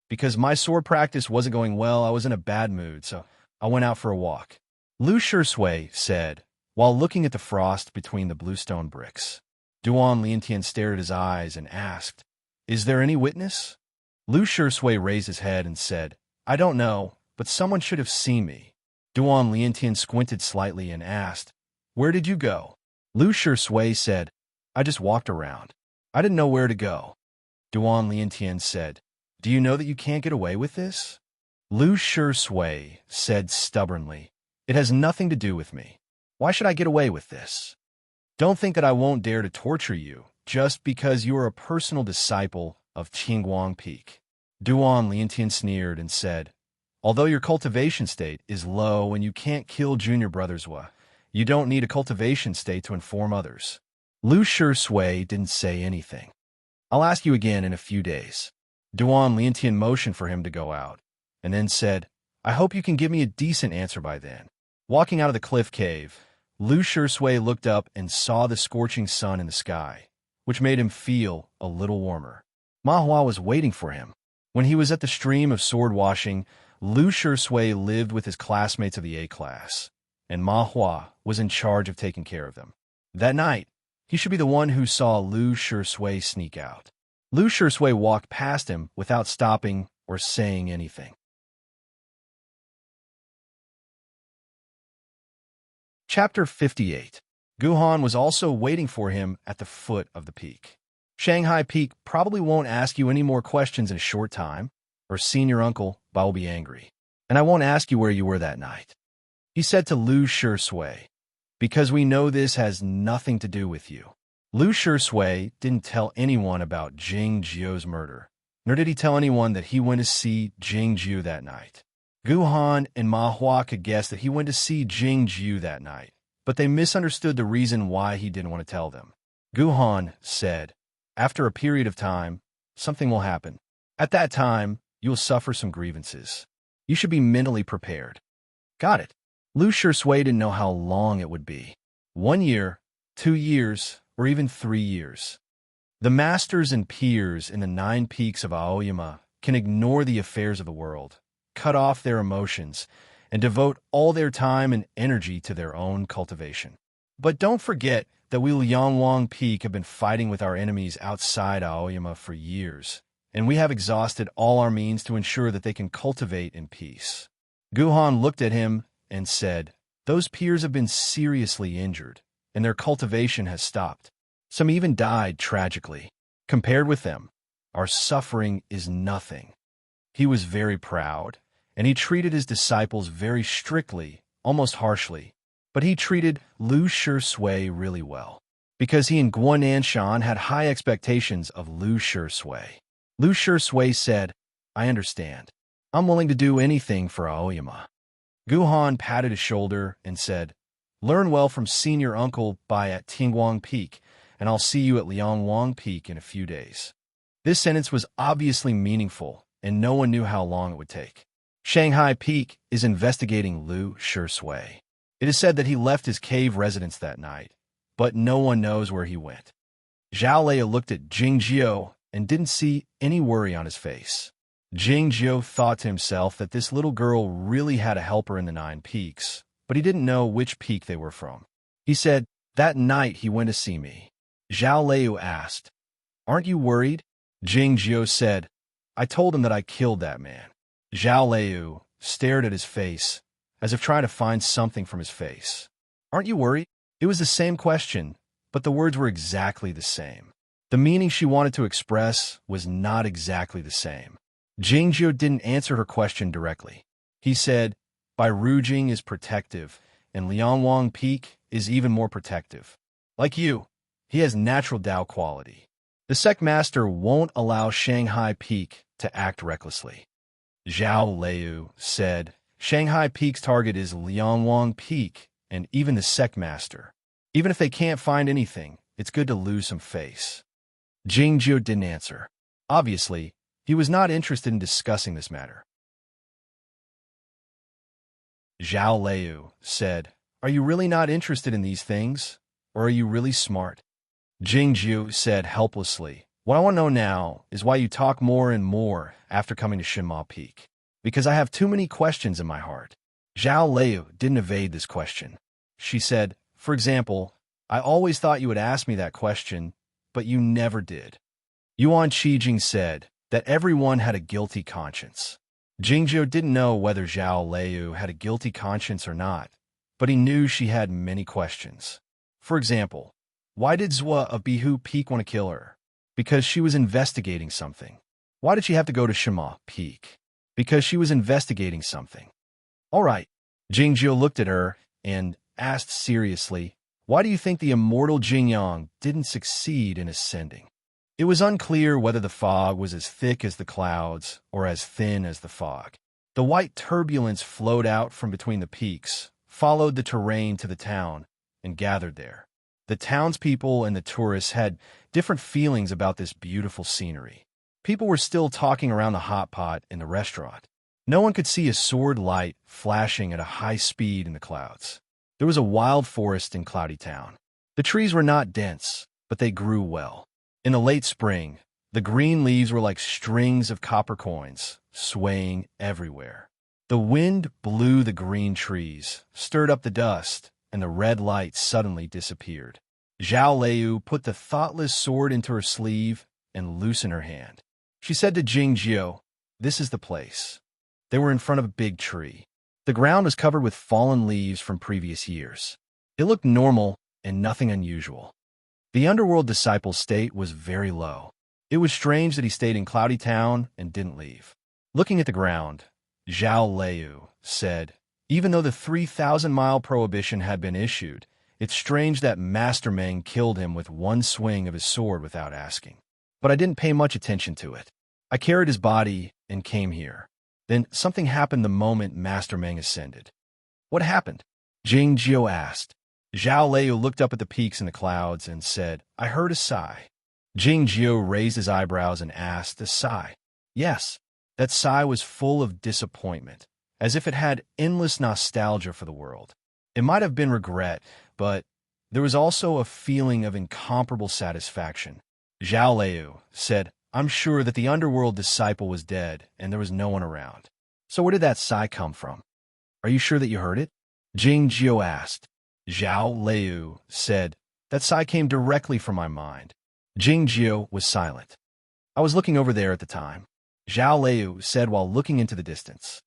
[SPEAKER 1] Because my sword practice wasn't going well, I was in a bad mood, so I went out for a walk. Lu Shui said, while looking at the frost between the bluestone bricks. Duan Liantian stared at his eyes and asked, "Is there any witness?" Lu Shui raised his head and said, "I don't know, but someone should have seen me." Duan Liantian squinted slightly and asked, "Where did you go?" Lu Shui said, "I just walked around. I didn't know where to go." Duan Liantian said, "Do you know that you can't get away with this?" Lu Shui said stubbornly, "It has nothing to do with me. Why should I get away with this? Don't think that I won't dare to torture you just because you are a personal disciple of Qingguang Peak." Duan Liantian sneered and said, "Although your cultivation state is low and you can't kill junior brothers, you don't need a cultivation state to inform others." Lu Shui didn't say anything. "I'll ask you again in a few days." Duan Liantian motioned for him to go out, and then said, "I hope you can give me a decent answer by then." Walking out of the cliff cave, Lu Shui looked up and saw the scorching sun in the sky, which made him feel a little warmer. Ma Hua was waiting for him. When he was at the stream of sword washing, Lu Shui lived with his classmates of the A class, and Ma Hua was in charge of taking care of them. That night, he should be the one who saw Lu Shui sneak out. Lu Shui walked past him without stopping or saying anything. Chapter 58. Guhan was also waiting for him at the foot of the peak. Shanghai Peak probably won't ask you any more questions in a short time, or senior uncle Bao will be angry. And I won't ask you where you were that night. He said to Lu Shui, "Because we know this has nothing to do with you." Lu Shui didn't tell anyone about Jing Jiu's murder, nor did he tell anyone that he went to see Jing Jiu that night. Guhan and Ma Hua could guess that he went to see Jing Jiu that night, but they misunderstood the reason why he didn't want to tell them. Guhan said, "After a period of time, something will happen. At that time, you will suffer some grievances. You should be mentally prepared." Got it. Lu Shui didn't know how long it would be. 1 year, 2 years, or even 3 years. The masters and peers in the 9 peaks of Aoyama can ignore the affairs of the world, cut off their emotions, and devote all their time and energy to their own cultivation. But don't forget that we Liangwang Peak have been fighting with our enemies outside Aoyama for years, and we have exhausted all our means to ensure that they can cultivate in peace. Guhan looked at him and said, "Those peers have been seriously injured, and their cultivation has stopped. Some even died tragically. Compared with them, our suffering is nothing." He was very proud, and he treated his disciples very strictly, almost harshly. But he treated Lu Shui really well, because he and Guan Nanshan had high expectations of Lu Shui. Lu Shui said, "I understand. I'm willing to do anything for Aoyama." Guhan patted his shoulder and said, "Learn well from senior uncle Bai at Qingguang Peak, and I'll see you at Liangwang Peak in a few days." This sentence was obviously meaningful, and no one knew how long it would take. Shanghai Peak is investigating Lu Shui. It is said that he left his cave residence that night, but no one knows where he went. Zhao Leia looked at Jing Jiu and didn't see any worry on his face. Jingjiu thought to himself that this little girl really had a helper in the Nine Peaks, but he didn't know which peak they were from. He said, "That night he went to see me." Zhao Liu asked, "Aren't you worried?" Jingjiu said, "I told him that I killed that man." Zhao Liu stared at his face, as if trying to find something from his face. "Aren't you worried?" It was the same question, but the words were exactly the same. The meaning she wanted to express was not exactly the same. Jingjiu didn't answer her question directly. He said, "Bai Rujing is protective, and Liangwang Peak is even more protective. Like you, he has natural Dao quality. The sect master won't allow Shanghai Peak to act recklessly." Zhao Liu said, "Shanghai Peak's target is Liangwang Peak and even the sect master. Even if they can't find anything, it's good to lose some face." Jingjiu didn't answer. Obviously, he was not interested in discussing this matter. Zhao Liu said, "Are you really not interested in these things? Or are you really smart?" Jingjiu said helplessly, "What I want to know now is why you talk more and more after coming to Shinma Peak. Because I have too many questions in my heart." Zhao Liu didn't evade this question. She said, "For example, I always thought you would ask me that question, but you never did." Yuan Qijing said that everyone had a guilty conscience. Jingjiu didn't know whether Zhao Liu had a guilty conscience or not, but he knew she had many questions. For example, why did Zhua of Bihu Peak want to kill her? Because she was investigating something. Why did she have to go to Shima Peak? Because she was investigating something. All right. Jingjiu looked at her and asked seriously, "Why do you think the immortal Jingyang didn't succeed in ascending?" It was unclear whether the fog was as thick as the clouds or as thin as the fog. The white turbulence flowed out from between the peaks, followed the terrain to the town, and gathered there. The townspeople and the tourists had different feelings about this beautiful scenery. People were still talking around the hot pot in the restaurant. No one could see a sword light flashing at a high speed in the clouds. There was a wild forest in Cloudy Town. The trees were not dense, but they grew well. In the late spring, the green leaves were like strings of copper coins, swaying everywhere. The wind blew the green trees, stirred up the dust, and the red light suddenly disappeared. Zhao Liu put the thoughtless sword into her sleeve and loosened her hand. She said to Jingjiu, "This is the place." They were in front of a big tree. The ground was covered with fallen leaves from previous years. It looked normal and nothing unusual. The underworld disciple's state was very low. It was strange that he stayed in Cloudy Town and didn't leave. Looking at the ground, Zhao Liu said, "Even though the 3,000-mile prohibition had been issued, it's strange that Master Meng killed him with one swing of his sword without asking. But I didn't pay much attention to it. I carried his body and came here. Then something happened the moment Master Meng ascended." "What happened?" Jingjiu asked. Zhao Liu looked up at the peaks in the clouds and said, "I heard a sigh." Jingjiu raised his eyebrows and asked, "A sigh?" Yes, that sigh was full of disappointment, as if it had endless nostalgia for the world. It might have been regret, but there was also a feeling of incomparable satisfaction. Zhao Liu said, "I'm sure that the underworld disciple was dead and there was no one around. So where did that sigh come from? Are you sure that you heard it?" Jingjiu asked. Zhao Liu said, "That sigh came directly from my mind." Jingjiu was silent. "I was looking over there at the time," Zhao Liu said while looking into the distance.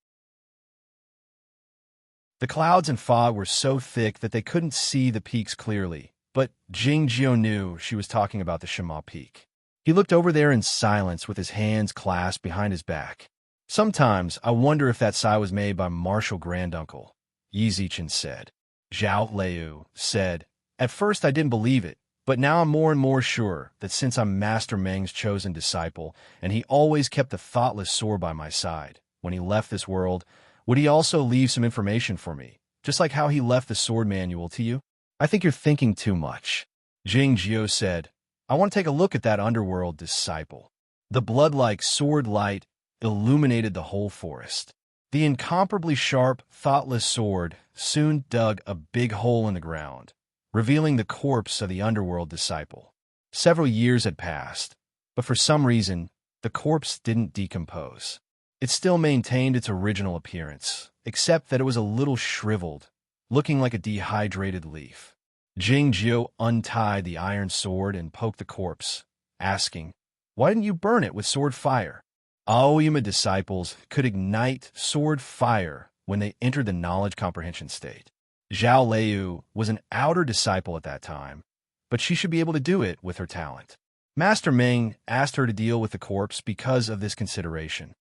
[SPEAKER 1] The clouds and fog were so thick that they couldn't see the peaks clearly, but Jingjiu knew she was talking about the Shima Peak. He looked over there in silence with his hands clasped behind his back. "Sometimes I wonder if that sigh was made by Marshal Granduncle," Yi Zichen said. Zhao Liu said, "At first I didn't believe it, but now I'm more and more sure that since I'm Master Meng's chosen disciple, and he always kept the thoughtless sword by my side, when he left this world, would he also leave some information for me, just like how he left the sword manual to you?" "I think you're thinking too much," Jingjiu said. "I want to take a look at that underworld disciple." The blood-like sword light illuminated the whole forest. The incomparably sharp, thoughtless sword soon dug a big hole in the ground, revealing the corpse of the underworld disciple. Several years had passed, but for some reason, the corpse didn't decompose. It still maintained its original appearance, except that it was a little shriveled, looking like a dehydrated leaf. Jingjiu untied the iron sword and poked the corpse, asking, "Why didn't you burn it with sword fire?" Aoyama disciples could ignite sword fire when they entered the knowledge comprehension state. Zhao Leu was an outer disciple at that time, but she should be able to do it with her talent. Master Ming asked her to deal with the corpse because of this consideration.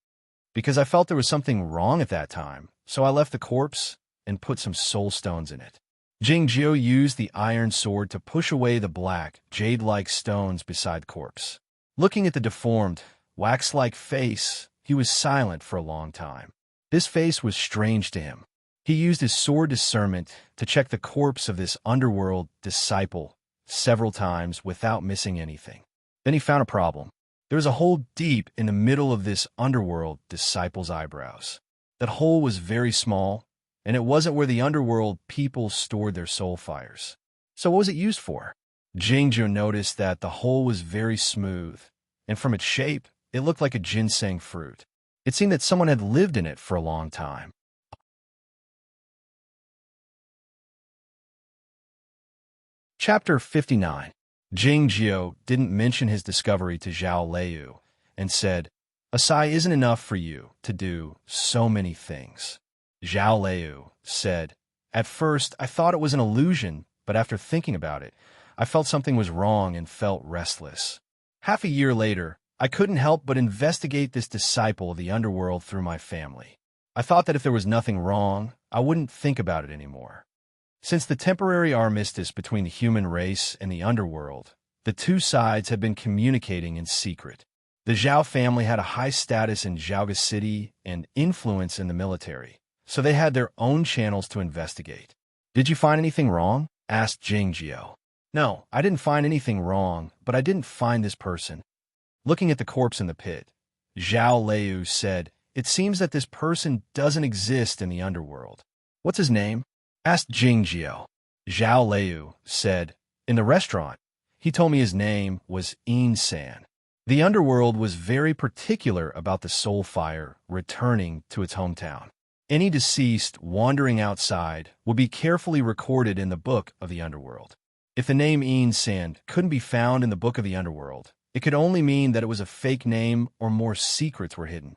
[SPEAKER 1] Because I felt there was something wrong at that time, so I left the corpse and put some soul stones in it. Jingjiu used the iron sword to push away the black, jade-like stones beside the corpse. Looking at the deformed, wax-like face, he was silent for a long time. This face was strange to him. He used his sword discernment to check the corpse of this underworld disciple several times without missing anything. Then he found a problem. There was a hole deep in the middle of this underworld disciple's eyebrows. That hole was very small, and it wasn't where the underworld people stored their soul fires. So what was it used for? Jingjiu noticed that the hole was very smooth, and from its shape, it looked like a ginseng fruit. It seemed that someone had lived in it for a long time. Chapter 59. Jingjiu didn't mention his discovery to Zhao Leu and said, "A sai isn't enough for you to do so many things." Zhao Leu said, "At first, I thought it was an illusion, but after thinking about it, I felt something was wrong and felt restless. Half a year later, I couldn't help but investigate this disciple of the underworld through my family. I thought that if there was nothing wrong, I wouldn't think about it anymore. Since the temporary armistice between the human race and the underworld, the two sides had been communicating in secret. The Zhao family had a high status in Zhaoga City and influence in the military, so they had their own channels to investigate. "Did you find anything wrong?" asked Jingjiu. "No, I didn't find anything wrong, but I didn't find this person." Looking at the corpse in the pit, Zhao Leu said, "It seems that this person doesn't exist in the underworld." "What's his name?" asked Jingjiu. Zhao Leu said, "In the restaurant, he told me his name was San." The underworld was very particular about the soul fire returning to its hometown. Any deceased wandering outside would be carefully recorded in the book of the underworld. If the name San couldn't be found in the book of the underworld, it could only mean that it was a fake name or more secrets were hidden.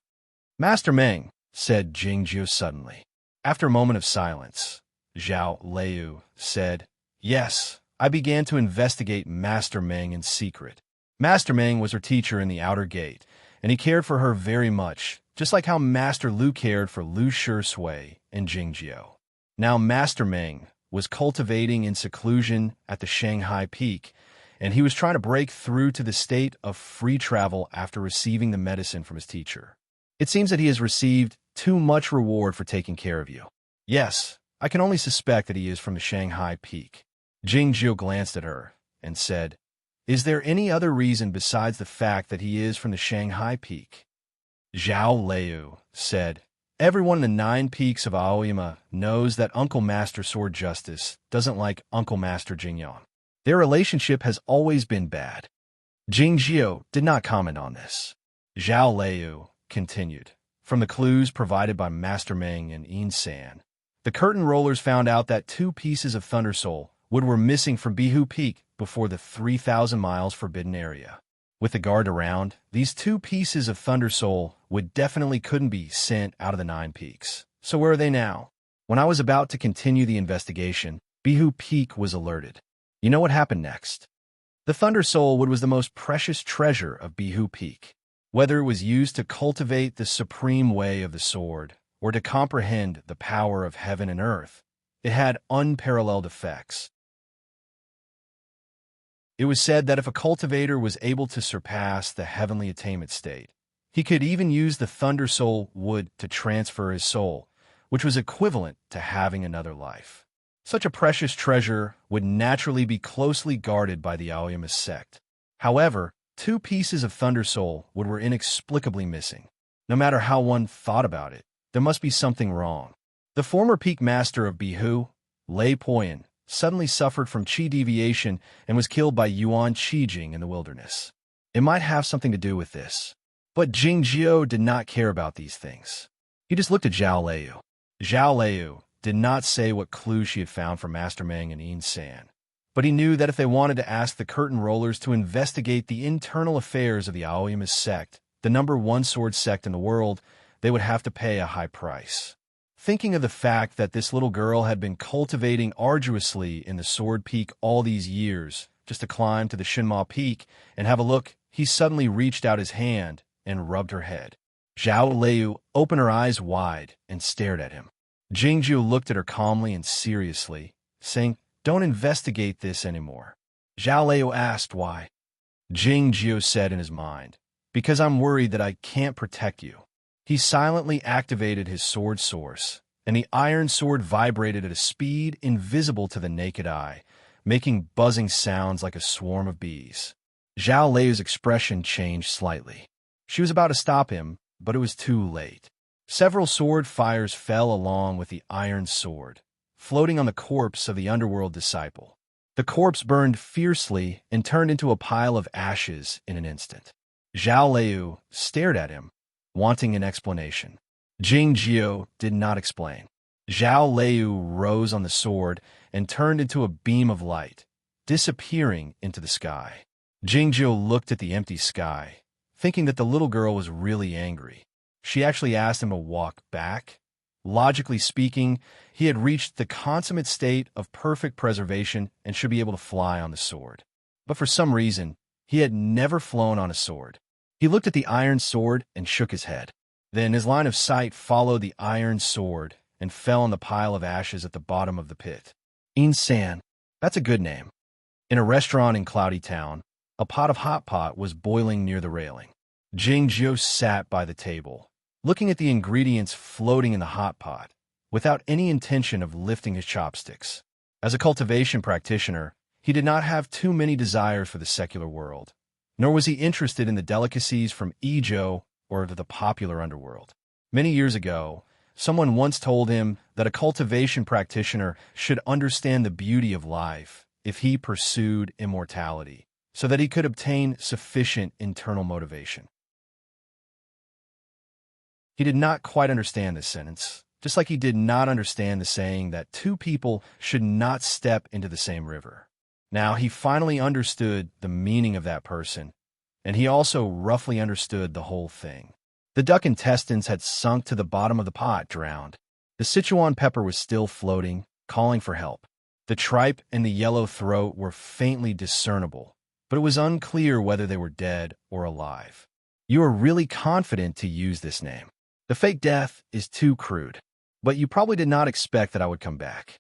[SPEAKER 1] "Master Meng," said Jingjiu suddenly. After a moment of silence, Zhao Leu said, "Yes, I began to investigate Master Meng in secret. Master Meng was her teacher in the outer gate, and he cared for her very much, just like how Master Lu cared for Lu Shui and Jingjiu. Now Master Meng was cultivating in seclusion at the Shanghai Peak, and he was trying to break through to the state of free travel after receiving the medicine from his teacher. It seems that he has received too much reward for taking care of you. Yes, I can only suspect that he is from the Shanghai Peak." Jingjiu glanced at her and said, "Is there any other reason besides the fact that he is from the Shanghai Peak?" Zhao Leu said, "Everyone in the 9 peaks of Aoyama knows that Uncle Master Sword Justice doesn't like Uncle Master Jingyang. Their relationship has always been bad." Jingjiu did not comment on this. Zhao Leu continued, "From the clues provided by Master Meng and San, the curtain rollers found out that 2 pieces of Thunder Soul wood were missing from Bihu Peak before the 3,000 miles forbidden area. With the guard around, these 2 pieces of Thunder Soul wood definitely couldn't be sent out of the 9 peaks. So where are they now? When I was about to continue the investigation, Bihu Peak was alerted. You know what happened next? The Thunder Soul wood was the most precious treasure of Bihu Peak. Whether it was used to cultivate the supreme way of the sword, or to comprehend the power of heaven and earth, it had unparalleled effects. It was said that if a cultivator was able to surpass the heavenly attainment state, he could even use the Thunder Soul wood to transfer his soul, which was equivalent to having another life. Such a precious treasure would naturally be closely guarded by the Aoyama sect. However, 2 pieces of Thunder Soul wood were inexplicably missing. No matter how one thought about it, there must be something wrong. The former peak master of Bihu, Lei Poyan, suddenly suffered from qi deviation and was killed by Yuan Qijing in the wilderness. It might have something to do with this. But Jingjiu did not care about these things. He just looked at Zhao Liu. Zhao Liu did not say what clue she had found from Master Meng and Yin San, but he knew that if they wanted to ask the curtain rollers to investigate the internal affairs of the Aoyama sect, the #1 sword sect in the world, they would have to pay a high price. Thinking of the fact that this little girl had been cultivating arduously in the Sword Peak all these years, just to climb to the Shinma Peak and have a look, he suddenly reached out his hand and rubbed her head. Zhao Liu opened her eyes wide and stared at him. Jingjiu looked at her calmly and seriously, saying, "Don't investigate this anymore." Zhao Liu asked why. Jingjiu said in his mind, "Because I'm worried that I can't protect you." He silently activated his sword source, and the iron sword vibrated at a speed invisible to the naked eye, making buzzing sounds like a swarm of bees. Zhao Liu's expression changed slightly. She was about to stop him, but it was too late. Several sword fires fell along with the iron sword, floating on the corpse of the underworld disciple. The corpse burned fiercely and turned into a pile of ashes in an instant. Zhao Liu stared at him, wanting an explanation. Jingjiu did not explain. Zhao Liu rose on the sword and turned into a beam of light, disappearing into the sky. Jingjiu looked at the empty sky, thinking that the little girl was really angry. She actually asked him to walk back. Logically speaking, he had reached the consummate state of perfect preservation and should be able to fly on the sword. But for some reason, he had never flown on a sword. He looked at the iron sword and shook his head. Then his line of sight followed the iron sword and fell on the pile of ashes at the bottom of the pit. Yin San, that's a good name. In a restaurant in Cloudy Town, a pot of hot pot was boiling near the railing. Jingjiu sat by the table, looking at the ingredients floating in the hot pot, without any intention of lifting his chopsticks. As a cultivation practitioner, he did not have too many desires for the secular world, nor was he interested in the delicacies from Izhou or the popular underworld. Many years ago, someone once told him that a cultivation practitioner should understand the beauty of life if he pursued immortality, so that he could obtain sufficient internal motivation. He did not quite understand this sentence, just like he did not understand the saying that two people should not step into the same river. Now he finally understood the meaning of that person, and he also roughly understood the whole thing. The duck intestines had sunk to the bottom of the pot, drowned. The Sichuan pepper was still floating, calling for help. The tripe and the yellow throat were faintly discernible, but it was unclear whether they were dead or alive. You are really confident to use this name. The fake death is too crude, but you probably did not expect that I would come back.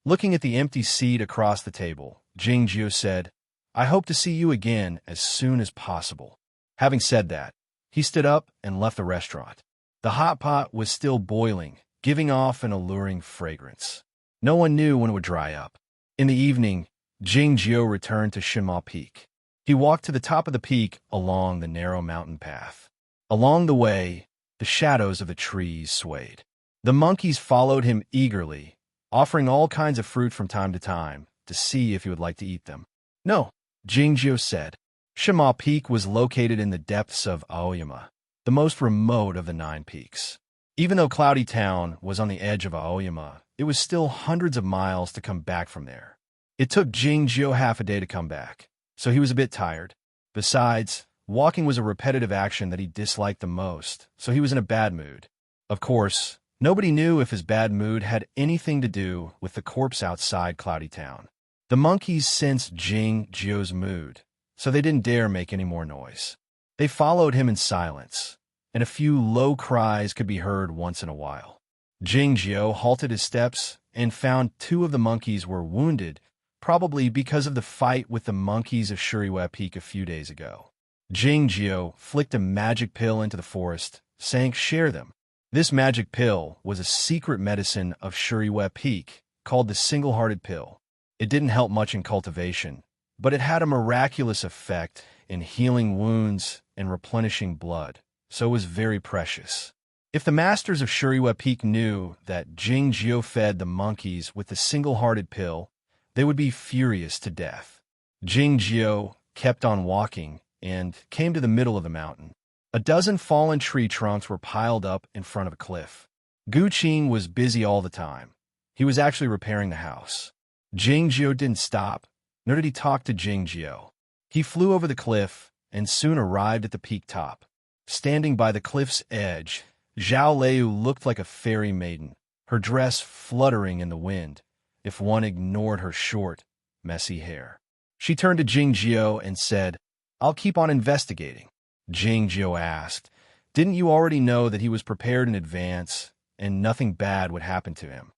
[SPEAKER 1] Looking at the empty seat across the table, Jingjiu said, "I hope to see you again as soon as possible." Having said that, he stood up and left the restaurant. The hot pot was still boiling, giving off an alluring fragrance. No one knew when it would dry up. In the evening, Jingjiu returned to Shinma Peak. He walked to the top of the peak along the narrow mountain path. Along the way, the shadows of the trees swayed. The monkeys followed him eagerly, offering all kinds of fruit from time to time to see if he would like to eat them. "No," Jingjiu said. Shinma Peak was located in the depths of Aoyama, the most remote of the 9 peaks. Even though Cloudy Town was on the edge of Aoyama, it was still hundreds of miles to come back from there. It took Jingjiu half a day to come back, so he was a bit tired. Besides, walking was a repetitive action that he disliked the most, so he was in a bad mood. Of course, nobody knew if his bad mood had anything to do with the corpse outside Cloudy Town. The monkeys sensed Jingjiu's mood, so they didn't dare make any more noise. They followed him in silence, and a few low cries could be heard once in a while. Jingjiu halted his steps and found 2 of the monkeys were wounded, probably because of the fight with the monkeys of Shuriwei Peak a few days ago. Jingjiu flicked a magic pill into the forest, saying, "Share them." This magic pill was a secret medicine of Shuriwei Peak called the Single-Hearted Pill. It didn't help much in cultivation, but it had a miraculous effect in healing wounds and replenishing blood, so it was very precious. If the masters of Shuriwei Peak knew that Jingjiu fed the monkeys with the Single-Hearted Pill, they would be furious to death. Jingjiu kept on walking and came to the middle of the mountain. A dozen fallen tree trunks were piled up in front of a cliff. Gu Qing was busy all the time. He was actually repairing the house. Jing Jiao didn't stop, nor did he talk to Jing Jiao. He flew over the cliff and soon arrived at the peak top. Standing by the cliff's edge, Zhao Liu looked like a fairy maiden, her dress fluttering in the wind, if one ignored her short, messy hair. She turned to Jing Jiao and said, "I'll keep on investigating." Jing Jiao asked, "Didn't you already know that he was prepared in advance and nothing bad would happen to him?"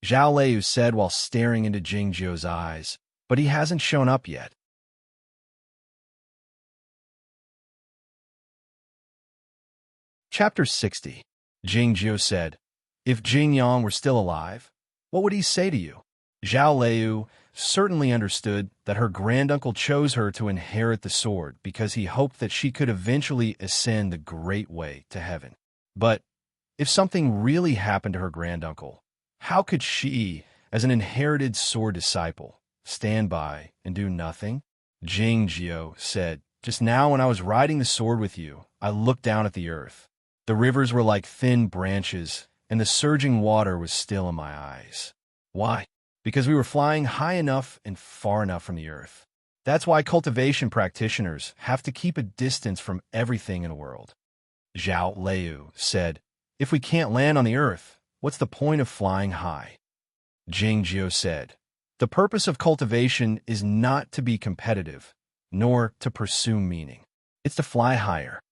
[SPEAKER 1] Zhao Liu said while staring into Jing Jiao's eyes, "But he hasn't shown up yet." Chapter 60. Jing Jiao said, "If Jing Yang were still alive, what would he say to you?" Zhao Liu certainly understood that her granduncle chose her to inherit the sword because he hoped that she could eventually ascend the great way to heaven. But if something really happened to her granduncle, how could she, as an inherited sword disciple, stand by and do nothing? Jing Jiao said, "Just now when I was riding the sword with you, I looked down at the earth. The rivers were like thin branches, and the surging water was still in my eyes. Why? Because we were flying high enough and far enough from the earth. That's why cultivation practitioners have to keep a distance from everything in the world." Zhao Liu said, "If we can't land on the earth, what's the point of flying high?" Jing Jiao said, "The purpose of cultivation is not to be competitive, nor to pursue meaning. It's to fly higher."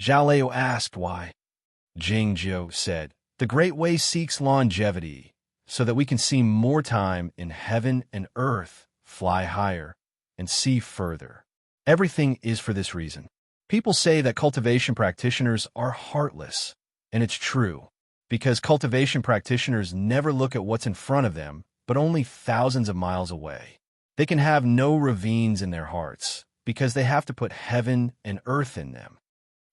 [SPEAKER 1] Zhao Liu asked why. Jing Jiao said, "The Great Way seeks longevity, so that we can see more time in heaven and earth, fly higher, and see further. Everything is for this reason." People say that cultivation practitioners are heartless, and it's true, because cultivation practitioners never look at what's in front of them, but only thousands of miles away. They can have no ravines in their hearts, because they have to put heaven and earth in them.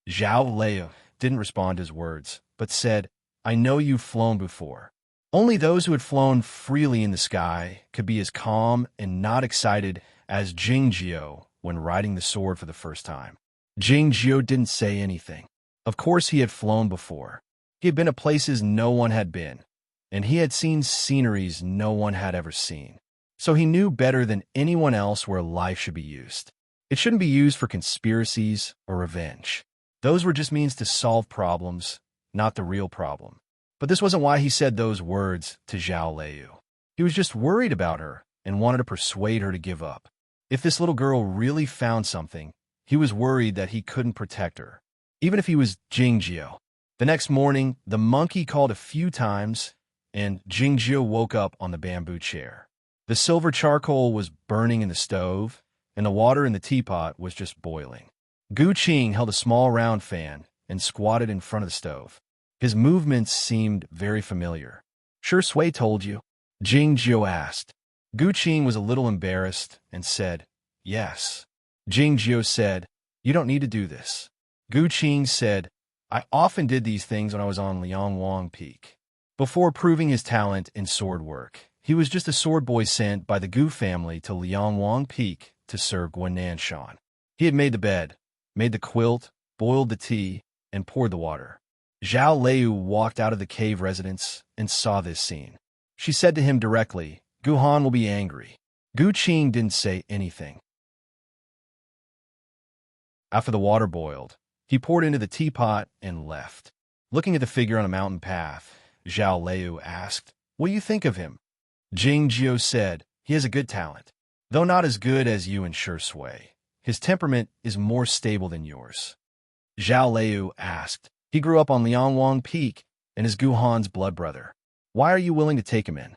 [SPEAKER 1] Zhao Liu didn't respond to his words, but said, "I know you've flown before." Only those who had flown freely in the sky could be as calm and not excited as Jing Jiao when riding the sword for the first time. Jing Jiao didn't say anything. Of course he had flown before. He had been to places no one had been, and he had seen sceneries no one had ever seen. So he knew better than anyone else where life should be used. It shouldn't be used for conspiracies or revenge. Those were just means to solve problems, not the real problem. But this wasn't why he said those words to Zhao Liu. He was just worried about her and wanted to persuade her to give up. If this little girl really found something, he was worried that he couldn't protect her, even if he was Jing Jiao. The next morning, the monkey called a few times, and Jing Jiao woke up on the bamboo chair. The silver charcoal was burning in the stove, and the water in the teapot was just boiling. Gu Qing held a small round fan and squatted in front of the stove. His movements seemed very familiar. "Sure Sui told you?" Jing Jiao asked. Gu Qing was a little embarrassed and said, "Yes." Jing Jiao said, "You don't need to do this." Gu Qing said, "I often did these things when I was on Liangwang Peak." Before proving his talent in sword work, he was just a sword boy sent by the Gu family to Liangwang Peak to serve Guanan Shan. He had made the bed, made the quilt, boiled the tea, and poured the water. Zhao Liu walked out of the cave residence and saw this scene. She said to him directly, "Gu Han will be angry." Gu Qing didn't say anything. After the water boiled, he poured into the teapot and left. Looking at the figure on a mountain path, Zhao Liu asked, "What do you think of him?" Jing Jiao said, "He has a good talent, though not as good as you and Sure Sui. His temperament is more stable than yours." Zhao Liu asked, "He grew up on Liangwang Peak and is Gu Han's blood brother. Why are you willing to take him in?"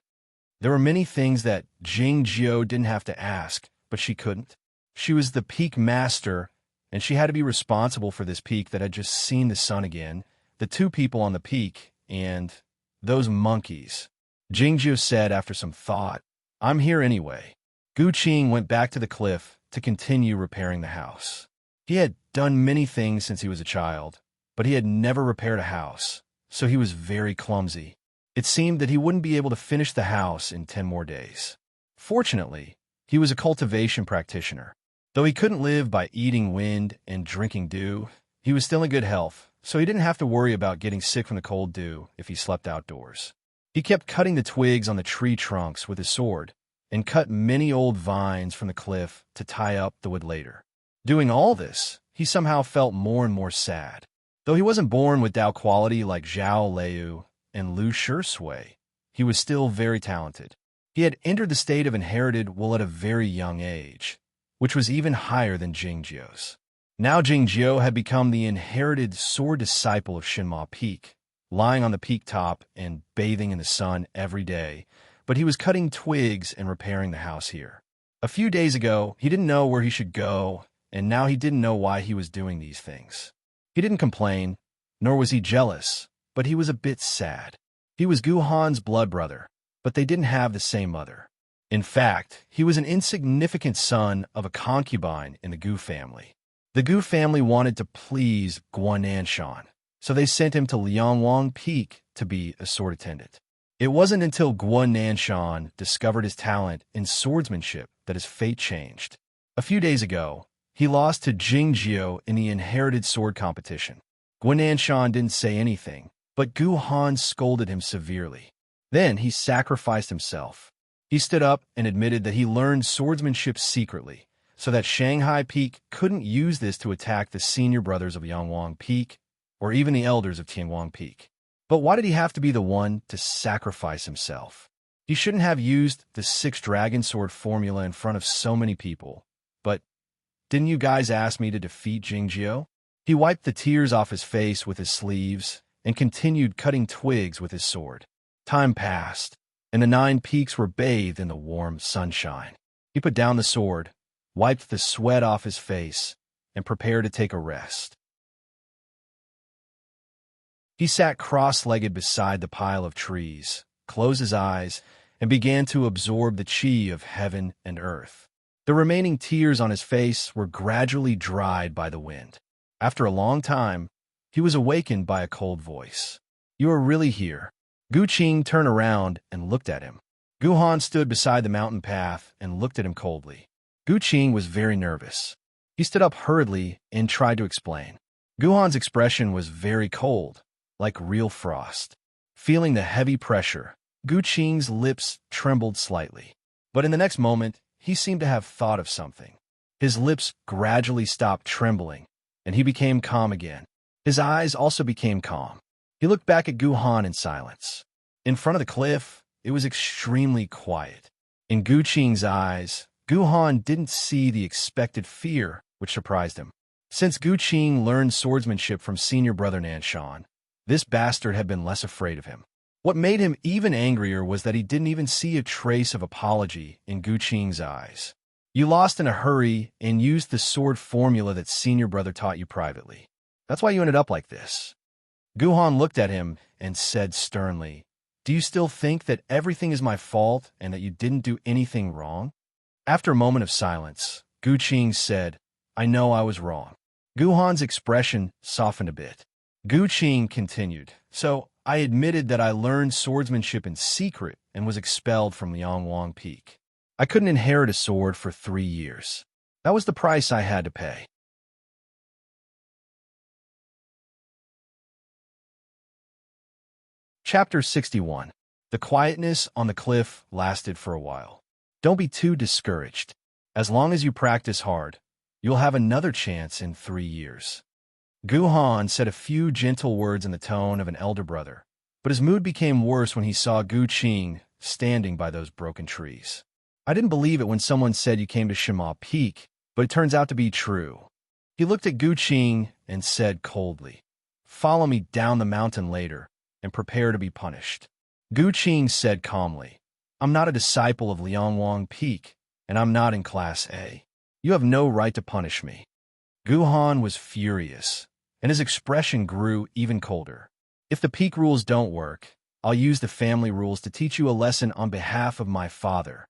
[SPEAKER 1] There were many things that Jing Jiao didn't have to ask, but she couldn't. She was the peak master, and she had to be responsible for this peak that had just seen the sun again, the two people on the peak, and those monkeys. Jing Jiao said after some thought, "I'm here anyway." Gu Qing went back to the cliff to continue repairing the house. He had done many things since he was a child, but he had never repaired a house, so he was very clumsy. It seemed that he wouldn't be able to finish the house in 10 more days. Fortunately, he was a cultivation practitioner. Though he couldn't live by eating wind and drinking dew, he was still in good health, so he didn't have to worry about getting sick from the cold dew if he slept outdoors. He kept cutting the twigs on the tree trunks with his sword, and cut many old vines from the cliff to tie up the wood later. Doing all this, he somehow felt more and more sad. Though he wasn't born with Dao quality like Zhao Liu and Lu Shui, he was still very talented. He had entered the state of inherited will at a very young age, which was even higher than Jingjiu's. Now Jingjiu had become the inherited sword disciple of Shinma Peak, lying on the peak top and bathing in the sun every day, but he was cutting twigs and repairing the house here. A few days ago, he didn't know where he should go, and now he didn't know why he was doing these things. He didn't complain, nor was he jealous, but he was a bit sad. He was Gu Han's blood brother, but they didn't have the same mother. In fact, he was an insignificant son of a concubine in the Gu family. The Gu family wanted to please Guan Nanshan, so they sent him to Liangwang Peak to be a sword attendant. It wasn't until Guan Nanshan discovered his talent in swordsmanship that his fate changed. A few days ago, he lost to Jingjiu in the inherited sword competition. Guan Nanshan didn't say anything, but Gu Han scolded him severely. Then he sacrificed himself. He stood up and admitted that he learned swordsmanship secretly, so that Shanghai Peak couldn't use this to attack the senior brothers of Yangwang Peak, or even the elders of Tianguang Peak. But why did he have to be the one to sacrifice himself? He shouldn't have used the 6 dragon sword formula in front of so many people. But didn't you guys ask me to defeat Jingjiu? He wiped the tears off his face with his sleeves and continued cutting twigs with his sword. Time passed, and the 9 peaks were bathed in the warm sunshine. He put down the sword, wiped the sweat off his face, and prepared to take a rest. He sat cross-legged beside the pile of trees, closed his eyes, and began to absorb the qi of heaven and earth. The remaining tears on his face were gradually dried by the wind. After a long time, he was awakened by a cold voice. "You are really here." Gu Qing turned around and looked at him. Gu Han stood beside the mountain path and looked at him coldly. Gu Qing was very nervous. He stood up hurriedly and tried to explain. Gu Han's expression was very cold, like real frost. Feeling the heavy pressure, Gu Qing's lips trembled slightly. But in the next moment, he seemed to have thought of something. His lips gradually stopped trembling, and he became calm again. His eyes also became calm. He looked back at Gu Han in silence. In front of the cliff, it was extremely quiet. In Gu Qing's eyes, Gu Han didn't see the expected fear, which surprised him. Since Gu Qing learned swordsmanship from senior brother Nanshan, this bastard had been less afraid of him. What made him even angrier was that he didn't even see a trace of apology in Gu Qing's eyes. "You lost in a hurry and used the sword formula that senior brother taught you privately. That's why you ended up like this." Gu Han looked at him and said sternly, "Do you still think that everything is my fault and that you didn't do anything wrong?" After a moment of silence, Gu Qing said, "I know I was wrong." Gu Han's expression softened a bit. Gu Qing continued, "So I admitted that I learned swordsmanship in secret and was expelled from Liangwang Peak. I couldn't inherit a sword for 3 years. That was the price I had to pay." Chapter 61. The quietness on the cliff lasted for a while. Don't be too discouraged. As long as you practice hard, you'll have another chance in 3 years. Gu Han said a few gentle words in the tone of an elder brother, but his mood became worse when he saw Gu Qing standing by those broken trees. "I didn't believe it when someone said you came to Shima Peak, but it turns out to be true." He looked at Gu Qing and said coldly, "Follow me down the mountain later and prepare to be punished." Gu Qing said calmly, "I'm not a disciple of Liangwang Peak, and I'm not in Class A. You have no right to punish me." Gu Han was furious, and his expression grew even colder. "If the peak rules don't work, I'll use the family rules to teach you a lesson on behalf of my father."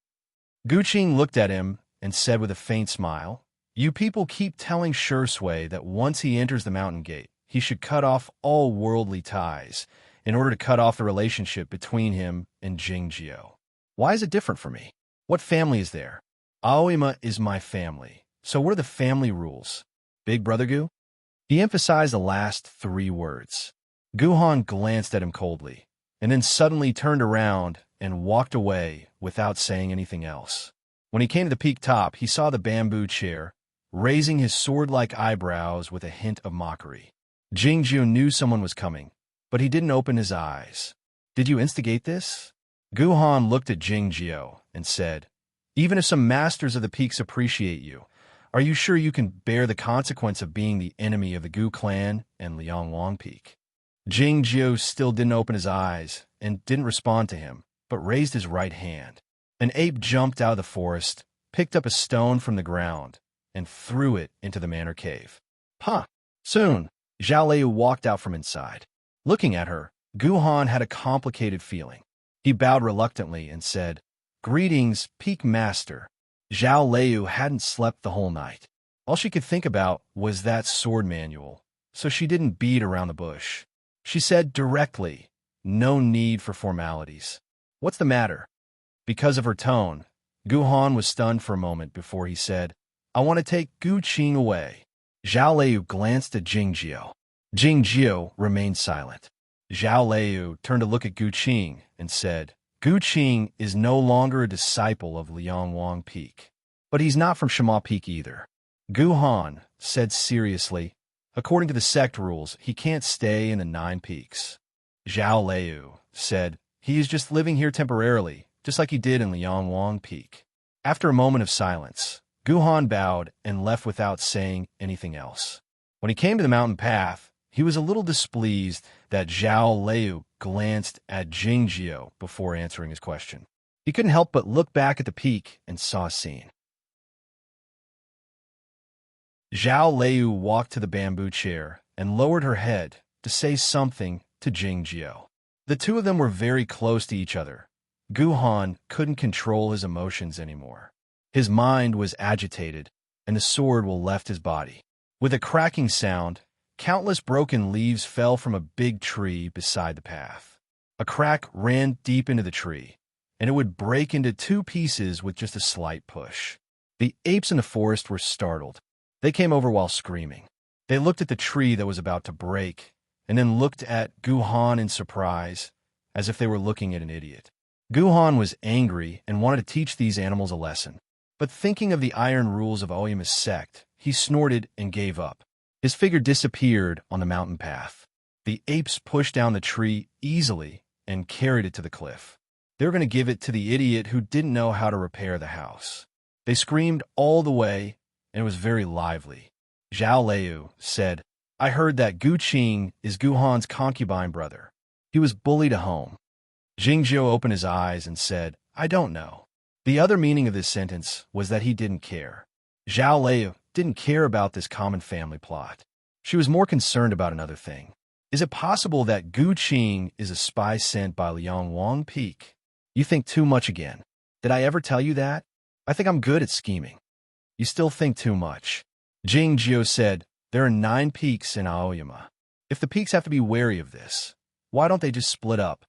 [SPEAKER 1] Gu Qing looked at him and said with a faint smile, "You people keep telling Shui that once he enters the mountain gate, he should cut off all worldly ties in order to cut off the relationship between him and Jingjiu. Why is it different for me? What family is there? Aoima is my family, So what are the family rules? Big Brother Gu? He emphasized the last 3 words. Guhan glanced at him coldly, and then suddenly turned around and walked away without saying anything else. When he came to the peak top, he saw the bamboo chair, raising his sword-like eyebrows with a hint of mockery. Jingjiu knew someone was coming, but he didn't open his eyes. Did you instigate this? Guhan looked at Jingjiu and said, even if some masters of the peaks appreciate you, are you sure you can bear the consequence of being the enemy of the Gu clan and Liangwang Peak? Jingjiu still didn't open his eyes and didn't respond to him, but raised his right hand. An ape jumped out of the forest, picked up a stone from the ground, and threw it into the manor cave. Huh! Soon, Zhao Liu walked out from inside. Looking at her, Guhan had a complicated feeling. He bowed reluctantly and said, Greetings, Peak Master. Zhao Liu hadn't slept the whole night. All she could think about was that sword manual, so she didn't beat around the bush. She said directly, no need for formalities. What's the matter? Because of her tone, Guhan was stunned for a moment before he said, I want to take Gu Qing away. Zhao Liu glanced at Jingjiu. Jingjiu remained silent. Zhao Liu turned to look at Gu Qing and said, Gu Qing is no longer a disciple of Liangwang Peak. But he's not from Shima Peak either. Guhan said seriously, according to the sect rules, he can't stay in the 9 peaks. Zhao Liu said, he is just living here temporarily, just like he did in Liangwang Peak. After a moment of silence, Guhan bowed and left without saying anything else. When he came to the mountain path, he was a little displeased that Zhao Liu glanced at Jingjiu before answering his question. He couldn't help but look back at the peak and saw a scene. Zhao Liu walked to the bamboo chair and lowered her head to say something to Jingjiu. The two of them were very close to each other. Guhan couldn't control his emotions anymore. His mind was agitated, and the sword left his body. With a cracking sound, countless broken leaves fell from a big tree beside the path. A crack ran deep into the tree, and it would break into 2 pieces with just a slight push. The apes in the forest were startled. They came over while screaming. They looked at the tree that was about to break, and then looked at Guhan in surprise, as if they were looking at an idiot. Guhan was angry and wanted to teach these animals a lesson. But thinking of the iron rules of Aoyama's sect, he snorted and gave up. His figure disappeared on the mountain path. The apes pushed down the tree easily and carried it to the cliff. They were going to give it to the idiot who didn't know how to repair the house. They screamed all the way, and it was very lively. Zhao Liu said, I heard that Gu Qing is Guhan's concubine brother. He was bullied at home. Jingjiu opened his eyes and said, I don't know. The other meaning of this sentence was that he didn't care. Zhao Liu didn't care about this common family plot. She was more concerned about another thing. Is it possible that Gu Qing is a spy sent by Liangwang Peak? You think too much again. Did I ever tell you that? I think I'm good at scheming. You still think too much. Jingjiu said, there are 9 peaks in Aoyama. If the peaks have to be wary of this, why don't they just split up?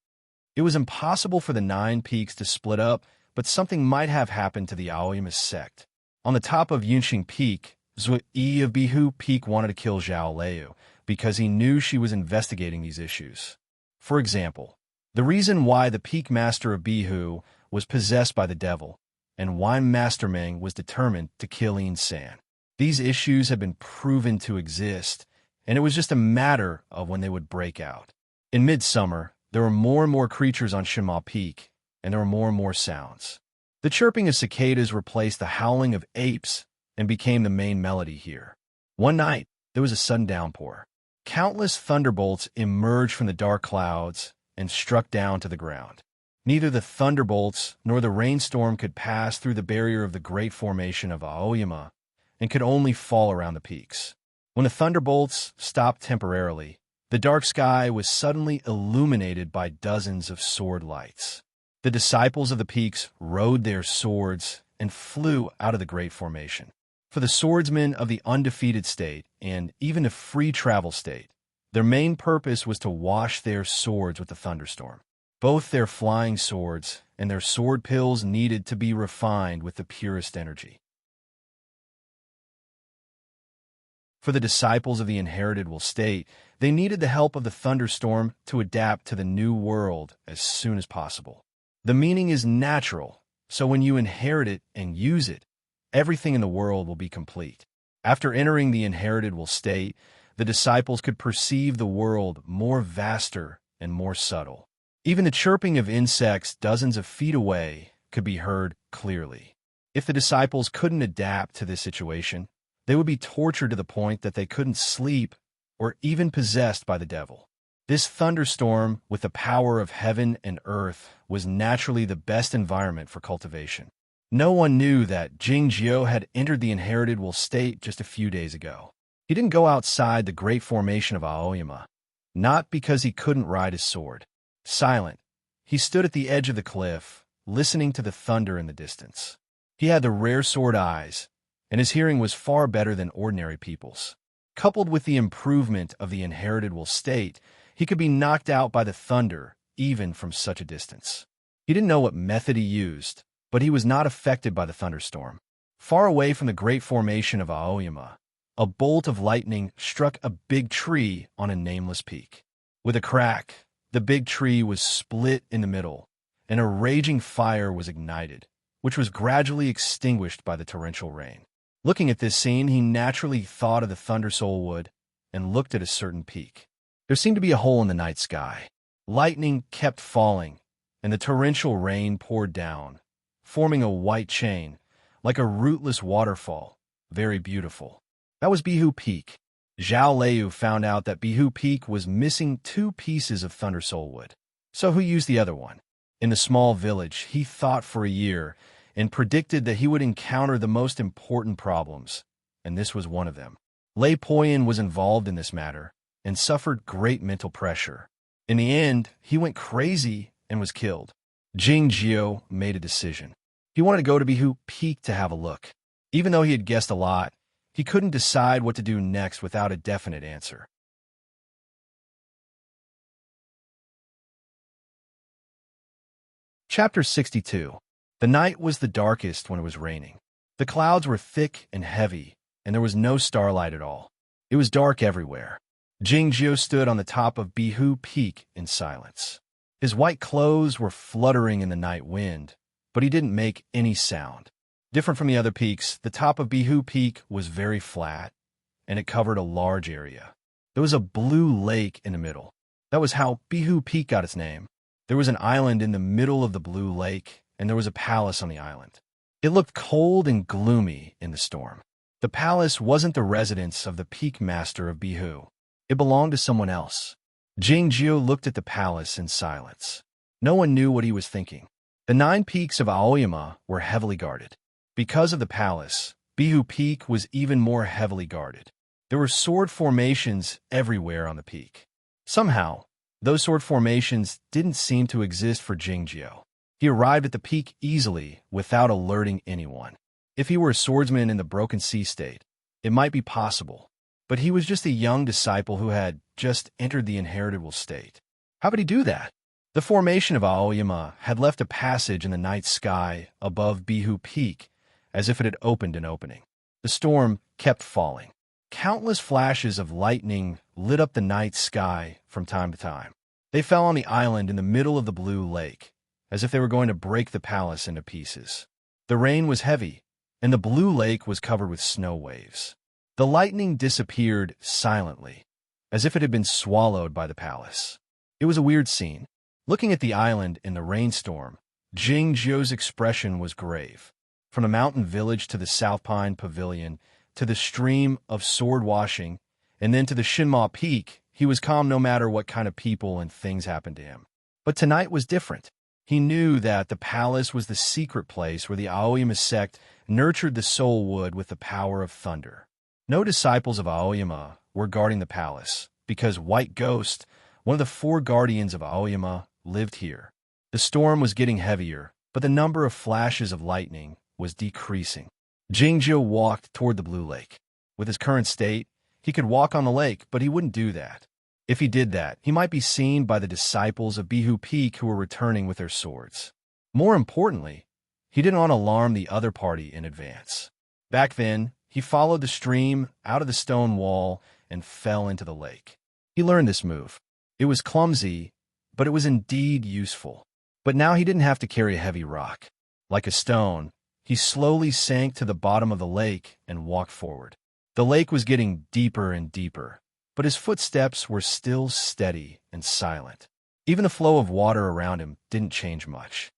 [SPEAKER 1] It was impossible for the 9 peaks to split up, but something might have happened to the Aoyama sect. On the top of Yunqing Peak, Zui of Bihu Peak wanted to kill Zhao Liu because he knew she was investigating these issues. For example, the reason why the Peak Master of Bihu was possessed by the devil, and why Master Meng was determined to kill Yin San. These issues had been proven to exist, and it was just a matter of when they would break out. In midsummer, there were more and more creatures on Shima Peak, and there were more and more sounds. The chirping of cicadas replaced the howling of apes and became the main melody here. One night, there was a sudden downpour. Countless thunderbolts emerged from the dark clouds and struck down to the ground. Neither the thunderbolts nor the rainstorm could pass through the barrier of the great formation of Aoyama and could only fall around the peaks. When the thunderbolts stopped temporarily, the dark sky was suddenly illuminated by dozens of sword lights. The disciples of the peaks rode their swords and flew out of the great formation. For the swordsmen of the undefeated state and even the free travel state, their main purpose was to wash their swords with the thunderstorm. Both their flying swords and their sword pills needed to be refined with the purest energy. For the disciples of the inherited state, they needed the help of the thunderstorm to adapt to the new world as soon as possible. The meaning is natural, so when you inherit it and use it, everything in the world will be complete. After entering the inherited state, the disciples could perceive the world more vaster and more subtle. Even the chirping of insects dozens of feet away could be heard clearly. If the disciples couldn't adapt to this situation, they would be tortured to the point that they couldn't sleep or even possessed by the devil. This thunderstorm, with the power of heaven and earth, was naturally the best environment for cultivation. No one knew that Jingjiu had entered the inherited state just a few days ago. He didn't go outside the great formation of Aoyama, not because he couldn't ride his sword. Silent, he stood at the edge of the cliff, listening to the thunder in the distance. He had the rare sword eyes, and his hearing was far better than ordinary people's. Coupled with the improvement of the inherited state, he could be knocked out by the thunder, even from such a distance. He didn't know what method he used, but he was not affected by the thunderstorm. Far away from the great formation of Aoyama, a bolt of lightning struck a big tree on a nameless peak. With a crack, the big tree was split in the middle, and a raging fire was ignited, which was gradually extinguished by the torrential rain. Looking at this scene, he naturally thought of the Thunder Soul Wood and looked at a certain peak. There seemed to be a hole in the night sky. Lightning kept falling, and the torrential rain poured down, forming a white chain, like a rootless waterfall, very beautiful. That was Bihu Peak. Zhao Liu found out that Bihu Peak was missing 2 pieces of Thunder Soul Wood. So who used the other one? In the small village, he thought for a year and predicted that he would encounter the most important problems, and this was one of them. Lei Poyan was involved in this matter and suffered great mental pressure. In the end, he went crazy and was killed. Jingjiu made a decision. He wanted to go to Bihu Peak to have a look. Even though he had guessed a lot, he couldn't decide what to do next without a definite answer. Chapter 62. The night was the darkest when it was raining. The clouds were thick and heavy, and there was no starlight at all. It was dark everywhere. Jingjiu stood on the top of Bihu Peak in silence. His white clothes were fluttering in the night wind, but he didn't make any sound. Different from the other peaks, the top of Bihu Peak was very flat, and it covered a large area. There was a blue lake in the middle. That was how Bihu Peak got its name. There was an island in the middle of the blue lake, and there was a palace on the island. It looked cold and gloomy in the storm. The palace wasn't the residence of the peak master of Bihu. It belonged to someone else. Jingjiu looked at the palace in silence. No one knew what he was thinking. The 9 peaks of Aoyama were heavily guarded. Because of the palace, Bihu Peak was even more heavily guarded. There were sword formations everywhere on the peak. Somehow, those sword formations didn't seem to exist for Jingjiu. He arrived at the peak easily without alerting anyone. If he were a swordsman in the Broken Sea state, it might be possible, but he was just a young disciple who had just entered the inherited state. How could he do that? The formation of Aoyama had left a passage in the night sky above Bihu Peak, as if it had opened an opening. The storm kept falling. Countless flashes of lightning lit up the night sky from time to time. They fell on the island in the middle of the blue lake, as if they were going to break the palace into pieces. The rain was heavy, and the blue lake was covered with snow waves. The lightning disappeared silently, as if it had been swallowed by the palace. It was a weird scene. Looking at the island in the rainstorm, Jingjiu's expression was grave. From the mountain village to the South Pine Pavilion, to the stream of sword washing, and then to the Shinma Peak, he was calm no matter what kind of people and things happened to him. But tonight was different. He knew that the palace was the secret place where the Aoyama sect nurtured the soul wood with the power of thunder. No disciples of Aoyama were guarding the palace, because White Ghost, one of the 4 guardians of Aoyama, lived here. The storm was getting heavier, but the number of flashes of lightning was decreasing. Jingjiu walked toward the blue lake. With his current state, he could walk on the lake, but he wouldn't do that. If he did that, he might be seen by the disciples of Bihu Peak who were returning with their swords. More importantly, he didn't want to alarm the other party in advance. Back then, He followed the stream out of the stone wall and fell into the lake. He learned this move. It was clumsy, but it was indeed useful. But now he didn't have to carry a heavy rock. Like a stone, he slowly sank to the bottom of the lake and walked forward. The lake was getting deeper and deeper, but his footsteps were still steady and silent. Even the flow of water around him didn't change much.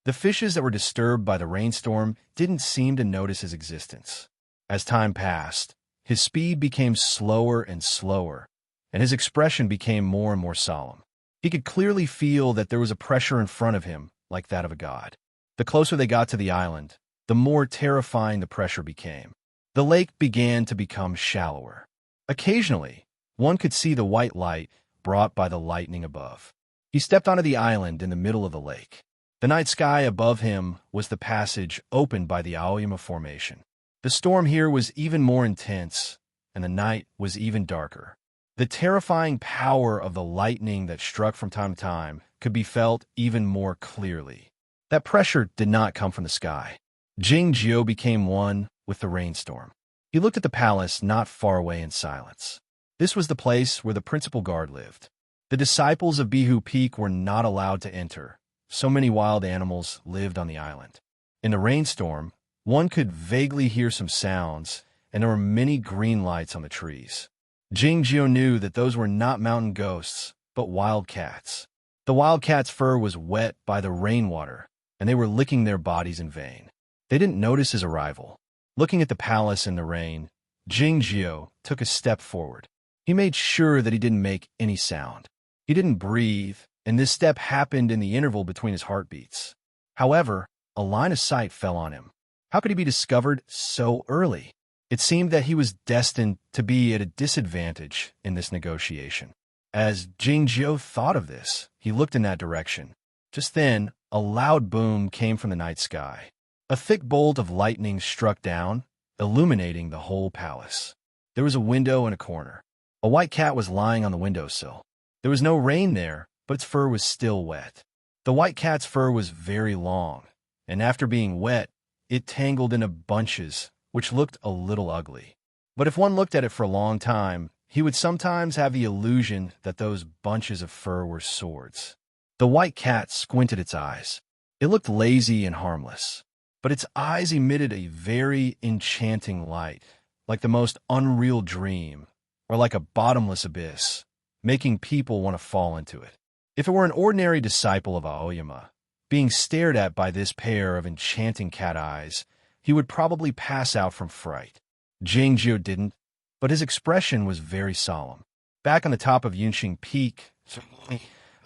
[SPEAKER 1] The fishes that were disturbed by the rainstorm didn't seem to notice his existence. As time passed, his speed became slower and slower, and his expression became more and more solemn. He could clearly feel that there was a pressure in front of him, like that of a god. The closer they got to the island, the more terrifying the pressure became. The lake began to become shallower. Occasionally, one could see the white light brought by the lightning above. He stepped onto the island in the middle of the lake. The night sky above him was the passage opened by the Aoyama Formation. The storm here was even more intense, and the night was even darker. The terrifying power of the lightning that struck from time to time could be felt even more clearly. That pressure did not come from the sky. Jingjiu became one with the rainstorm. He looked at the palace not far away in silence. This was the place where the principal guard lived. The disciples of Bihu Peak were not allowed to enter. So many wild animals lived on the island. In the rainstorm, one could vaguely hear some sounds, and there were many green lights on the trees. Jingjiu knew that those were not mountain ghosts, but wildcats. The wildcats' fur was wet by the rainwater, and they were licking their bodies in vain. They didn't notice his arrival. Looking at the palace in the rain, Jingjiu took a step forward. He made sure that he didn't make any sound. He didn't breathe, and this step happened in the interval between his heartbeats. However, a line of sight fell on him. How could he be discovered so early? It seemed that he was destined to be at a disadvantage in this negotiation. As Jingjiu thought of this, he looked in that direction. Just then, a loud boom came from the night sky. A thick bolt of lightning struck down, illuminating the whole palace. There was a window in a corner. A white cat was lying on the windowsill. There was no rain there, but its fur was still wet. The white cat's fur was very long, and after being wet, it tangled into bunches, which looked a little ugly. But if one looked at it for a long time, he would sometimes have the illusion that those bunches of fur were swords. The white cat squinted its eyes. It looked lazy and harmless, but its eyes emitted a very enchanting light, like the most unreal dream, or like a bottomless abyss, making people want to fall into it. If it were an ordinary disciple of Aoyama, being stared at by this pair of enchanting cat eyes, he would probably pass out from fright. Jingjiu didn't, but his expression was very solemn. Back on the top of Yunxing Peak,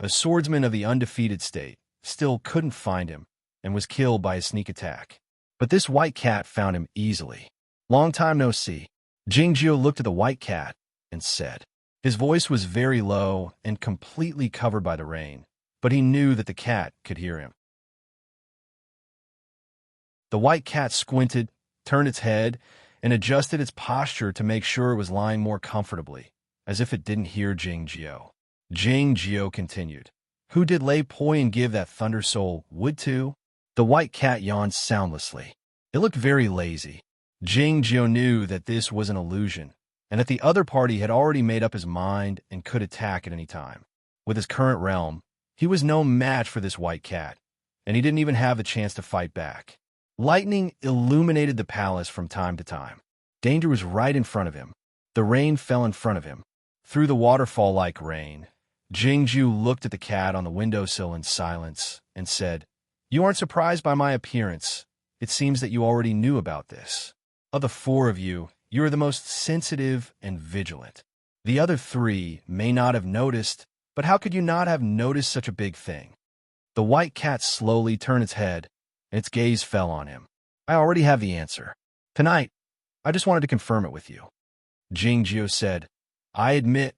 [SPEAKER 1] a swordsman of the undefeated state still couldn't find him and was killed by a sneak attack. But this white cat found him easily. Long time no see. Jingjiu looked at the white cat and said. His voice was very low and completely covered by the rain, but he knew that the cat could hear him. The white cat squinted, turned its head, and adjusted its posture to make sure it was lying more comfortably, as if it didn't hear Jingjiu. Jingjiu continued. Who did Lei Poyan give that thunder soul wood to? The white cat yawned soundlessly. It looked very lazy. Jingjiu knew that this was an illusion, and that the other party had already made up his mind and could attack at any time. With his current realm, he was no match for this white cat, and he didn't even have the chance to fight back. Lightning illuminated the palace from time to time. Danger was right in front of him. The rain fell in front of him. Through the waterfall-like rain, Jingjiu looked at the cat on the windowsill in silence and said, You aren't surprised by my appearance. It seems that you already knew about this. Of the four of you, you are the most sensitive and vigilant. The other three may not have noticed, but how could you not have noticed such a big thing? The white cat slowly turned its head, and its gaze fell on him. I already have the answer. Tonight, I just wanted to confirm it with you. Jingjiu said, I admit,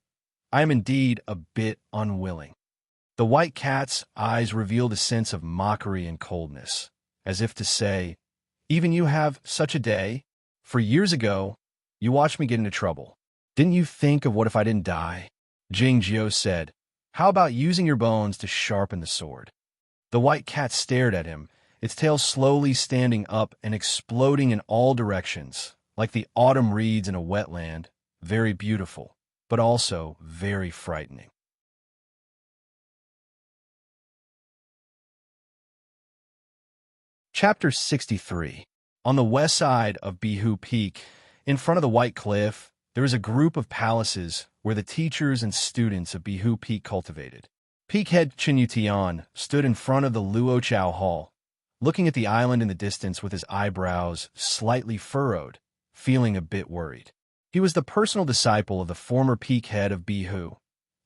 [SPEAKER 1] I am indeed a bit unwilling. The white cat's eyes revealed a sense of mockery and coldness, as if to say, Even you have such a day? For years ago, you watched me get into trouble. Didn't you think of what if I didn't die? Jingjiu said, How about using your bones to sharpen the sword? The white cat stared at him, its tail slowly standing up and exploding in all directions, like the autumn reeds in a wetland. Very beautiful, but also very frightening. Chapter 63. On the west side of Bihu Peak, in front of the White Cliff, there is a group of palaces where the teachers and students of Bihu Peak cultivated. Peak head Chinyutian stood in front of the Luo Chao Hall, looking at the island in the distance with his eyebrows slightly furrowed, feeling a bit worried. He was the personal disciple of the former Peak head of Bihu,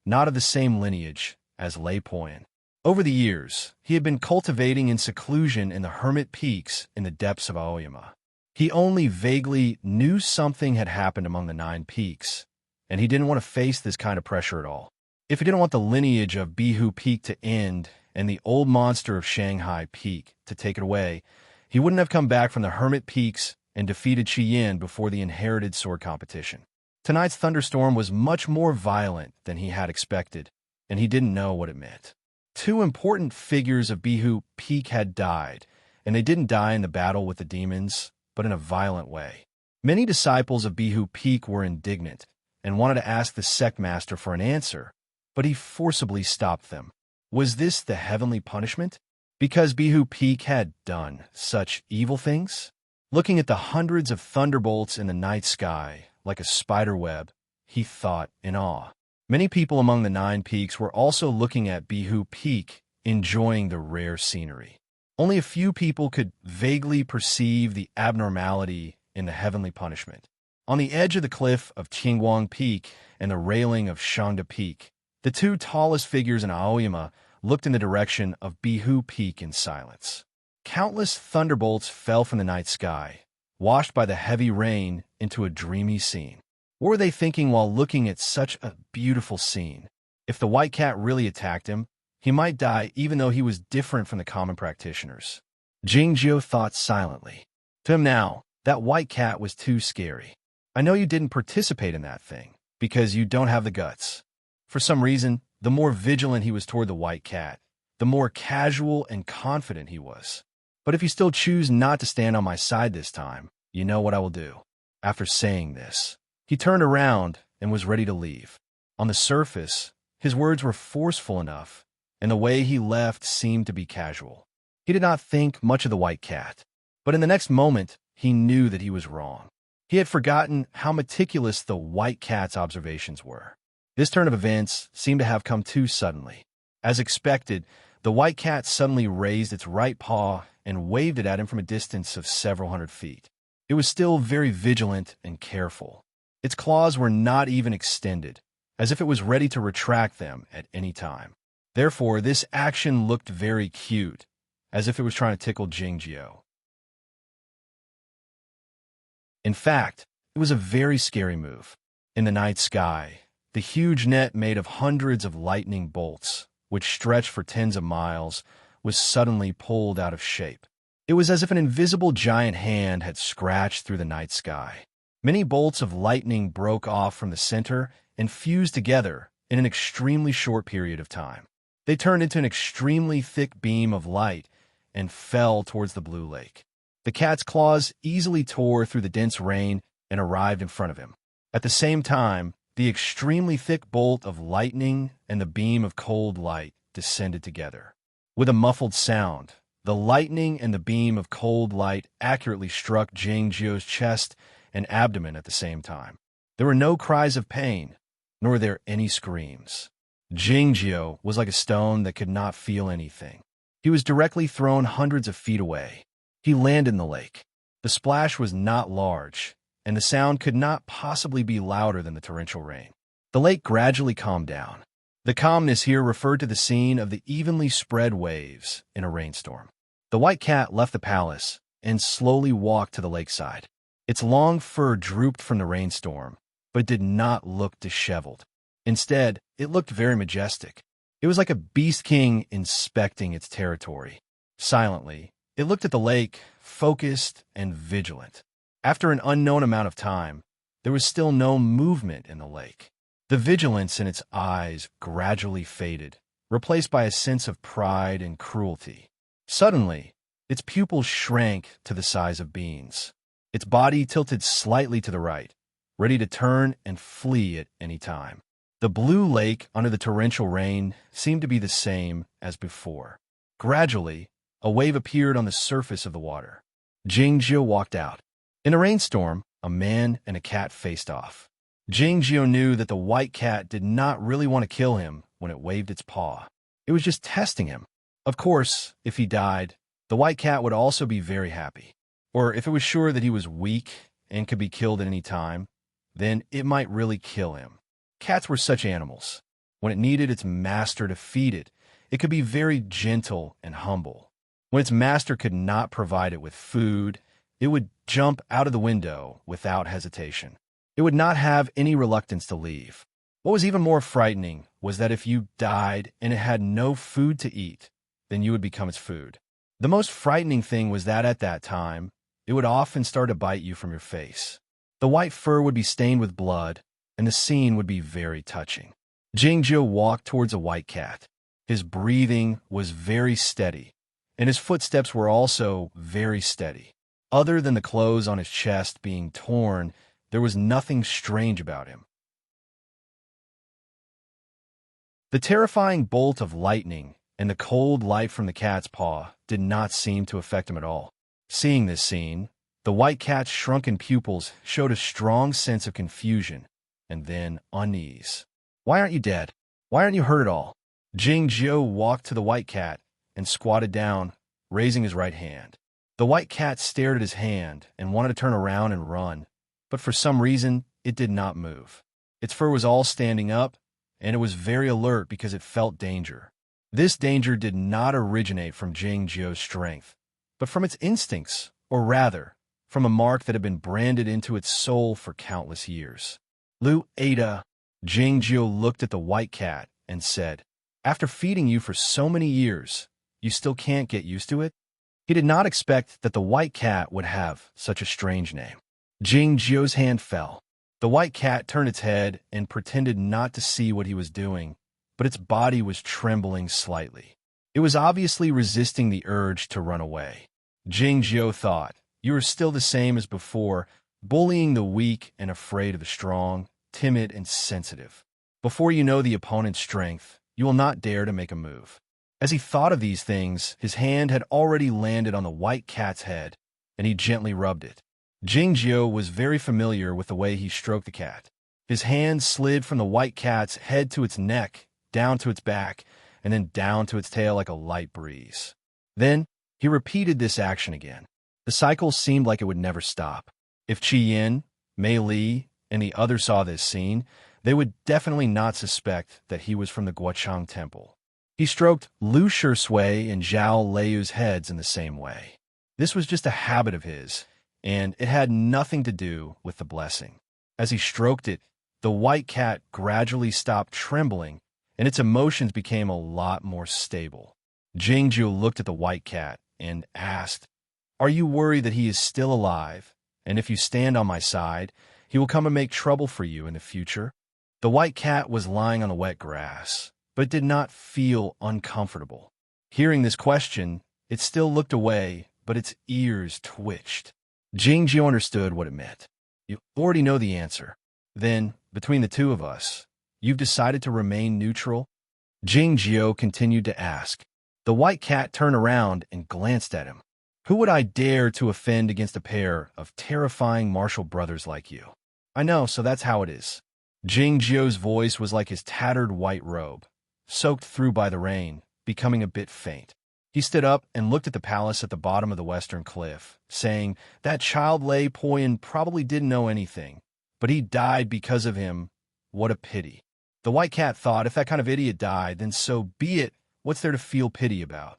[SPEAKER 1] not of the same lineage as Lei Poyan. Over the years, he had been cultivating in seclusion in the hermit peaks in the depths of Aoyama. He only vaguely knew something had happened among the 9 peaks, and he didn't want to face this kind of pressure at all. If he didn't want the lineage of Bihu Peak to end and the old monster of Shanghai Peak to take it away, he wouldn't have come back from the hermit peaks and defeated Qiyin before the inherited sword competition. Tonight's thunderstorm was much more violent than he had expected, and he didn't know what it meant. 2 important figures of Bihu Peak had died, and they didn't die in the battle with the demons, but in a violent way. Many disciples of Bihu Peak were indignant and wanted to ask the sect master for an answer, but he forcibly stopped them. Was this the heavenly punishment? Because Bihu Peak had done such evil things? Looking at the hundreds of thunderbolts in the night sky like a spider web, he thought in awe. Many people among the 9 peaks were also looking at Bihu Peak, enjoying the rare scenery. Only a few people could vaguely perceive the abnormality in the heavenly punishment. On the edge of the cliff of Qingguang Peak and the railing of Shangda Peak, the 2 tallest figures in Aoyama looked in the direction of Bihu Peak in silence. Countless thunderbolts fell from the night sky, washed by the heavy rain into a dreamy scene. What were they thinking while looking at such a beautiful scene? If the white cat really attacked him, he might die even though he was different from the common practitioners. Jingjiu thought silently. To him now, that white cat was too scary. I know you didn't participate in that thing, because you don't have the guts. For some reason, the more vigilant he was toward the white cat, the more casual and confident he was. But if you still choose not to stand on my side this time, you know what I will do. After saying this, he turned around and was ready to leave. On the surface, his words were forceful enough, and the way he left seemed to be casual. He did not think much of the white cat, but in the next moment, he knew that he was wrong. He had forgotten how meticulous the white cat's observations were. This turn of events seemed to have come too suddenly. As expected, the white cat suddenly raised its right paw and waved it at him from a distance of several hundred feet. It was still very vigilant and careful. Its claws were not even extended, as if it was ready to retract them at any time. Therefore, this action looked very cute, as if it was trying to tickle Jingjiu. In fact, it was a very scary move. In the night sky, the huge net made of hundreds of lightning bolts, which stretched for tens of miles, was suddenly pulled out of shape. It was as if an invisible giant hand had scratched through the night sky. Many bolts of lightning broke off from the center and fused together in an extremely short period of time. They turned into an extremely thick beam of light and fell towards the blue lake. The cat's claws easily tore through the dense rain and arrived in front of him. At the same time, the extremely thick bolt of lightning and the beam of cold light descended together. With a muffled sound, the lightning and the beam of cold light accurately struck Jingjiu's chest and abdomen at the same time. There were no cries of pain, nor were there any screams. Jingjiu was like a stone that could not feel anything. He was directly thrown hundreds of feet away. He landed in the lake. The splash was not large, and the sound could not possibly be louder than the torrential rain. The lake gradually calmed down. The calmness here referred to the scene of the evenly spread waves in a rainstorm. The white cat left the palace and slowly walked to the lakeside. Its long fur drooped from the rainstorm, but it did not look disheveled. Instead, it looked very majestic. It was like a beast king inspecting its territory. Silently, it looked at the lake, focused and vigilant. After an unknown amount of time, there was still no movement in the lake. The vigilance in its eyes gradually faded, replaced by a sense of pride and cruelty. Suddenly, Its pupils shrank to the size of beans. Its body tilted slightly to the right, ready to turn and flee at any time. The blue lake under the torrential rain seemed to be the same as before. Gradually, a wave appeared on the surface of the water. Jingjiu walked out. In a rainstorm, a man and a cat faced off. Jingjiu knew that the white cat did not really want to kill him when it waved its paw. It was just testing him. Of course, if he died, the white cat would also be very happy. Or if it was sure that he was weak and could be killed at any time, then it might really kill him. Cats were such animals. When it needed its master to feed it, it could be very gentle and humble. When its master could not provide it with food, it would jump out of the window without hesitation. It would not have any reluctance to leave. What was even more frightening was that if you died and it had no food to eat, then you would become its food. The most frightening thing was that at that time, it would often start to bite you from your face. The white fur would be stained with blood, and the scene would be very touching. Jingjiu walked towards a white cat. His breathing was very steady, and his footsteps were also very steady. Other than the clothes on his chest being torn, there was nothing strange about him. The terrifying bolt of lightning and the cold light from the cat's paw did not seem to affect him at all. Seeing this scene, the white cat's shrunken pupils showed a strong sense of confusion and then unease. "Why aren't you dead? Why aren't you hurt at all?" Jingjiu walked to the white cat and squatted down, raising his right hand. The white cat stared at his hand and wanted to turn around and run, but for some reason, it did not move. Its fur was all standing up, and it was very alert because it felt danger. This danger did not originate from Jingjiu's strength, but from its instincts, or rather, from a mark that had been branded into its soul for countless years. "Lu Ada," Jingjiu looked at the white cat and said, "After feeding you for so many years, you still can't get used to it?" He did not expect that the white cat would have such a strange name. Jingjiu's hand fell. The white cat turned its head and pretended not to see what he was doing, but its body was trembling slightly. It was obviously resisting the urge to run away. Jingjiu thought, "You are still the same as before, bullying the weak and afraid of the strong, timid and sensitive. Before you know the opponent's strength, you will not dare to make a move." As he thought of these things, his hand had already landed on the white cat's head, and he gently rubbed it. Jingjiu was very familiar with the way he stroked the cat. His hand slid from the white cat's head to its neck, down to its back, and then down to its tail like a light breeze. Then, he repeated this action again. The cycle seemed like it would never stop. If Qi Yin, Mei Li, and the others saw this scene, they would definitely not suspect that he was from the Guochang Temple. He stroked Lu Shui and Zhao Leiyu's heads in the same way. This was just a habit of his, and it had nothing to do with the blessing. As he stroked it, the white cat gradually stopped trembling, and its emotions became a lot more stable. Jingjiu looked at the white cat and asked, "Are you worried that he is still alive, and if you stand on my side, he will come and make trouble for you in the future?" The white cat was lying on the wet grass, but it did not feel uncomfortable. Hearing this question, it still looked away, but its ears twitched. Jingjiu understood what it meant. "You already know the answer. Then, between the two of us, you've decided to remain neutral?" Jingjiu continued to ask. The white cat turned around and glanced at him. "Who would I dare to offend against a pair of terrifying martial brothers like you?" "I know, so that's how it is." Jingjiu's voice was like his tattered white robe, soaked through by the rain, becoming a bit faint. He stood up and looked at the palace at the bottom of the western cliff, saying, "That child Lei Poyan probably didn't know anything, but he died because of him. What a pity." The white cat thought, if that kind of idiot died, then so be it. What's there to feel pity about?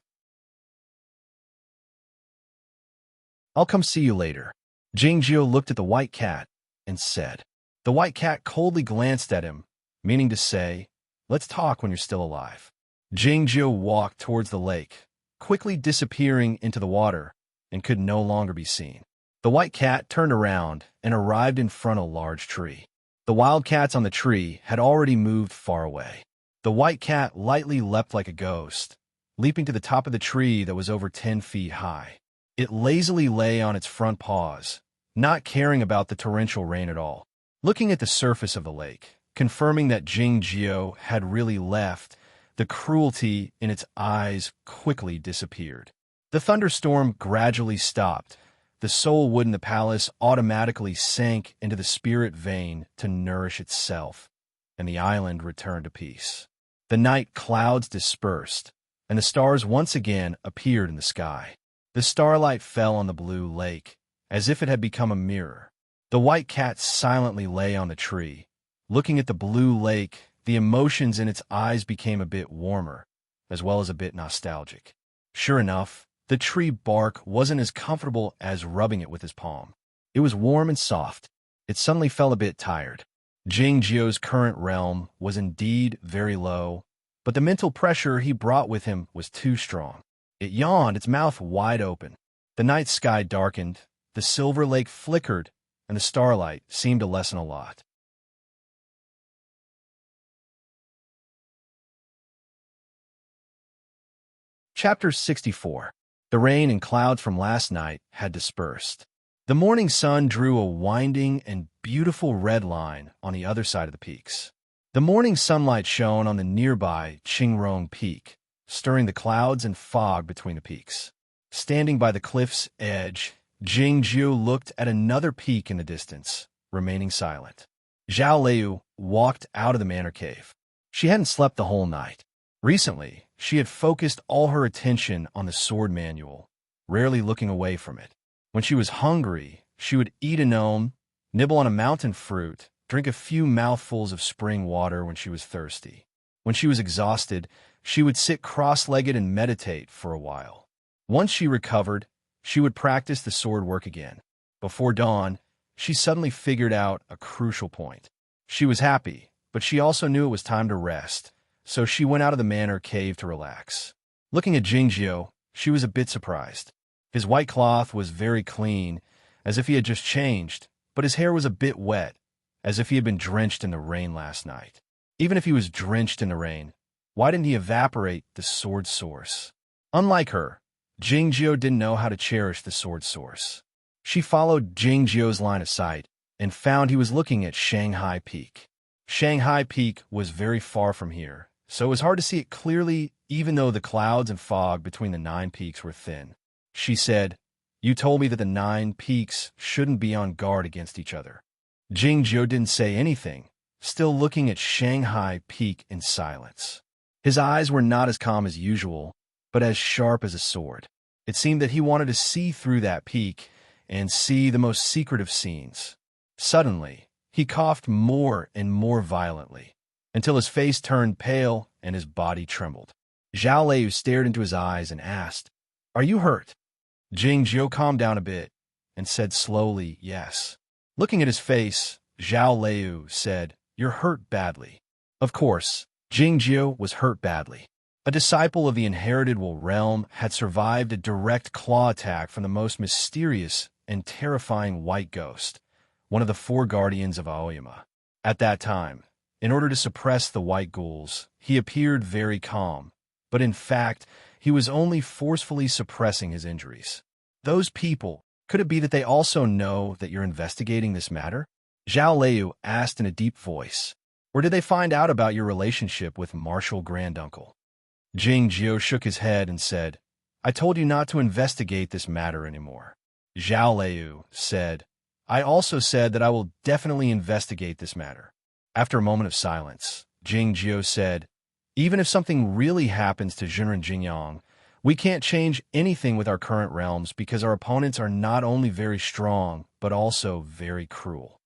[SPEAKER 1] "I'll come see you later." Jingjiu looked at the white cat and said. The white cat coldly glanced at him, meaning to say, "Let's talk when you're still alive." Jingjiu walked towards the lake, quickly disappearing into the water, and could no longer be seen. The white cat turned around and arrived in front of a large tree. The wild cats on the tree had already moved far away. The white cat lightly leapt like a ghost, leaping to the top of the tree that was over 10 feet high. It lazily lay on its front paws, not caring about the torrential rain at all. Looking at the surface of the lake, confirming that Jingjiu had really left, the cruelty in its eyes quickly disappeared. The thunderstorm gradually stopped. The soul wood in the palace automatically sank into the spirit vein to nourish itself, and the island returned to peace. The night clouds dispersed, and the stars once again appeared in the sky. The starlight fell on the blue lake, as if it had become a mirror. The white cat silently lay on the tree. Looking at the blue lake, the emotions in its eyes became a bit warmer, as well as a bit nostalgic. Sure enough, the tree bark wasn't as comfortable as rubbing it with his palm. It was warm and soft. It suddenly felt a bit tired. Jingjiu's current realm was indeed very low, but the mental pressure he brought with him was too strong. It yawned, its mouth wide open. The night sky darkened, the silver lake flickered, and the starlight seemed to lessen a lot. Chapter 64. The rain and clouds from last night had dispersed. The morning sun drew a winding and beautiful red line on the other side of the peaks. The morning sunlight shone on the nearby Qingrong Peak, stirring the clouds and fog between the peaks. Standing by the cliff's edge, Jingjiu looked at another peak in the distance, remaining silent. Zhao Liu walked out of the manor cave. She hadn't slept the whole night. Recently, she had focused all her attention on the sword manual, rarely looking away from it. When she was hungry, she would eat a gnome, nibble on a mountain fruit, drink a few mouthfuls of spring water when she was thirsty. When she was exhausted, she would sit cross-legged and meditate for a while. Once she recovered, she would practice the sword work again. Before dawn, she suddenly figured out a crucial point. She was happy, but she also knew it was time to rest, so she went out of the manor cave to relax. Looking at Jingjiu, she was a bit surprised. His white cloth was very clean, as if he had just changed, but his hair was a bit wet, as if he had been drenched in the rain last night. Even if he was drenched in the rain, why didn't he evaporate the sword source? Unlike her, Jingjiu didn't know how to cherish the sword source. She followed Jingjiu's line of sight and found he was looking at Shanghai Peak. Shanghai Peak was very far from here, so it was hard to see it clearly even though the clouds and fog between the 9 peaks were thin. She said, "You told me that the 9 peaks shouldn't be on guard against each other." Jingjiu didn't say anything, still looking at Shanghai Peak in silence. His eyes were not as calm as usual, but as sharp as a sword. It seemed that he wanted to see through that peak and see the most secretive scenes. Suddenly, he coughed more and more violently, until his face turned pale and his body trembled. Zhao Liu stared into his eyes and asked, "Are you hurt?" Jingjiu calmed down a bit and said slowly, "Yes." Looking at his face, Zhao Liu said, "You're hurt badly." Of course, Jingjiu was hurt badly. A disciple of the inheritable realm had survived a direct claw attack from the most mysterious and terrifying white ghost, one of the 4 guardians of Aoyama. At that time, in order to suppress the white ghouls, he appeared very calm, but in fact, he was only forcefully suppressing his injuries. Those people, could it be that they also know that you're investigating this matter? Zhao Liu asked in a deep voice. Or did they find out about your relationship with Marshal Granduncle? Jingjiu shook his head and said, "I told you not to investigate this matter anymore." Zhao Liu said, "I also said that I will definitely investigate this matter." After a moment of silence, Jingjiu said, "Even if something really happens to Junren Jingyang, we can't change anything with our current realms because our opponents are not only very strong, but also very cruel.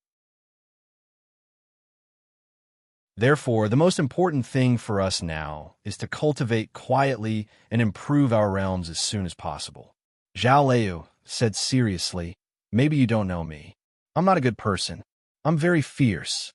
[SPEAKER 1] Therefore, the most important thing for us now is to cultivate quietly and improve our realms as soon as possible." Zhao Liu said seriously, "Maybe you don't know me. I'm not a good person. I'm very fierce."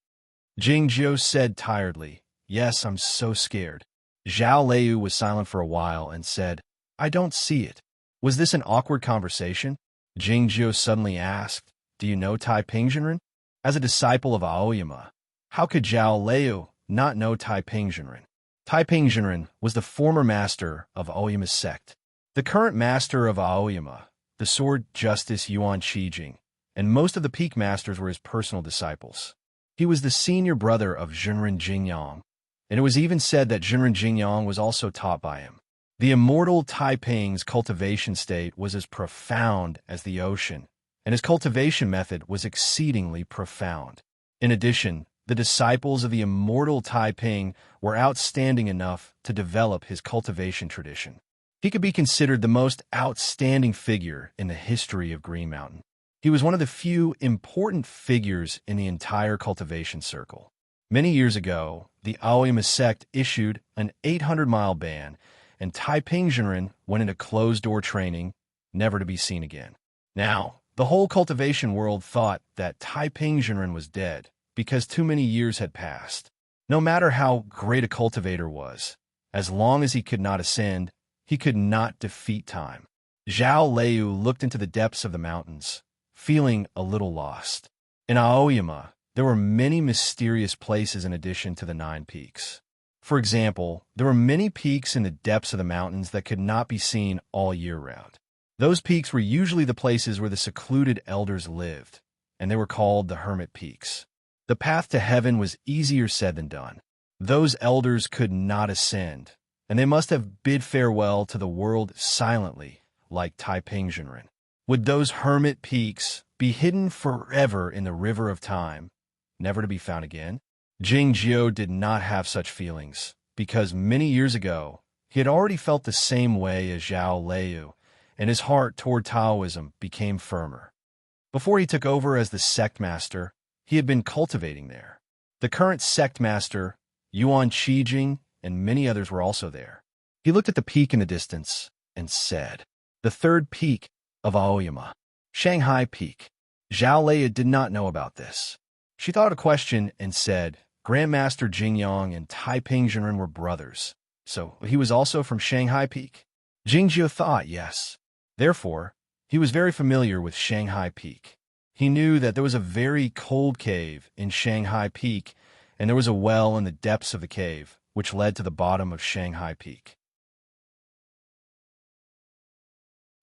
[SPEAKER 1] Jingjiu said tiredly, "Yes, I'm so scared." Zhao Liu was silent for a while and said, "I don't see it." Was this an awkward conversation? Jingjiu suddenly asked, "Do you know Tai Pingjinren?" As a disciple of Aoyama, how could Zhao Liu not know Tai Pingjinren? Taiping Jinren was the former master of Aoyama's sect. The current master of Aoyama, the sword justice Yuan Qijing, and most of the peak masters were his personal disciples. He was the senior brother of Jinren Jingyang, and it was even said that Jinren Jingyang was also taught by him. The immortal Taiping's cultivation state was as profound as the ocean, and his cultivation method was exceedingly profound. In addition, the disciples of the immortal Taiping were outstanding enough to develop his cultivation tradition. He could be considered the most outstanding figure in the history of Green Mountain. He was one of the few important figures in the entire cultivation circle. Many years ago, the Aoyama sect issued an 800-mile ban, and Taiping Jinren went into closed-door training, never to be seen again. Now, the whole cultivation world thought that Taiping Jinren was dead because too many years had passed. No matter how great a cultivator was, as long as he could not ascend, he could not defeat time. Zhao Liu looked into the depths of the mountains, feeling a little lost. In Aoyama, there were many mysterious places in addition to the 9 peaks. For example, there were many peaks in the depths of the mountains that could not be seen all year round. Those peaks were usually the places where the secluded elders lived, and they were called the Hermit Peaks. The path to heaven was easier said than done. Those elders could not ascend, and they must have bid farewell to the world silently, like Taiping Jinren. Would those hermit peaks be hidden forever in the river of time, never to be found again? Jing Jiu did not have such feelings, because many years ago, he had already felt the same way as Zhao Liu, and his heart toward Taoism became firmer. Before he took over as the sect master, he had been cultivating there. The current sect master, Yuan Qijing, and many others were also there. He looked at the peak in the distance and said, "The 3rd peak of Aoyama, Shanghai Peak." Zhao Liu did not know about this. She thought a question and said, Grandmaster Jingyang and Taiping Jinren were brothers, so he was also from Shanghai Peak? Jingjiu thought yes. Therefore, he was very familiar with Shanghai Peak. He knew that there was a very cold cave in Shanghai Peak, and there was a well in the depths of the cave, which led to the bottom of Shanghai Peak.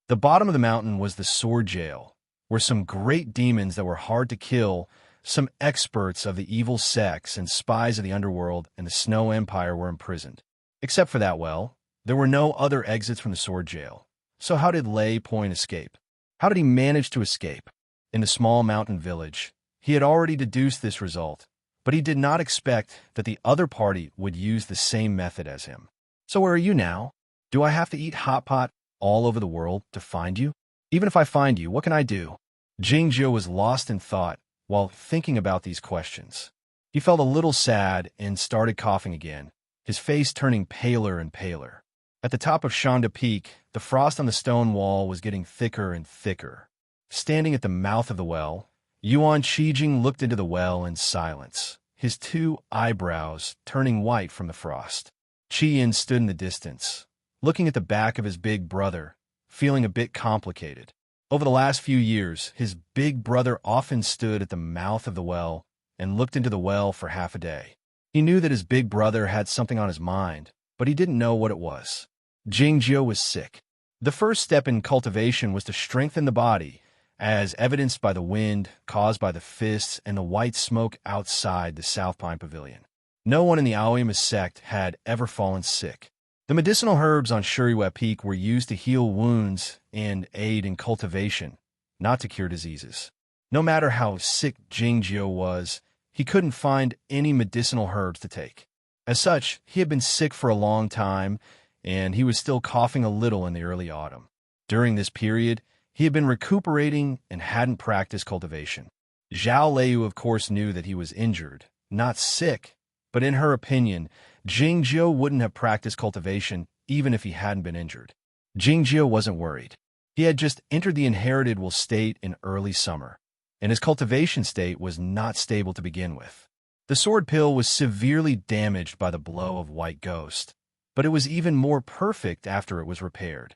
[SPEAKER 1] The bottom of the mountain was the sword jail, where some great demons that were hard to kill, some experts of the evil sects and spies of the underworld and the Snow Empire were imprisoned. Except for that well, there were no other exits from the sword jail. So how did Lei Point escape? How did he manage to escape? In the small mountain village, he had already deduced this result, but he did not expect that the other party would use the same method as him. So where are you now? Do I have to eat hot pot all over the world to find you? Even if I find you, what can I do? Jingjiu was lost in thought while thinking about these questions. He felt a little sad and started coughing again, his face turning paler and paler. At the top of Shanda Peak, the frost on the stone wall was getting thicker and thicker. Standing at the mouth of the well, Yuan Qijing looked into the well in silence, his 2 eyebrows turning white from the frost. Qian stood in the distance, looking at the back of his big brother, feeling a bit complicated. Over the last few years, his big brother often stood at the mouth of the well and looked into the well for half a day. He knew that his big brother had something on his mind, but he didn't know what it was. Jingjiu was sick. The first step in cultivation was to strengthen the body, as evidenced by the wind caused by the fists and the white smoke outside the South Pine Pavilion. No one in the Aoyama sect had ever fallen sick. The medicinal herbs on Shuriwa Peak were used to heal wounds and aid in cultivation, not to cure diseases. No matter how sick Jingjiu was, he couldn't find any medicinal herbs to take. As such, he had been sick for a long time, and he was still coughing a little in the early autumn. During this period, he had been recuperating and hadn't practiced cultivation. Zhao Liu, of course, knew that he was injured, not sick, but in her opinion, Jingjiu wouldn't have practiced cultivation even if he hadn't been injured. Jingjiu wasn't worried. He had just entered the inherited will state in early summer, and his cultivation state was not stable to begin with. The sword pill was severely damaged by the blow of White Ghost, but it was even more perfect after it was repaired.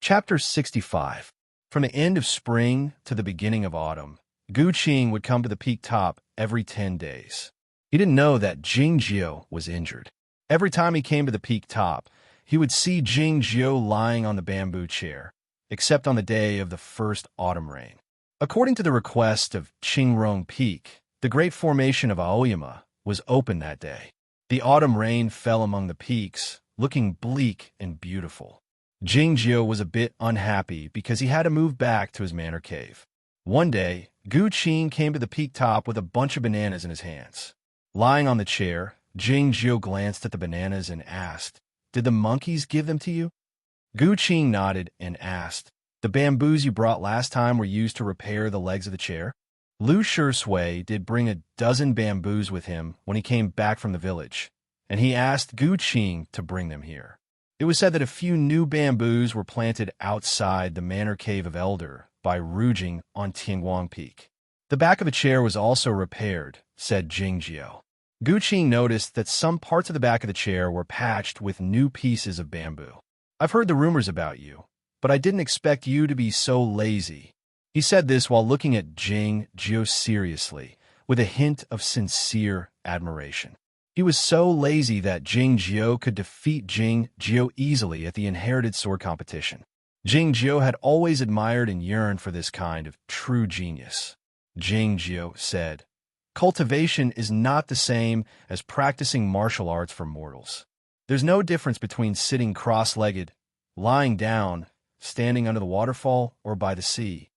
[SPEAKER 1] Chapter 65. From the end of spring to the beginning of autumn, Gu Qing would come to the peak top every 10 days. He didn't know that Jing Jiao was injured. Every time he came to the peak top, he would see Jing Jiao lying on the bamboo chair, except on the day of the first autumn rain. According to the request of Qingrong Peak, the great formation of Aoyama was open that day. The autumn rain fell among the peaks, looking bleak and beautiful. Jing Jiao was a bit unhappy because he had to move back to his manor cave. One day, Gu Qing came to the peak top with a bunch of bananas in his hands. Lying on the chair, Jing Jiao glanced at the bananas and asked, "Did the monkeys give them to you?" Gu Qing nodded and asked, "The bamboos you brought last time were used to repair the legs of the chair?" Lu Shui did bring a dozen bamboos with him when he came back from the village, and he asked Gu Qing to bring them here. It was said that a few new bamboos were planted outside the manor cave of Elder by Rujing on Tianguang Peak. The back of a chair was also repaired, said Jing Jiao. Gu Qing noticed that some parts of the back of the chair were patched with new pieces of bamboo. "I've heard the rumors about you, but I didn't expect you to be so lazy." He said this while looking at Jing Jiao seriously, with a hint of sincere admiration. He was so lazy that Jing Jiao could defeat Jing Jiao easily at the inherited sword competition. Jing Jiao had always admired and yearned for this kind of true genius. Jing Jiao said, "Cultivation is not the same as practicing martial arts for mortals. There's no difference between sitting cross-legged, lying down, standing under the waterfall, or by the sea."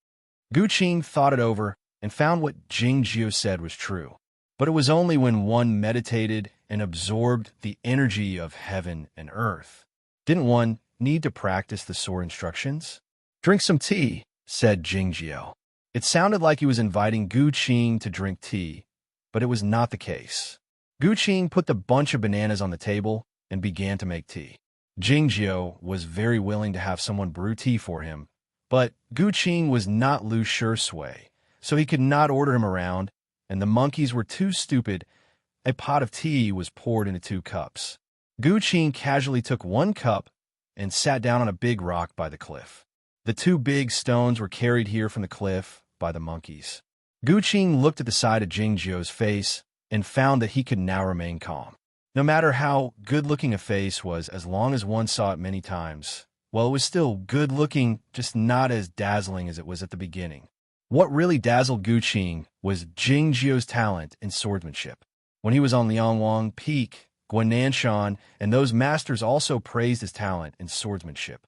[SPEAKER 1] Gu Qing thought it over and found what Jing Jiao said was true. But it was only when one meditated and absorbed the energy of heaven and earth. Didn't one need to practice the sword instructions? "Drink some tea," said Jing Jiao. It sounded like he was inviting Gu Qing to drink tea, but it was not the case. Gu Qing put the bunch of bananas on the table and began to make tea. Jing Jiao was very willing to have someone brew tea for him, but Gu Qing was not Lu Shui, so he could not order him around, and the monkeys were too stupid. A pot of tea was poured into 2 cups. Gu Qing casually took 1 cup and sat down on a big rock by the cliff. The 2 big stones were carried here from the cliff by the monkeys. Gu Qing looked at the side of Jing Jiao's face and found that he could now remain calm. No matter how good-looking a face was, as long as one saw it many times, well, it was still good-looking, just not as dazzling as it was at the beginning. What really dazzled Gu Qing was Jing Jiao's talent in swordsmanship. When he was on Liangwang Peak, Guananshan and those masters also praised his talent in swordsmanship.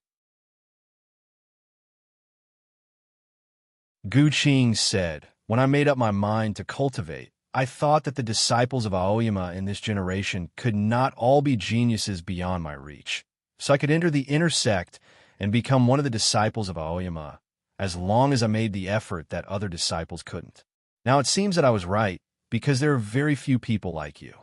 [SPEAKER 1] Gu Qing said, "When I made up my mind to cultivate, I thought that the disciples of Aoyama in this generation could not all be geniuses beyond my reach, so I could enter the inner sect and become one of the disciples of Aoyama, as long as I made the effort that other disciples couldn't. Now it seems that I was right, because there are very few people like you."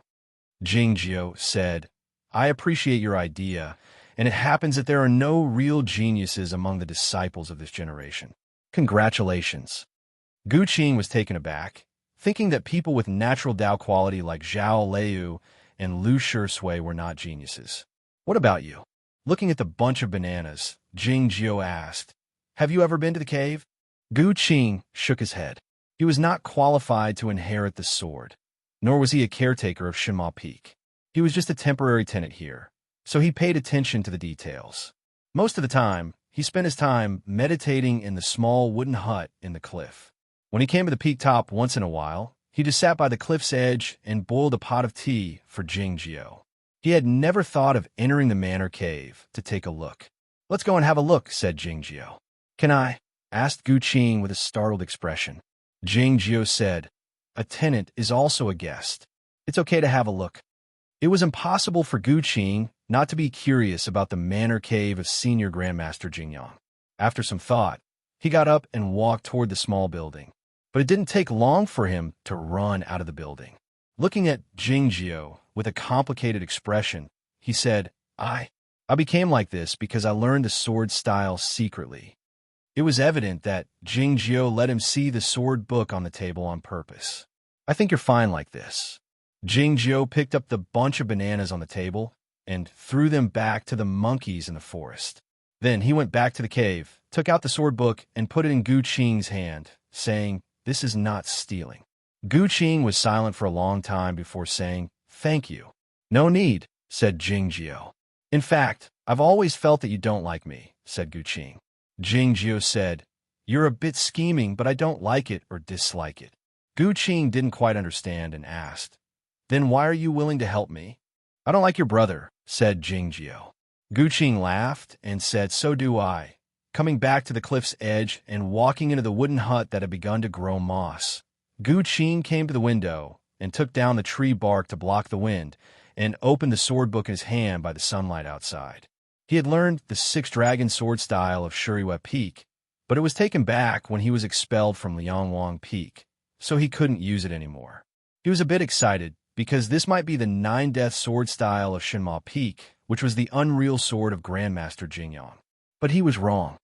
[SPEAKER 1] Jing Jiao said, "I appreciate your idea, and it happens that there are no real geniuses among the disciples of this generation. Congratulations." Gu Qing was taken aback, thinking that people with natural Dao quality like Zhao Liu and Lu Shui were not geniuses. "What about you?" Looking at the bunch of bananas, Jing Jiao asked, "Have you ever been to the cave?" Gu Qing shook his head. He was not qualified to inherit the sword, nor was he a caretaker of Shenma Peak. He was just a temporary tenant here, so he paid attention to the details. Most of the time, he spent his time meditating in the small wooden hut in the cliff. When he came to the peak top once in a while, he just sat by the cliff's edge and boiled a pot of tea for Jing Jiao. He had never thought of entering the manor cave to take a look. "Let's go and have a look," said Jing Jiao. "Can I?" asked Gu Qing with a startled expression. Jing Jiao said, "A tenant is also a guest. It's okay to have a look." It was impossible for Gu Qing not to be curious about the manor cave of Senior Grandmaster Jingyang. After some thought, he got up and walked toward the small building. But it didn't take long for him to run out of the building. Looking at Jing Jiao with a complicated expression, he said, I became like this because I learned the sword style secretly." It was evident that Jing Jiao let him see the sword book on the table on purpose. "I think you're fine like this." Jing Jiao picked up the bunch of bananas on the table and threw them back to the monkeys in the forest. Then he went back to the cave, took out the sword book, and put it in Gu Qing's hand, saying, This is not stealing." Gu Qing was silent for a long time before saying, "Thank you." "No need," said Jingjiu. "In fact, I've always felt that you don't like me," said Gu Qing. Jingjiu said, "You're a bit scheming, but I don't like it or dislike it." Gu Qing didn't quite understand and asked, "Then why are you willing to help me?" "I don't like your brother," said Jingjiu. Gu Qing laughed and said, "So do I," coming back to the cliff's edge and walking into the wooden hut that had begun to grow moss. Gu Qing came to the window and took down the tree bark to block the wind and opened the sword book in his hand by the sunlight outside. He had learned the six-dragon sword style of Shuriwa Peak, but it was taken back when he was expelled from Liangwang Peak, so he couldn't use it anymore. He was a bit excited because this might be the nine-death sword style of Shinma Peak, which was the unreal sword of Grandmaster Jingyang. But he was wrong.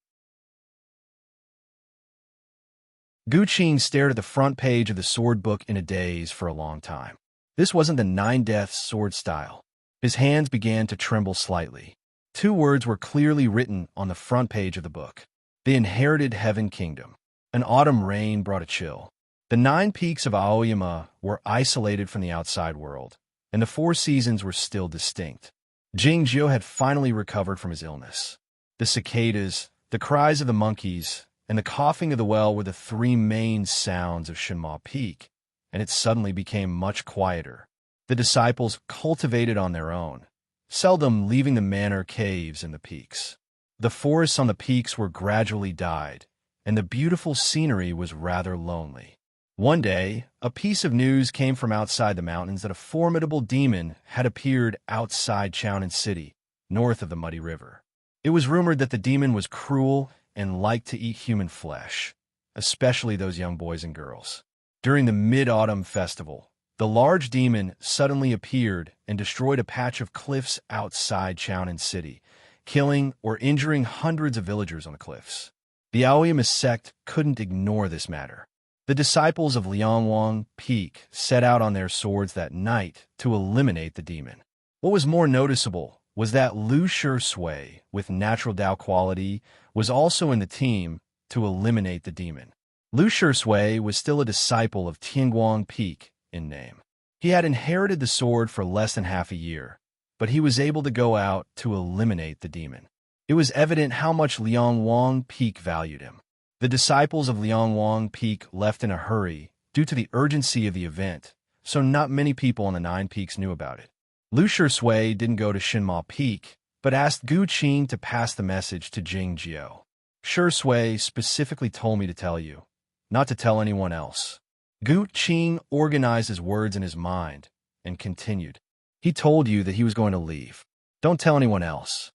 [SPEAKER 1] Gu Qing stared at the front page of the sword book in a daze for a long time. This wasn't the Nine Deaths sword style. His hands began to tremble slightly. Two words were clearly written on the front page of the book. The Inherited Heaven Kingdom. An autumn rain brought a chill. The 9 peaks of Aoyama were isolated from the outside world, and the 4 seasons were still distinct. Jingjiu had finally recovered from his illness. The cicadas, the cries of the monkeys, and the coughing of the well were the 3 main sounds of Shinma Peak, and it suddenly became much quieter. The disciples cultivated on their own, seldom leaving the manor caves and the peaks. The forests on the peaks were gradually died, and the beautiful scenery was rather lonely. One day, a piece of news came from outside the mountains that a formidable demon had appeared outside Chounan City, north of the Muddy River. It was rumored that the demon was cruel and liked to eat human flesh, especially those young boys and girls. During the Mid-Autumn Festival, the large demon suddenly appeared and destroyed a patch of cliffs outside Chounan City, killing or injuring hundreds of villagers on the cliffs. The Aoyama sect couldn't ignore this matter. The disciples of Liangwang Peak set out on their swords that night to eliminate the demon. What was more noticeable was that Lu Shui, with natural Dao quality, was also in the team to eliminate the demon. Lu Shui was still a disciple of Tianguang Peak in name. He had inherited the sword for less than half a year, but he was able to go out to eliminate the demon. It was evident how much Liangwang Peak valued him. The disciples of Liangwang Peak left in a hurry due to the urgency of the event, so not many people on the 9 peaks knew about it. Lu Shui didn't go to Shinma Peak, but asked Gu Qing to pass the message to Jingjiu. Shui specifically told me to tell you, not to tell anyone else. Gu Qing organized his words in his mind and continued. He told you that he was going to leave. Don't tell anyone else.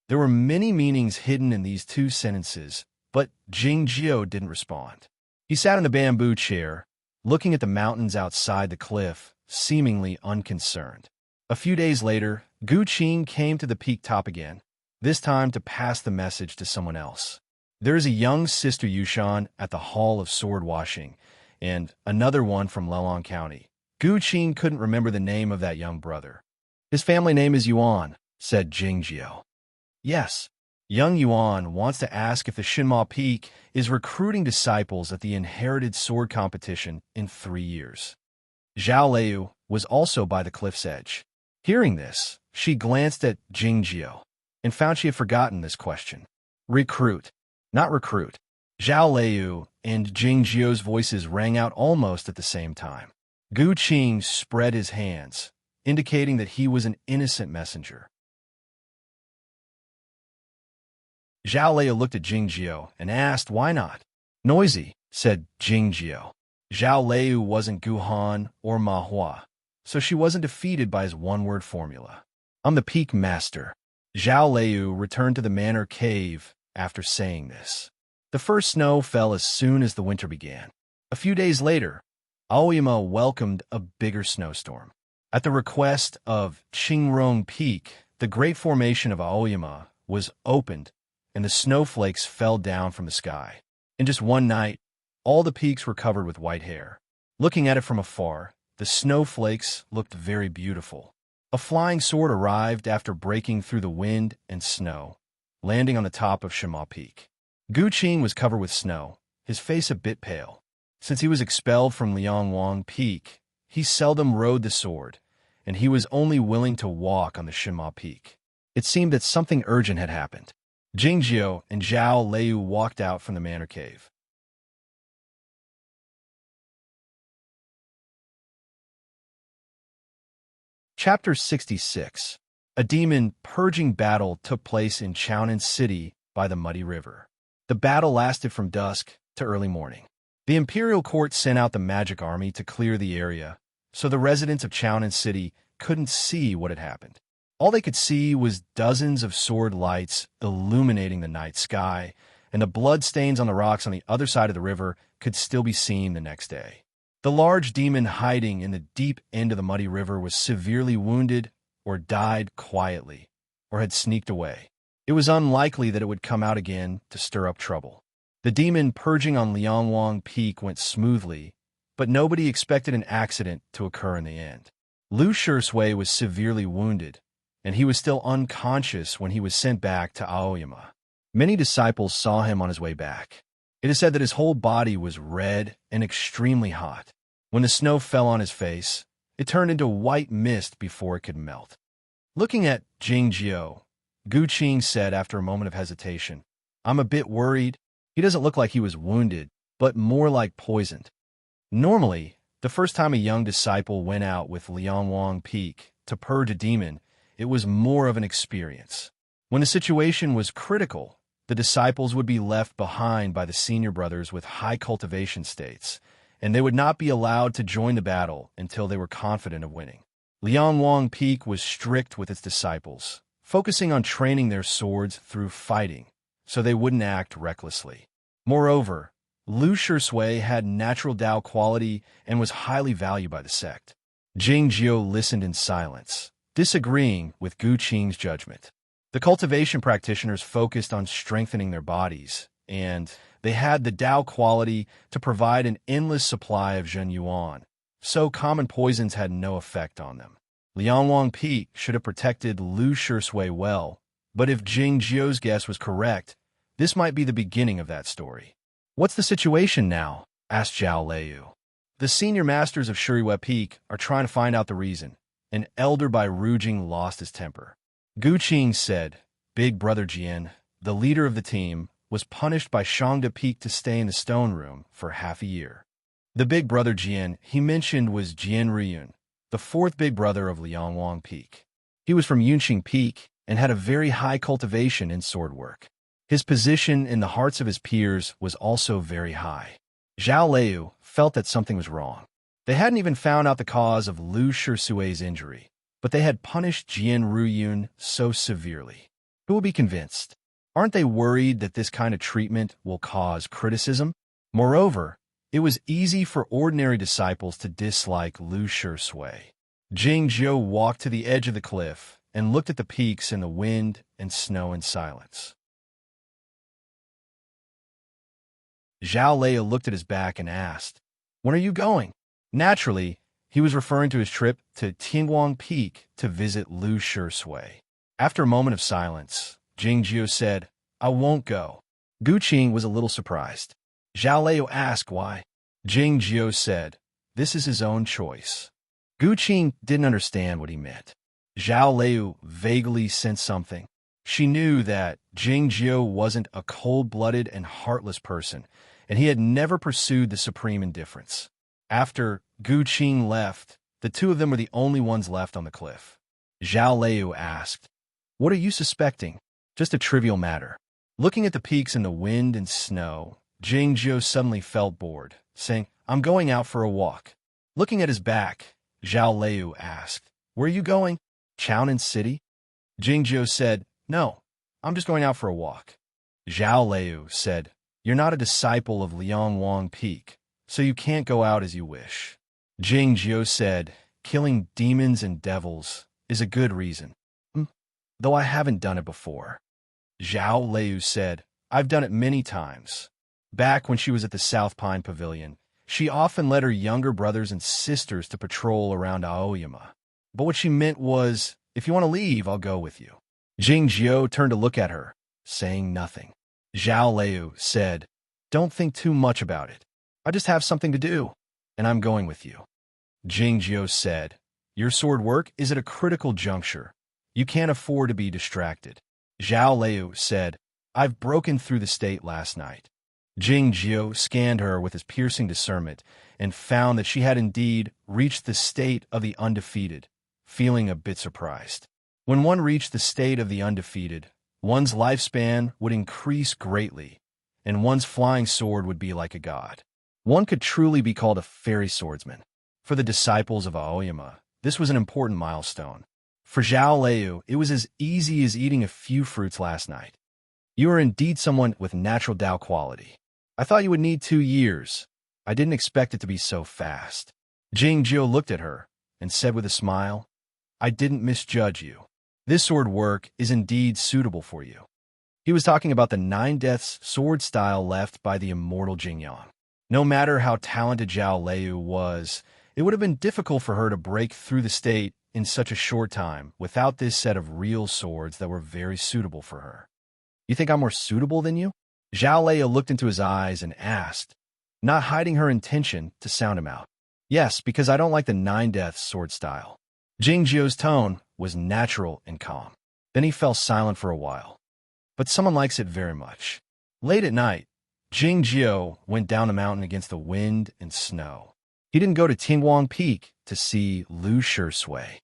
[SPEAKER 1] There were many meanings hidden in these 2 sentences, but Jingjiu didn't respond. He sat in the bamboo chair, looking at the mountains outside the cliff, seemingly unconcerned. A few days later, Gu Qing came to the peak top again, this time to pass the message to someone else. There is a young sister Yushan at the Hall of Sword Washing, and another one from Lelong County. Gu Qing couldn't remember the name of that young brother. His family name is Yuan, said Jingjiu. Yes. Young Yuan wants to ask if the Shinma Peak is recruiting disciples at the Inherited Sword Competition in 3 years. Zhao Leu was also by the cliff's edge. Hearing this, she glanced at Jingjiu and found she had forgotten this question. Recruit, not recruit. Zhao Leu and Jingjiu's voices rang out almost at the same time. Gu Qing spread his hands, indicating that he was an innocent messenger. Zhao Lei looked at Jingjiu and asked, "Why not?" "Noisy," said Jingjiu. Zhao Lei wasn't Guhan or Mahua, so she wasn't defeated by his one-word formula. "I'm the peak master." Zhao Lei returned to the manor cave after saying this. The first snow fell as soon as the winter began. A few days later, Aoyama welcomed a bigger snowstorm. At the request of Qingrong Peak, the great formation of Aoyama was opened, and the snowflakes fell down from the sky. In just one night, all the peaks were covered with white hair. Looking at it from afar, the snowflakes looked very beautiful. A flying sword arrived after breaking through the wind and snow, landing on the top of Shinma Peak. Gu Qing was covered with snow, his face a bit pale. Since he was expelled from Liangwang Peak, he seldom rode the sword, and he was only willing to walk on the Shima Peak. It seemed that something urgent had happened. Jingjiu and Zhao Lei walked out from the manor cave. Chapter 66. A demon purging battle took place in Chaonan City by the muddy river. The battle lasted from dusk to early morning. The imperial court sent out the magic army to clear the area, so the residents of Chaonan City couldn't see what had happened. All they could see was dozens of sword lights illuminating the night sky, and the blood stains on the rocks on the other side of the river could still be seen the next day. The large demon hiding in the deep end of the muddy river was severely wounded or died quietly or had sneaked away. It was unlikely that it would come out again to stir up trouble. The demon purging on Liangwang Peak went smoothly, but nobody expected an accident to occur in the end. Lu Shisui was severely wounded, and he was still unconscious when he was sent back to Aoyama. Many disciples saw him on his way back. It is said that his whole body was red and extremely hot. When the snow fell on his face, it turned into white mist before it could melt. Looking at Jingjiu, Gu Qing said after a moment of hesitation, "I'm a bit worried. He doesn't look like he was wounded, but more like poisoned." Normally, the first time a young disciple went out with Liangwang Peak to purge a demon, it was more of an experience. When the situation was critical, the disciples would be left behind by the senior brothers with high cultivation states, and they would not be allowed to join the battle until they were confident of winning. Liangwang Peak was strict with its disciples, focusing on training their swords through fighting, so they wouldn't act recklessly. Moreover, Lu Shisui had natural Dao quality and was highly valued by the sect. Jingjiu listened in silence, disagreeing with Gu Qing's judgment. The cultivation practitioners focused on strengthening their bodies, and they had the Dao quality to provide an endless supply of Zhen Yuan, so common poisons had no effect on them. Liangwang Peak should have protected Lu Shisui well, but if Jingjiu's guess was correct, this might be the beginning of that story. "What's the situation now?" asked Zhao Lei. "The senior masters of Shuriwei Peak are trying to find out the reason. An elder by Rujing lost his temper." Gu Qing said, "Big brother Jian, the leader of the team, was punished by Shangda Peak to stay in the stone room for half a year." The big brother Jian he mentioned was Jian Ruyun, the fourth big brother of Liangwang Peak. He was from Yunqing Peak and had a very high cultivation in sword work. His position in the hearts of his peers was also very high. Zhao Lei felt that something was wrong. They hadn't even found out the cause of Lu Shisui's injury, but they had punished Jian Ruyun so severely. Who will be convinced? Aren't they worried that this kind of treatment will cause criticism? Moreover, it was easy for ordinary disciples to dislike Lu Shisui. Jingjiu walked to the edge of the cliff and looked at the peaks in the wind and snow in silence. Zhao Lei looked at his back and asked, "When are you going?" Naturally, he was referring to his trip to Tingguang Peak to visit Lu Shisui. After a moment of silence, Jingjiu said, "I won't go." Gu Qing was a little surprised. Zhao Lei asked why. Jingjiu said, "This is his own choice." Gu Qing didn't understand what he meant. Zhao Lei vaguely sensed something. She knew that Jingjiu wasn't a cold-blooded and heartless person, and he had never pursued the supreme indifference. After Gu Qing left, the two of them were the only ones left on the cliff. Zhao Lei asked, "What are you suspecting?" "Just a trivial matter." Looking at the peaks in the wind and snow, Jingjiu suddenly felt bored, saying, "I'm going out for a walk." Looking at his back, Zhao Lei asked, "Where are you going?" "Chaonan City?" Jingjiu said, "No, I'm just going out for a walk." Zhao Lei said, "You're not a disciple of Liangwang Peak, so you can't go out as you wish." Jingjiu said, "Killing demons and devils is a good reason, though I haven't done it before." Zhao Lei said, "I've done it many times. Back when she was at the South Pine Pavilion, she often led her younger brothers and sisters to patrol around Aoyama. But what she meant was, if you want to leave, I'll go with you." Jingjiu turned to look at her, saying nothing. Zhao Lei said, "Don't think too much about it. I just have something to do, and I'm going with you. Jingjiu said, your sword work is at a critical juncture. You can't afford to be distracted. Zhao Liu said, I've broken through the state last night. Jingjiu scanned her with his piercing discernment and found that she had indeed reached the state of the undefeated, feeling a bit surprised. When one reached the state of the undefeated, one's lifespan would increase greatly, and one's flying sword would be like a god. One could truly be called a fairy swordsman. For the disciples of Aoyama, this was an important milestone. For Zhao Liu, it was as easy as eating a few fruits last night. You are indeed someone with natural Tao quality. I thought you would need 2 years. I didn't expect it to be so fast. Jingjiu looked at her and said with a smile, I didn't misjudge you. This sword work is indeed suitable for you. He was talking about the 9 deaths sword style left by the immortal Jingyang. No matter how talented Zhao Liu was, it would have been difficult for her to break through the state in such a short time without this set of real swords that were very suitable for her. You think I'm more suitable than you? Zhao Liu looked into his eyes and asked, not hiding her intention to sound him out. Yes, because I don't like the 9 deaths sword style. Jingjiu's tone was natural and calm. Then he fell silent for a while. But someone likes it very much. Late at night, Jingjiu went down the mountain against the wind and snow. He didn't go to Tingwang Peak to see Lu Shui.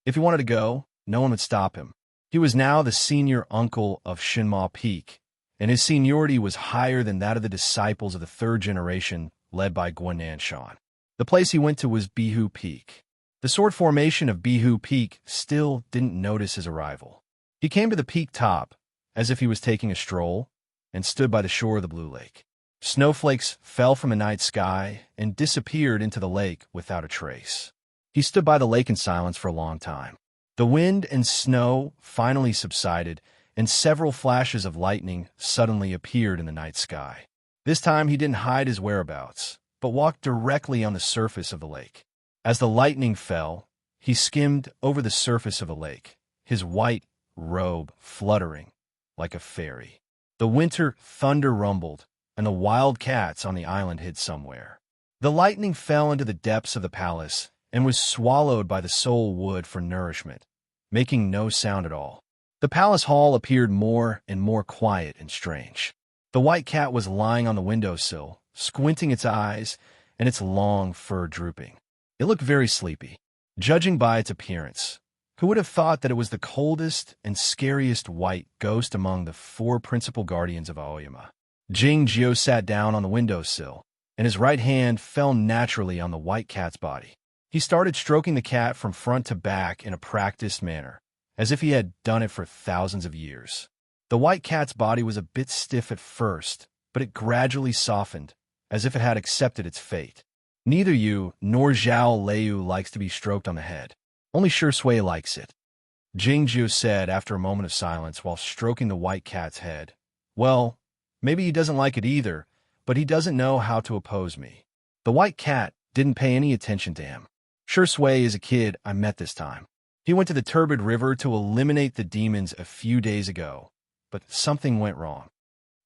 [SPEAKER 1] If he wanted to go, no one would stop him. He was now the senior uncle of Shinma Peak, and his seniority was higher than that of the disciples of the 3rd generation led by Guanan Shan. The place he went to was Bihu Peak. The sword formation of Bihu Peak still didn't notice his arrival. He came to the peak top, as if he was taking a stroll, and stood by the shore of the blue lake. Snowflakes fell from the night sky and disappeared into the lake without a trace. He stood by the lake in silence for a long time. The wind and snow finally subsided, and several flashes of lightning suddenly appeared in the night sky. This time he didn't hide his whereabouts, but walked directly on the surface of the lake. As the lightning fell, he skimmed over the surface of the lake, his white robe fluttering like a fairy. The winter thunder rumbled, and the wild cats on the island hid somewhere. The lightning fell into the depths of the palace and was swallowed by the soul wood for nourishment, making no sound at all. The palace hall appeared more and more quiet and strange. The white cat was lying on the windowsill, squinting its eyes and its long fur drooping. It looked very sleepy. Judging by its appearance, who would have thought that it was the coldest and scariest white ghost among the 4 principal guardians of Aoyama? Jingjiu sat down on the windowsill, and his right hand fell naturally on the white cat's body. He started stroking the cat from front to back in a practiced manner, as if he had done it for thousands of years. The white cat's body was a bit stiff at first, but it gradually softened, as if it had accepted its fate. Neither you nor Zhao Liu likes to be stroked on the head. Only Shui likes it. Jingjiu said after a moment of silence while stroking the white cat's head. Well, maybe he doesn't like it either, but he doesn't know how to oppose me. The white cat didn't pay any attention to him. Shui is a kid I met this time. He went to the turbid river to eliminate the demons a few days ago, but something went wrong.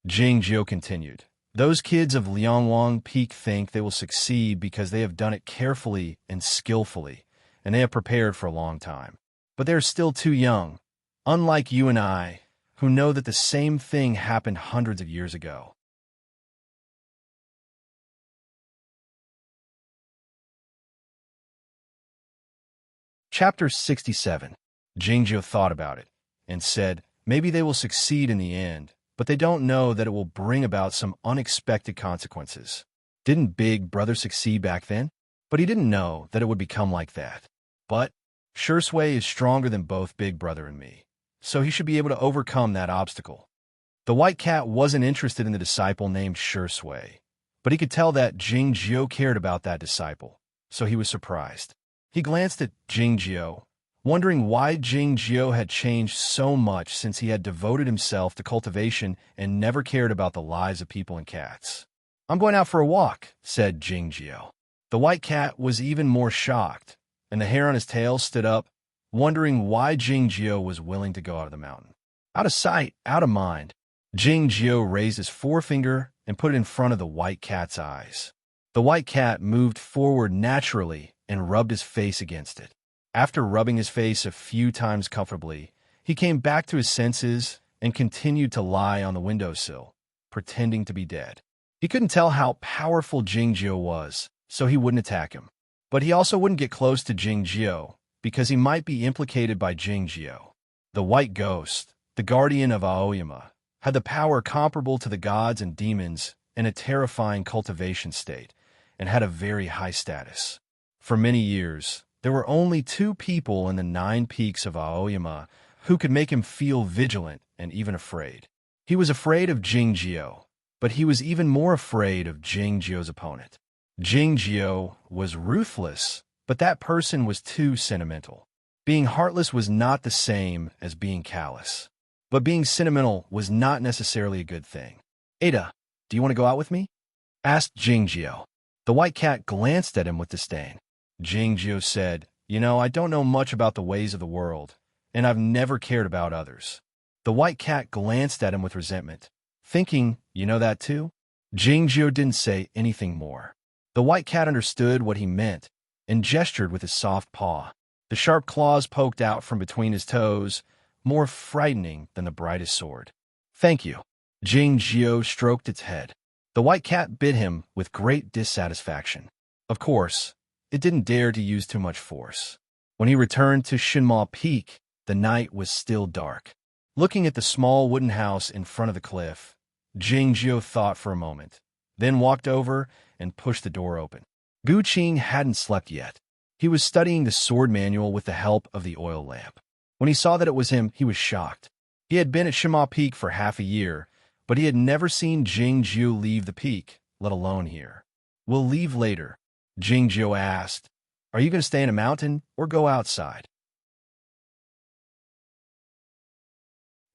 [SPEAKER 1] Jingjiu continued. Those kids of Liangwang Peak think they will succeed because they have done it carefully and skillfully, and they have prepared for a long time. But they are still too young, unlike you and I, who know that the same thing happened hundreds of years ago. Chapter 67. Jingjiu thought about it and said, maybe they will succeed in the end, but they don't know that it will bring about some unexpected consequences. Didn't Big Brother succeed back then? But he didn't know that it would become like that. But Shui is stronger than both Big Brother and me, so he should be able to overcome that obstacle. The white cat wasn't interested in the disciple named Shui, but he could tell that Jingjiu cared about that disciple, so he was surprised. He glanced at Jingjiu, wondering why Jingjiu had changed so much since he had devoted himself to cultivation and never cared about the lives of people and cats. I'm going out for a walk, said Jingjiu. The white cat was even more shocked, and the hair on his tail stood up, wondering why Jingjiu was willing to go out of the mountain. Out of sight, out of mind. Jing Jiao raised his forefinger and put it in front of the white cat's eyes. The white cat moved forward naturally and rubbed his face against it. After rubbing his face a few times comfortably, he came back to his senses and continued to lie on the windowsill, pretending to be dead. He couldn't tell how powerful Jing Jiao was, so he wouldn't attack him. But he also wouldn't get close to Jing Jiao, because he might be implicated by Jing Jiao. The white ghost, the guardian of Aoyama, had the power comparable to the gods and demons in a terrifying cultivation state, and had a very high status. For many years, there were only 2 people in the 9 peaks of Aoyama who could make him feel vigilant and even afraid. He was afraid of Jing Jiao, but he was even more afraid of Jing Jiao's opponent. Jing Jiao was ruthless, but that person was too sentimental. Being heartless was not the same as being callous. But being sentimental was not necessarily a good thing. "Ada, do you want to go out with me?" asked Jing Jiao. The white cat glanced at him with disdain. Jing Jiao said, I don't know much about the ways of the world, and I've never cared about others." The white cat glanced at him with resentment, thinking, "You know that too?" Jing Jiao didn't say anything more. The white cat understood what he meant and gestured with his soft paw. The sharp claws poked out from between his toes, more frightening than the brightest sword. "Thank you." Jing Jiao stroked its head. The white cat bit him with great dissatisfaction. Of course, it didn't dare to use too much force. When he returned to Shinma Peak, the night was still dark. Looking at the small wooden house in front of the cliff, Jing Jiao thought for a moment, then walked over and pushed the door open. Gu Qing hadn't slept yet. He was studying the sword manual with the help of the oil lamp. When he saw that it was him, he was shocked. He had been at Shima Peak for half a year, but he had never seen Jing Jiao leave the peak, let alone here. "We'll leave later," Jing Jiao asked. "Are you going to stay in a mountain or go outside?"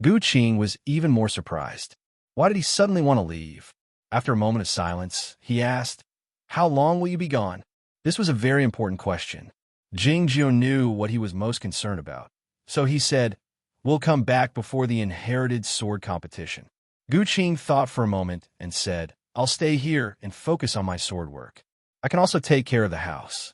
[SPEAKER 1] Gu Qing was even more surprised. Why did he suddenly want to leave? After a moment of silence, he asked, "How long will you be gone?" This was a very important question. Jing Jiao knew what he was most concerned about. So he said, "We'll come back before the inherited sword competition." Gu Qing thought for a moment and said, "I'll stay here and focus on my sword work. I can also take care of the house."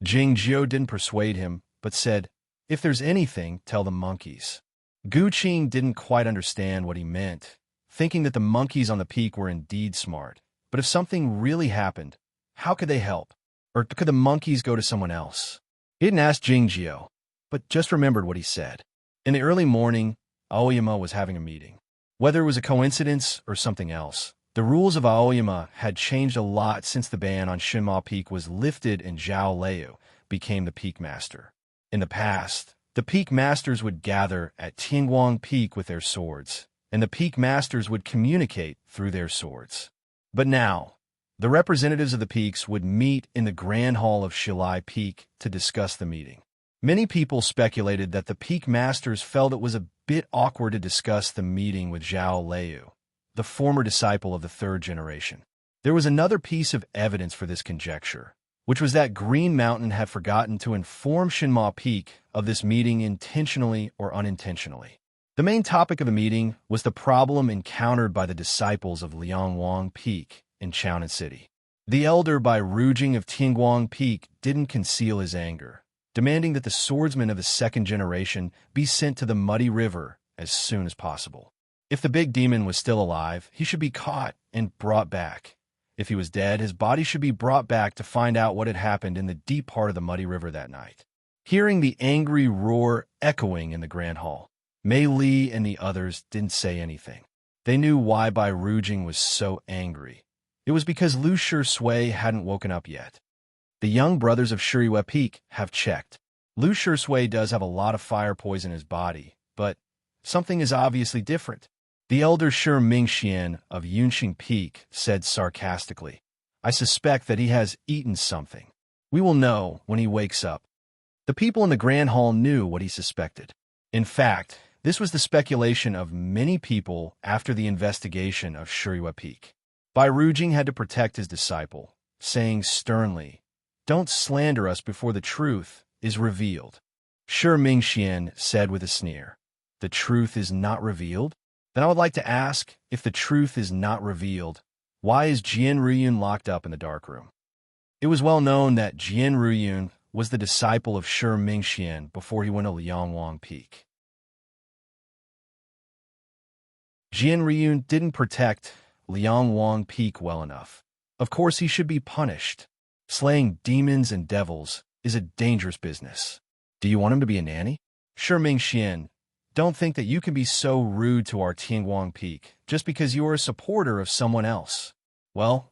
[SPEAKER 1] Jing Jiao didn't persuade him, but said, "If there's anything, tell the monkeys." Gu Qing didn't quite understand what he meant, thinking that the monkeys on the peak were indeed smart. But if something really happened, how could they help? Or could the monkeys go to someone else? He didn't ask Jing Jiao, but just remembered what he said. In the early morning, Aoyama was having a meeting. Whether it was a coincidence or something else, the rules of Aoyama had changed a lot since the ban on Shinma Peak was lifted and Zhao Liu became the peak master. In the past, the peak masters would gather at Tianguang Peak with their swords, and the peak masters would communicate through their swords. But now, the representatives of the peaks would meet in the Grand Hall of Shilai Peak to discuss the meeting. Many people speculated that the peak masters felt it was a bit awkward to discuss the meeting with Zhao Liu, the former disciple of the 3rd generation. There was another piece of evidence for this conjecture, which was that Green Mountain had forgotten to inform Shinma Peak of this meeting intentionally or unintentionally. The main topic of the meeting was the problem encountered by the disciples of Liangwang Peak in Chaonan City. The elder Bai Rujing of Tianguang Peak didn't conceal his anger, demanding that the swordsmen of the 2nd generation be sent to the Muddy River as soon as possible. If the big demon was still alive, he should be caught and brought back. If he was dead, his body should be brought back to find out what had happened in the deep part of the Muddy River that night. Hearing the angry roar echoing in the Grand Hall, Mei Li and the others didn't say anything. They knew why Bai Rujing was so angry. It was because Lu Shui hadn't woken up yet. The young brothers of Shiriyue Peak have checked. Lu Shui does have a lot of fire poison in his body, but something is obviously different. The elder Shi Mingxian of Yunqing Peak said sarcastically, "I suspect that he has eaten something. We will know when he wakes up." The people in the Grand Hall knew what he suspected. In fact, this was the speculation of many people after the investigation of Shiriyue Peak. Bai Rujing had to protect his disciple, saying sternly, "Don't slander us before the truth is revealed." Shi Mingxian said with a sneer, "The truth is not revealed?" Then I would like to ask, if the truth is not revealed, why is Jian Ruyun locked up in the dark room? It was well known that Jian Ruyun was the disciple of Shi Mingxian before he went to Liangwang Peak. Jian Ruyun didn't protect Liangwang Peak well enough. Of course, he should be punished. Slaying demons and devils is a dangerous business. Do you want him to be a nanny? Shi Mingxian, don't think that you can be so rude to our Tiangwang Peak just because you are a supporter of someone else. Well,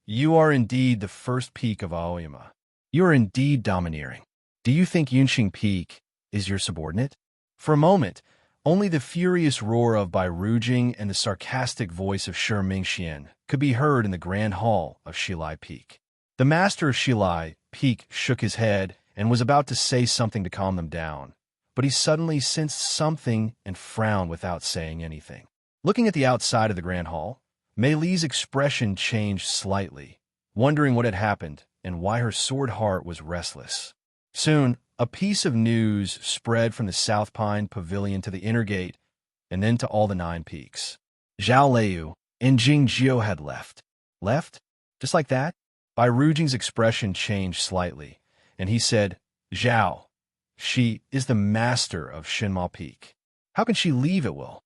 [SPEAKER 1] you are indeed the first peak of Aoyama. You are indeed domineering. Do you think Yunqing Peak is your subordinate? For a moment, only the furious roar of Bai Rujing and the sarcastic voice of Shi Mingxian could be heard in the grand hall of Shilai Peak. The master of Shilai Peak shook his head and was about to say something to calm them down, but he suddenly sensed something and frowned without saying anything. Looking at the outside of the grand hall, Mei Li's expression changed slightly, wondering what had happened and why her sword heart was restless. Soon, a piece of news spread from the South Pine Pavilion to the inner gate, and then to all the 9 peaks. Zhao Leiyu and Jing Jiao had left. Left? Just like that? Bai Rujing's expression changed slightly, and he said, Zhao, she is the master of Shinma Peak. How can she leave at will?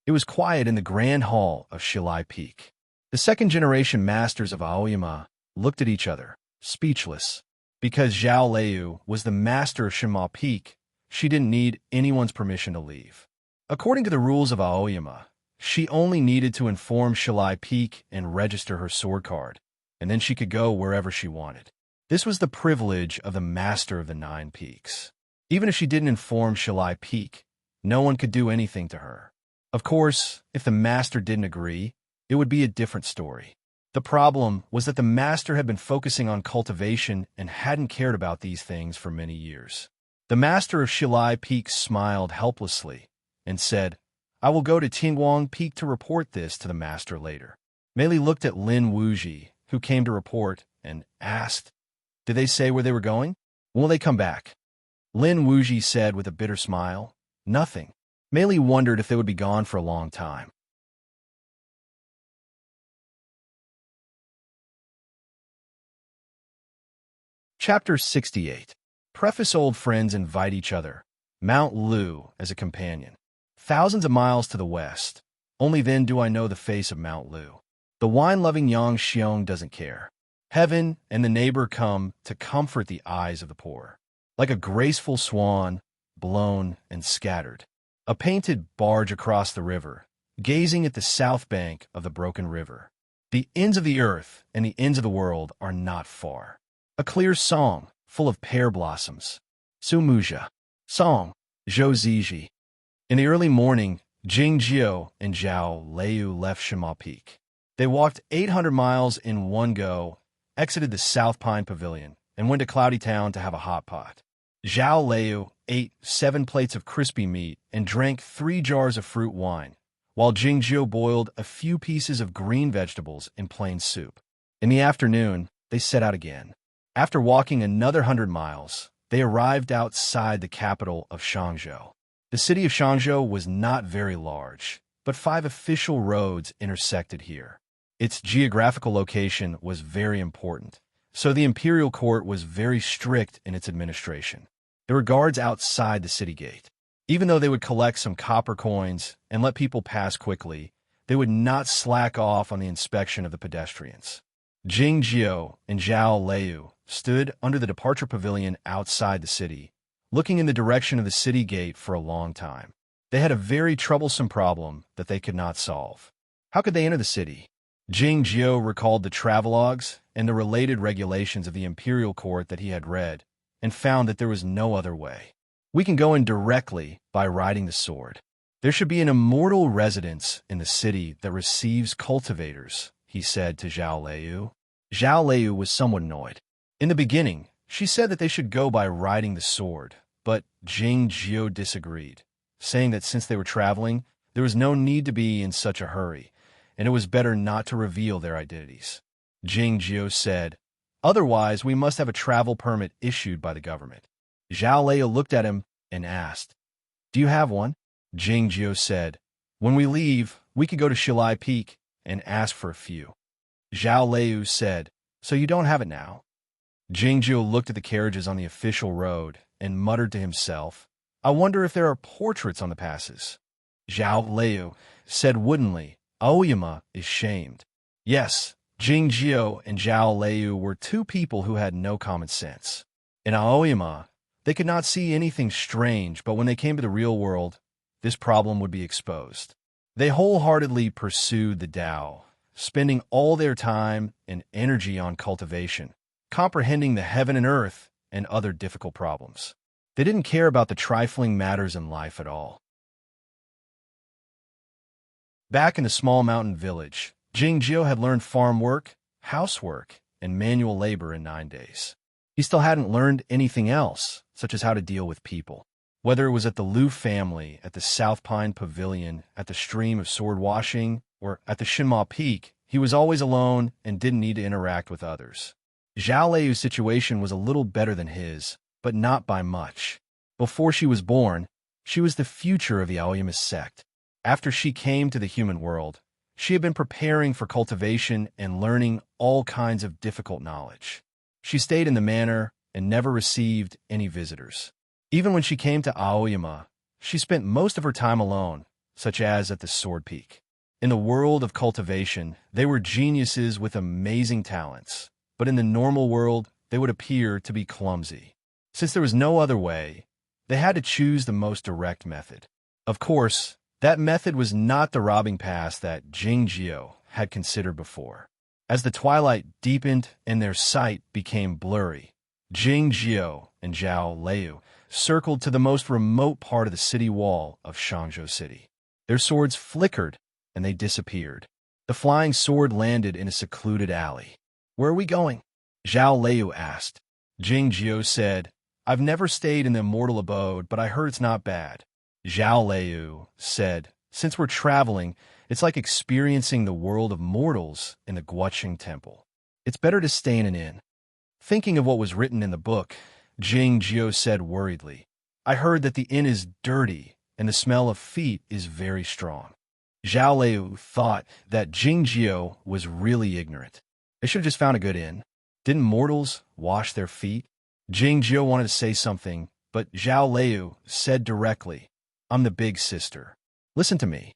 [SPEAKER 1] It was quiet in the grand hall of Shilai Peak. The second-generation masters of Aoyama looked at each other, speechless. Because Zhao Leiyu was the master of Shinma Peak, she didn't need anyone's permission to leave. According to the rules of Aoyama, she only needed to inform Shilai Peak and register her sword card, and then she could go wherever she wanted. This was the privilege of the master of the 9 peaks. Even if she didn't inform Shilai Peak, no one could do anything to her. Of course, if the master didn't agree, it would be a different story. The problem was that the master had been focusing on cultivation and hadn't cared about these things for many years. The master of Shilai Peak smiled helplessly and said, I will go to Tiangwang Peak to report this to the master later. Mei Li looked at Lin Wuji, who came to report, and asked, Did they say where they were going? Will they come back? Lin Wuji said with a bitter smile, Nothing. Mei Li wondered if they would be gone for a long time. Chapter 68. Preface. Old friends invite each other. Mount Lu as a companion. Thousands of miles to the west. Only then do I know the face of Mount Lu. The wine-loving Yang Xiong doesn't care. Heaven and the neighbor come to comfort the eyes of the poor. Like a graceful swan, blown and scattered. A painted barge across the river, gazing at the south bank of the broken river. The ends of the earth and the ends of the world are not far. A clear song, full of pear blossoms. Su Muzha. Song. Zhou Ziji. In the early morning, Jing Jiao and Zhao Leiyu left Shinma Peak. They walked 800 miles in one go, exited the South Pine Pavilion, and went to Cloudy Town to have a hot pot. Zhao Leiyu ate 7 plates of crispy meat and drank 3 jars of fruit wine, while Jing Jiao boiled a few pieces of green vegetables in plain soup. In the afternoon, they set out again. After walking another 100 miles, they arrived outside the capital of Shangzhou. The city of Shangzhou was not very large, but 5 official roads intersected here. Its geographical location was very important, so the imperial court was very strict in its administration. There were guards outside the city gate. Even though they would collect some copper coins and let people pass quickly, they would not slack off on the inspection of the pedestrians. Jing Jiao and Zhao Leiyu stood under the departure pavilion outside the city, looking in the direction of the city gate for a long time. They had a very troublesome problem that they could not solve. How could they enter the city? Jing Jiao recalled the travelogues and the related regulations of the imperial court that he had read, and found that there was no other way. We can go in directly by riding the sword. There should be an immortal residence in the city that receives cultivators, he said to Zhao Leiyu. Zhao Leiyu was somewhat annoyed. In the beginning, she said that they should go by riding the sword, but Jing Jiao disagreed, saying that since they were traveling, there was no need to be in such a hurry, and it was better not to reveal their identities. Jing Jiao said, Otherwise, we must have a travel permit issued by the government. Zhao Leiyu looked at him and asked, Do you have one? Jing Jiao said, When we leave, we could go to Shilai Peak and ask for a few. Zhao Liu said, so you don't have it now? Jingzhou looked at the carriages on the official road and muttered to himself, I wonder if there are portraits on the passes. Zhao Liu said woodenly, Aoyama is shamed. Yes, Jingzhou and Zhao Liu were two people who had no common sense. In Aoyama, they could not see anything strange, but when they came to the real world, this problem would be exposed. They wholeheartedly pursued the Tao, spending all their time and energy on cultivation, comprehending the heaven and earth and other difficult problems. They didn't care about the trifling matters in life at all. Back in the small mountain village, Jingzhou had learned farm work, housework, and manual labor in 9 days. He still hadn't learned anything else, such as how to deal with people. Whether it was at the Liu family, at the South Pine Pavilion, at the stream of sword washing, or at the Shinma Peak, he was always alone and didn't need to interact with others. Zhao Liu's situation was a little better than his, but not by much. Before she was born, she was the future of the Aoyama sect. After she came to the human world, she had been preparing for cultivation and learning all kinds of difficult knowledge. She stayed in the manor and never received any visitors. Even when she came to Aoyama, she spent most of her time alone, such as at the Sword Peak. In the world of cultivation, they were geniuses with amazing talents, but in the normal world, they would appear to be clumsy. Since there was no other way, they had to choose the most direct method. Of course, that method was not the robbing pass that Jingzhou had considered before. As the twilight deepened and their sight became blurry, Jingzhou and Zhao Liu circled to the most remote part of the city wall of Shangzhou City. Their swords flickered and they disappeared. The flying sword landed in a secluded alley. Where are we going? Zhao Liu asked. Jingzhou said, I've never stayed in the immortal abode, but I heard it's not bad. Zhao Liu said, since we're traveling, it's like experiencing the world of mortals in the Guoqing Temple. It's better to stay in an inn. Thinking of what was written in the book, Jingzhou said worriedly, I heard that the inn is dirty and the smell of feet is very strong. Zhao Liu thought that Jingzhou was really ignorant. They should have just found a good inn. Didn't mortals wash their feet? Jingzhou wanted to say something, but Zhao Liu said directly, I'm the big sister. Listen to me.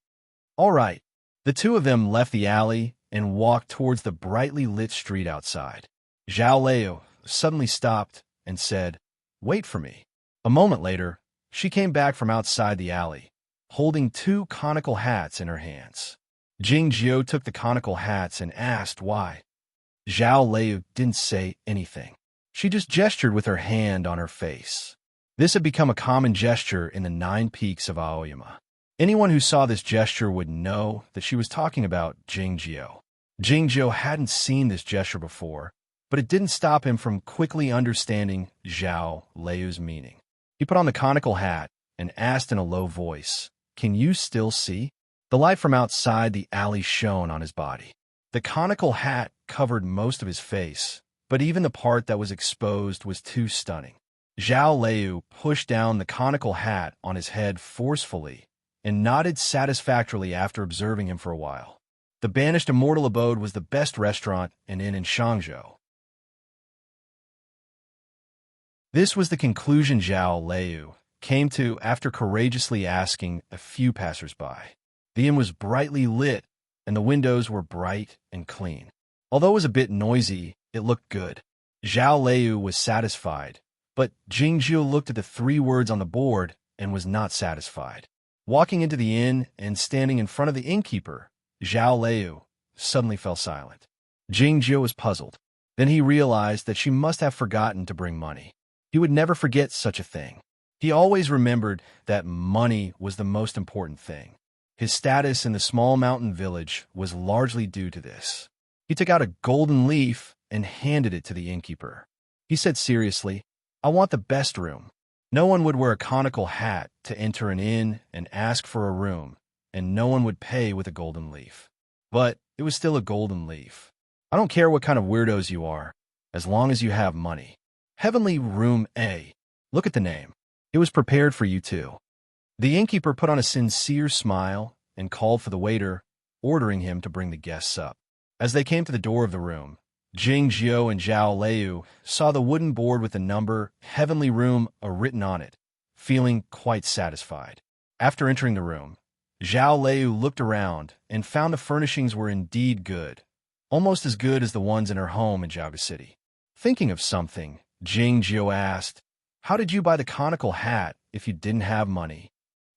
[SPEAKER 1] All right. The two of them left the alley and walked towards the brightly lit street outside. Zhao Liu suddenly stopped and said, wait for me. A moment later, she came back from outside the alley, holding 2 conical hats in her hands. Jingzhou took the conical hats and asked why. Zhao Liu didn't say anything. She just gestured with her hand on her face. This had become a common gesture in the 9 peaks of Aoyama. Anyone who saw this gesture would know that she was talking about Jingzhou. Jingzhou hadn't seen this gesture before, but it didn't stop him from quickly understanding Zhao Liu's meaning. He put on the conical hat and asked in a low voice, can you still see? The light from outside the alley shone on his body. The conical hat covered most of his face, but even the part that was exposed was too stunning. Zhao Liu pushed down the conical hat on his head forcefully and nodded satisfactorily after observing him for a while. The banished immortal abode was the best restaurant and inn in Shangzhou. This was the conclusion Zhao Liu came to after courageously asking a few passers-by. The inn was brightly lit, and the windows were bright and clean. Although it was a bit noisy, it looked good. Zhao Liu was satisfied, but Jingzhou looked at the 3 words on the board and was not satisfied. Walking into the inn and standing in front of the innkeeper, Zhao Liu suddenly fell silent. Jingzhou was puzzled. Then he realized that she must have forgotten to bring money. He would never forget such a thing. He always remembered that money was the most important thing. His status in the small mountain village was largely due to this. He took out a golden leaf and handed it to the innkeeper. He said seriously, I want the best room. No one would wear a conical hat to enter an inn and ask for a room, and no one would pay with a golden leaf. But it was still a golden leaf. I don't care what kind of weirdos you are, as long as you have money. Heavenly Room A. Look at the name. It was prepared for you too. The innkeeper put on a sincere smile and called for the waiter, ordering him to bring the guests up. As they came to the door of the room, Jing Jiao and Zhao Liu saw the wooden board with the number Heavenly Room written on it, feeling quite satisfied. After entering the room, Zhao Liu looked around and found the furnishings were indeed good, almost as good as the ones in her home in Jiaoga City. Thinking of something, Jing Jiao asked, "How did you buy the conical hat if you didn't have money?"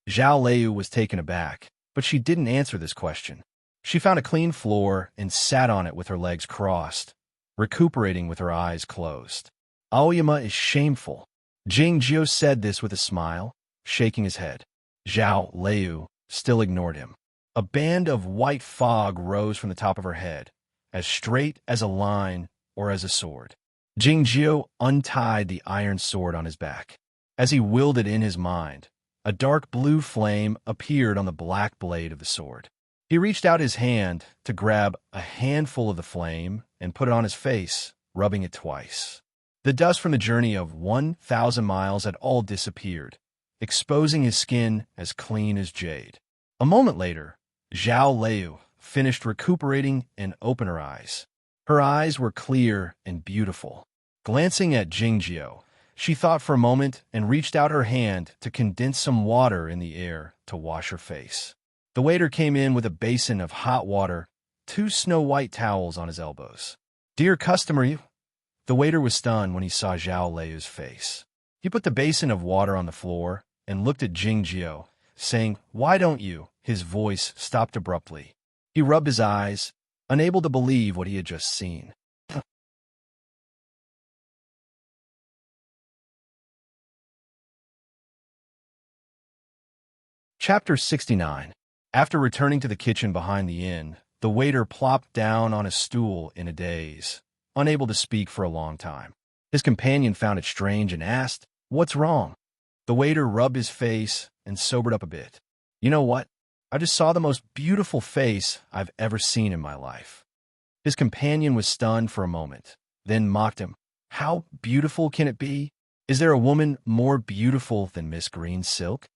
[SPEAKER 1] Zhao Liu was taken aback, but she didn't answer this question. She found a clean floor and sat on it with her legs crossed, recuperating with her eyes closed. "Aoyama is shameful." Jing Jiao said this with a smile, shaking his head. Zhao Liu still ignored him. A band of white fog rose from the top of her head, as straight as a line or as a sword. Jing Jiao untied the iron sword on his back. As he willed it in his mind, a dark blue flame appeared on the black blade of the sword. He reached out his hand to grab a handful of the flame and put it on his face, rubbing it twice. The dust from the journey of 1,000 miles had all disappeared, exposing his skin as clean as jade. A moment later, Zhao Liu finished recuperating and opened her eyes. Her eyes were clear and beautiful. Glancing at Jing Jiao, she thought for a moment and reached out her hand to condense some water in the air to wash her face. The waiter came in with a basin of hot water, 2 snow-white towels on his elbows. "Dear customer," the waiter was stunned when he saw Zhao Liu's face. He put the basin of water on the floor and looked at Jing Jiao, saying, "Why don't you?" His voice stopped abruptly. He rubbed his eyes, unable to believe what he had just seen. Chapter 69. After returning to the kitchen behind the inn, the waiter plopped down on a stool in a daze, unable to speak for a long time. His companion found it strange and asked, "What's wrong?" The waiter rubbed his face and sobered up a bit. "You know what? I just saw the most beautiful face I've ever seen in my life." His companion was stunned for a moment, then mocked him. "How beautiful can it be? Is there a woman more beautiful than Miss Green Silk?"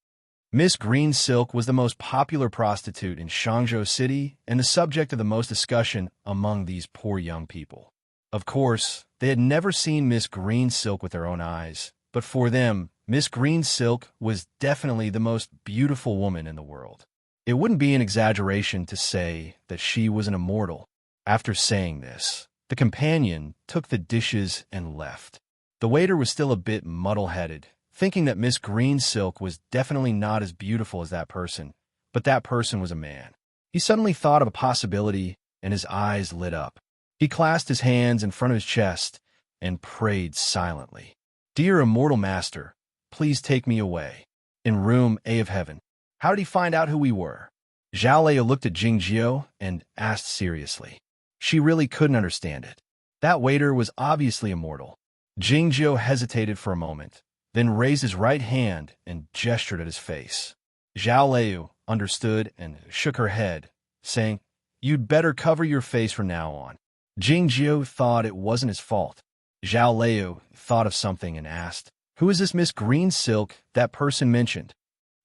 [SPEAKER 1] Miss Green Silk was the most popular prostitute in Shangzhou City and the subject of the most discussion among these poor young people. Of course, they had never seen Miss Green Silk with their own eyes, but for them, Miss Green Silk was definitely the most beautiful woman in the world. It wouldn't be an exaggeration to say that she was an immortal. After saying this, the companion took the dishes and left. The waiter was still a bit muddle-headed, thinking that Miss Green Silk was definitely not as beautiful as that person, but that person was a man. He suddenly thought of a possibility, and his eyes lit up. He clasped his hands in front of his chest and prayed silently. "Dear immortal master, please take me away. In room A of heaven." How did he find out who we were? Zhao Liu looked at Jing Jiao and asked seriously. She really couldn't understand it. That waiter was obviously immortal. Jing Jiao hesitated for a moment, then raised his right hand and gestured at his face. Zhao Liu understood and shook her head, saying, "You'd better cover your face from now on." Jing Jiao thought it wasn't his fault. Zhao Liu thought of something and asked, "Who is this Miss Green Silk that person mentioned?"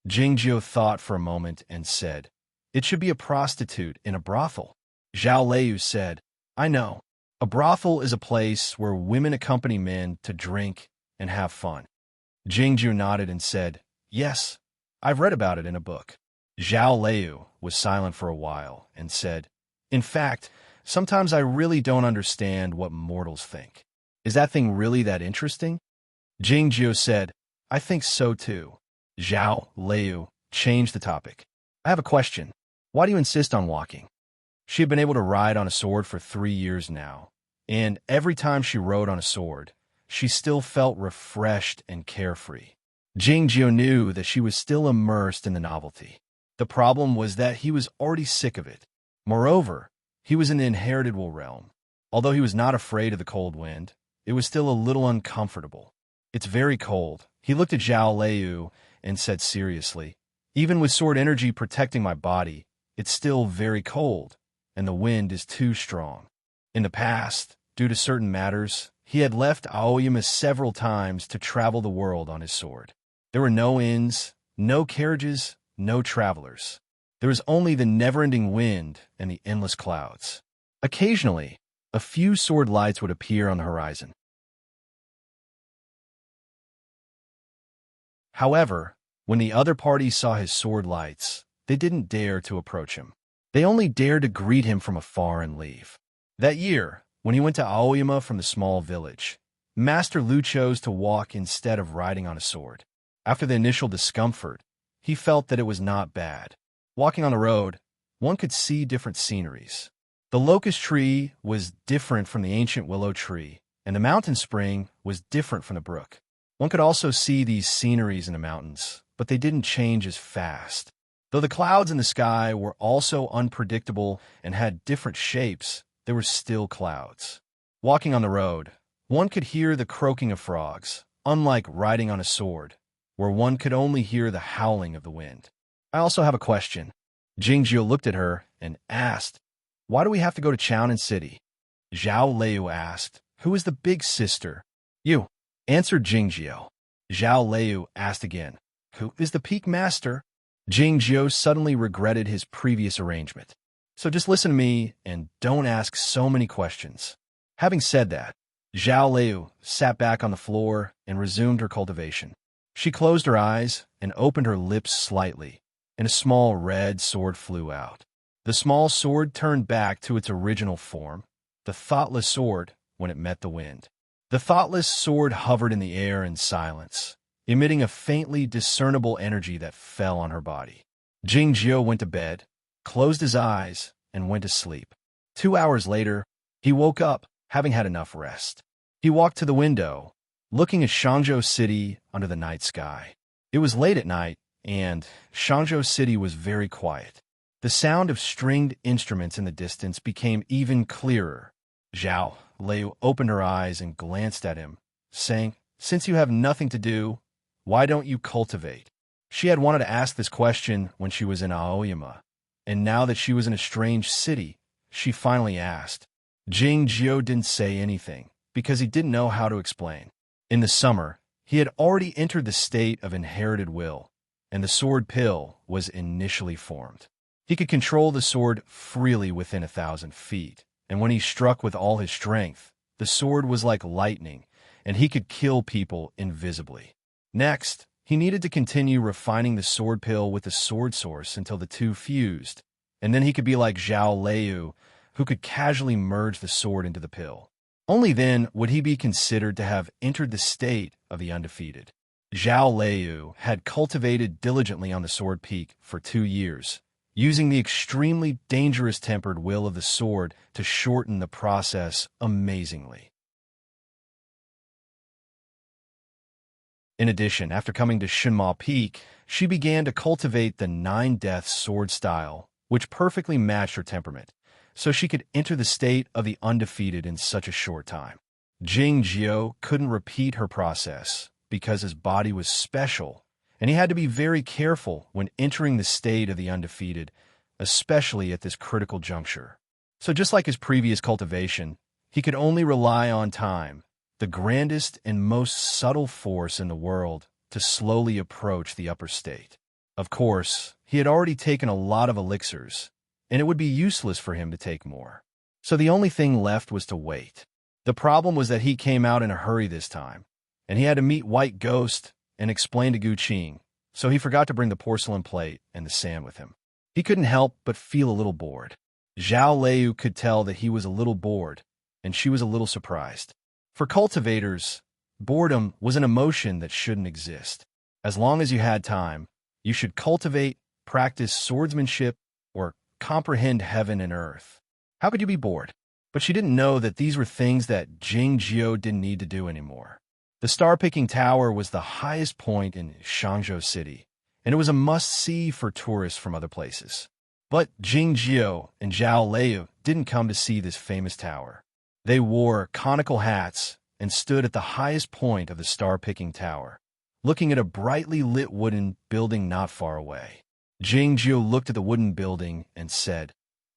[SPEAKER 1] Jing Jiao thought for a moment and said, "It should be a prostitute in a brothel." Zhao Liu said, "I know. A brothel is a place where women accompany men to drink and have fun." Jing Jiao nodded and said, "Yes, I've read about it in a book." Zhao Liu was silent for a while and said, "In fact, sometimes I really don't understand what mortals think. Is that thing really that interesting?" Jing Jiao said, "I think so too." Zhao Liu changed the topic. "I have a question. Why do you insist on walking?" She had been able to ride on a sword for 3 years now, and every time she rode on a sword, she still felt refreshed and carefree. Jing Jiao knew that she was still immersed in the novelty. The problem was that he was already sick of it. Moreover, he was in the inheritable realm. Although he was not afraid of the cold wind, it was still a little uncomfortable. "It's very cold." He looked at Zhao Liu and said seriously, "Even with sword energy protecting my body, it's still very cold, and the wind is too strong." In the past, due to certain matters, he had left Aoyama several times to travel the world on his sword. There were no inns, no carriages, no travelers. There was only the never-ending wind and the endless clouds. Occasionally, a few sword lights would appear on the horizon. However, when the other party saw his sword lights, they didn't dare to approach him. They only dared to greet him from afar and leave. That year, when he went to Aoyama from the small village, Master Lu chose to walk instead of riding on a sword. After the initial discomfort, he felt that it was not bad. Walking on the road, one could see different sceneries. The locust tree was different from the ancient willow tree, and the mountain spring was different from the brook. One could also see these sceneries in the mountains, but they didn't change as fast. Though the clouds in the sky were also unpredictable and had different shapes, there were still clouds. Walking on the road, one could hear the croaking of frogs, unlike riding on a sword, where one could only hear the howling of the wind. I also have a question. Jingjiu looked at her and asked, "Why do we have to go to Chownan City?" Zhao Liu asked, "Who is the big sister?" "You," answered Jingjiu. Zhao Liu asked again, "Who is the peak master?" Jingjiu suddenly regretted his previous arrangement. "So just listen to me and don't ask so many questions." Having said that, Zhao Liu sat back on the floor and resumed her cultivation. She closed her eyes and opened her lips slightly, and a small red sword flew out. The small sword turned back to its original form, the thoughtless sword, when it met the wind. The thoughtless sword hovered in the air in silence, emitting a faintly discernible energy that fell on her body. Jingjiu went to bed, closed his eyes, and went to sleep. 2 hours later, he woke up, having had enough rest. He walked to the window, looking at Shangzhou City under the night sky. It was late at night, and Shangzhou City was very quiet. The sound of stringed instruments in the distance became even clearer. Zhao Liu opened her eyes and glanced at him, saying, "Since you have nothing to do, why don't you cultivate?" She had wanted to ask this question when she was in Aoyama, and now that she was in a strange city, she finally asked. Jingjiu didn't say anything, because he didn't know how to explain. In the summer, he had already entered the state of inherited will, and the sword pill was initially formed. He could control the sword freely within 1,000 feet, and when he struck with all his strength, the sword was like lightning, and he could kill people invisibly. Next, he needed to continue refining the sword pill with the sword source until the two fused, and then he could be like Zhao Liu, who could casually merge the sword into the pill. Only then would he be considered to have entered the state of the undefeated. Zhao Liu had cultivated diligently on the sword peak for 2 years, using the extremely dangerous tempered will of the sword to shorten the process amazingly. In addition, after coming to Shinma Peak, she began to cultivate the 9 Deaths sword style, which perfectly matched her temperament, so she could enter the state of the undefeated in such a short time. Jingjiu couldn't repeat her process because his body was special, and he had to be very careful when entering the state of the undefeated, especially at this critical juncture. So just like his previous cultivation, he could only rely on time, the grandest and most subtle force in the world, to slowly approach the upper state. Of course, he had already taken a lot of elixirs, and it would be useless for him to take more. So the only thing left was to wait. The problem was that he came out in a hurry this time, and he had to meet White Ghost and explain to Gu Qing, so he forgot to bring the porcelain plate and the sand with him. He couldn't help but feel a little bored. Zhao Liu could tell that he was a little bored, and she was a little surprised. For cultivators, boredom was an emotion that shouldn't exist. As long as you had time, you should cultivate, practice swordsmanship, or comprehend heaven and earth. How could you be bored? But she didn't know that these were things that Jingjiu didn't need to do anymore. The star-picking tower was the highest point in Shangzhou City, and it was a must-see for tourists from other places. But Jingjiu and Zhao Liu didn't come to see this famous tower. They wore conical hats and stood at the highest point of the star-picking tower, looking at a brightly lit wooden building not far away. Jingjiu looked at the wooden building and said,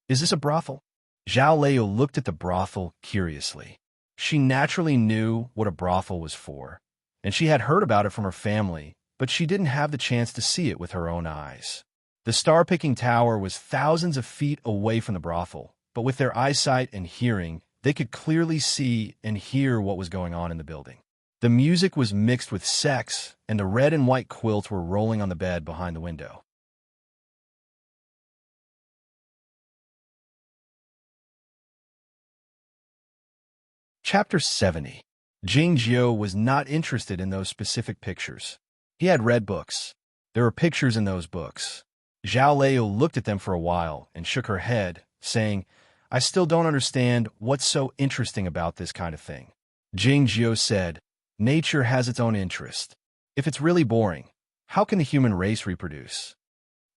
[SPEAKER 1] "Is this a brothel?" Zhao Liu looked at the brothel curiously. She naturally knew what a brothel was for, and she had heard about it from her family, but she didn't have the chance to see it with her own eyes. The star-picking tower was thousands of feet away from the brothel, but with their eyesight and hearing, they could clearly see and hear what was going on in the building. The music was mixed with sex, and the red and white quilts were rolling on the bed behind the window. Chapter 70. Jing Jiao was not interested in those specific pictures. He had read books. There were pictures in those books. Zhao Lei looked at them for a while and shook her head, saying, I still don't understand what's so interesting about this kind of thing. Jing Jiao said, nature has its own interest. If it's really boring, how can the human race reproduce?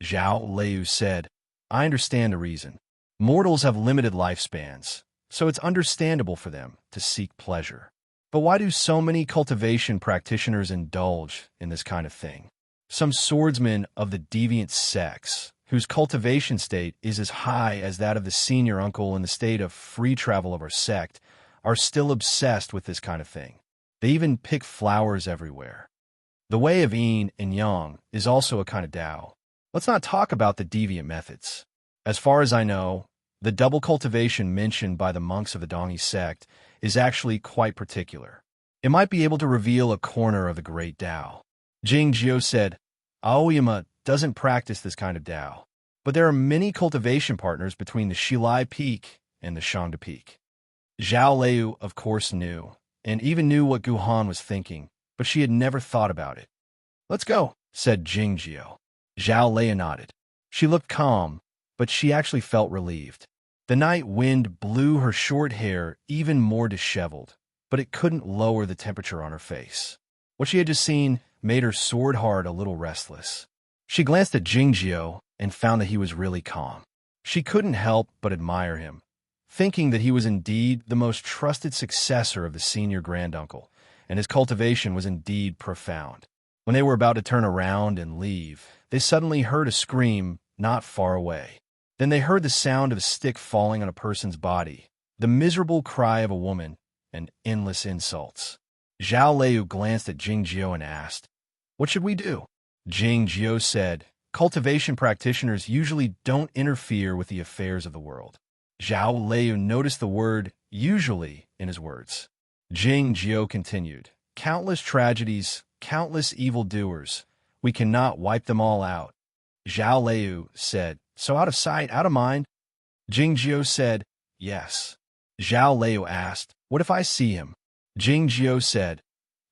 [SPEAKER 1] Zhao Lei said, I understand the reason. Mortals have limited lifespans, so it's understandable for them to seek pleasure. But why do so many cultivation practitioners indulge in this kind of thing? Some swordsmen of the deviant sex, whose cultivation state is as high as that of the senior uncle in the state of free travel of our sect, are still obsessed with this kind of thing. They even pick flowers everywhere. The way of yin and yang is also a kind of Tao. Let's not talk about the deviant methods. As far as I know, the double cultivation mentioned by the monks of the Dongyi sect is actually quite particular. It might be able to reveal a corner of the great Tao. Jing Jiao said, Aoyama doesn't practice this kind of Tao, but there are many cultivation partners between the Shilai Peak and the Shangda Peak. Zhao Lei, of course, knew, and even knew what Guhan was thinking, but she had never thought about it. Let's go, said Jing Jiao. Zhao Lei nodded. She looked calm, but she actually felt relieved. The night wind blew her short hair even more disheveled, but it couldn't lower the temperature on her face. What she had just seen made her sword heart a little restless. She glanced at Jing Jiao and found that he was really calm. She couldn't help but admire him, thinking that he was indeed the most trusted successor of the senior granduncle, and his cultivation was indeed profound. When they were about to turn around and leave, they suddenly heard a scream not far away. Then they heard the sound of a stick falling on a person's body, the miserable cry of a woman, and endless insults. Zhao Lei glanced at Jing Jiao and asked, What should we do? Jing Jiao said, Cultivation practitioners usually don't interfere with the affairs of the world. Zhao Lei noticed the word usually in his words. Jing Jiao continued, Countless tragedies, countless evildoers. We cannot wipe them all out. Zhao Lei said, So out of sight, out of mind? Jing Jiao said, Yes. Zhao Lei asked, What if I see him? Jing Jiao said,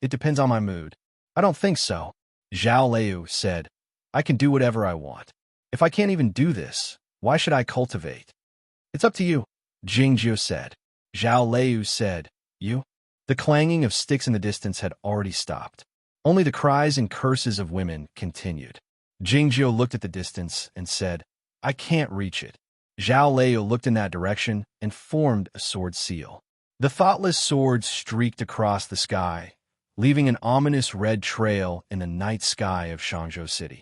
[SPEAKER 1] It depends on my mood. I don't think so. Zhao Lei said, I can do whatever I want. If I can't even do this, why should I cultivate? It's up to you, Jing Jiao said. Zhao Lei said, You? The clanging of sticks in the distance had already stopped. Only the cries and curses of women continued. Jing Jiao looked at the distance and said, I can't reach it. Zhao Lei looked in that direction and formed a sword seal. The thoughtless sword streaked across the sky, leaving an ominous red trail in the night sky of Shangzhou City.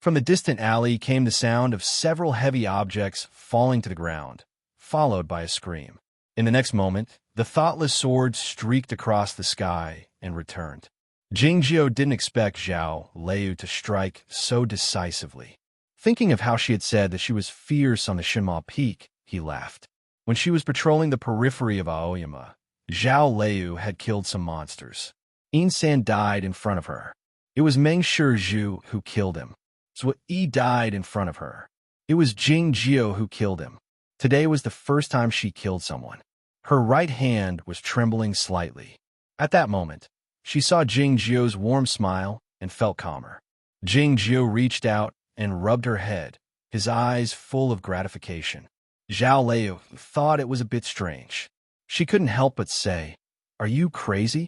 [SPEAKER 1] From the distant alley came the sound of several heavy objects falling to the ground, followed by a scream. In the next moment, the thoughtless sword streaked across the sky and returned. Jing Jiao didn't expect Zhao Lei to strike so decisively. Thinking of how she had said that she was fierce on the Shinma Peak, he laughed. When she was patrolling the periphery of Aoyama, Zhao Lei had killed some monsters. Insan died in front of her. It was Meng Shizhu who killed him. Zhou Yi died in front of her. It was Jing Jiao who killed him. Today was the first time she killed someone. Her right hand was trembling slightly. At that moment, she saw Jing Jiao's warm smile and felt calmer. Jing Jiao reached out and rubbed her head, his eyes full of gratification. Zhao Lei thought it was a bit strange. She couldn't help but say, Are you crazy?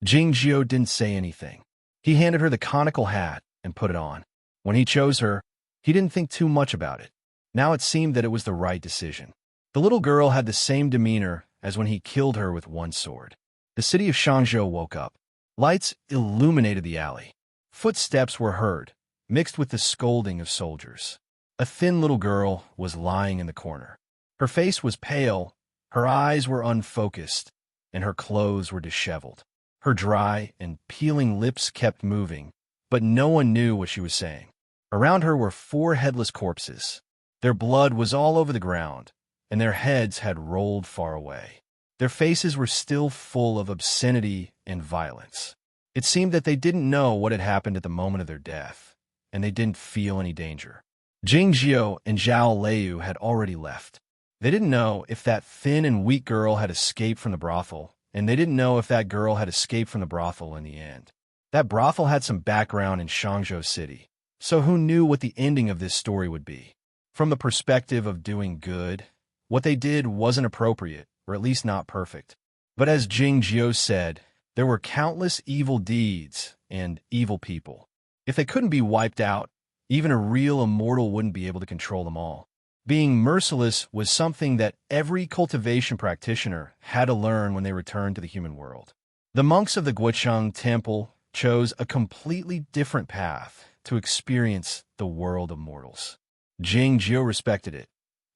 [SPEAKER 1] Jing Jiao didn't say anything. He handed her the conical hat and put it on. When he chose her, he didn't think too much about it. Now it seemed that it was the right decision. The little girl had the same demeanor as when he killed her with one sword. The city of Shangzhou woke up. Lights illuminated the alley. Footsteps were heard, mixed with the scolding of soldiers. A thin little girl was lying in the corner. Her face was pale, her eyes were unfocused, and her clothes were disheveled. Her dry and peeling lips kept moving, but no one knew what she was saying. Around her were 4 headless corpses. Their blood was all over the ground, and their heads had rolled far away. Their faces were still full of obscenity and violence. It seemed that they didn't know what had happened at the moment of their death, and they didn't feel any danger. Jingjiu and Zhao Liu had already left. They didn't know if that thin and weak girl had escaped from the brothel, and they didn't know if that girl had escaped from the brothel in the end. That brothel had some background in Shangzhou City, so who knew what the ending of this story would be? From the perspective of doing good, what they did wasn't appropriate, or at least not perfect. But as Jingjiu said, there were countless evil deeds and evil people. If they couldn't be wiped out, even a real immortal wouldn't be able to control them all. Being merciless was something that every cultivation practitioner had to learn when they returned to the human world. The monks of the Guocheng Temple chose a completely different path to experience the world of mortals. Jingjiu respected it,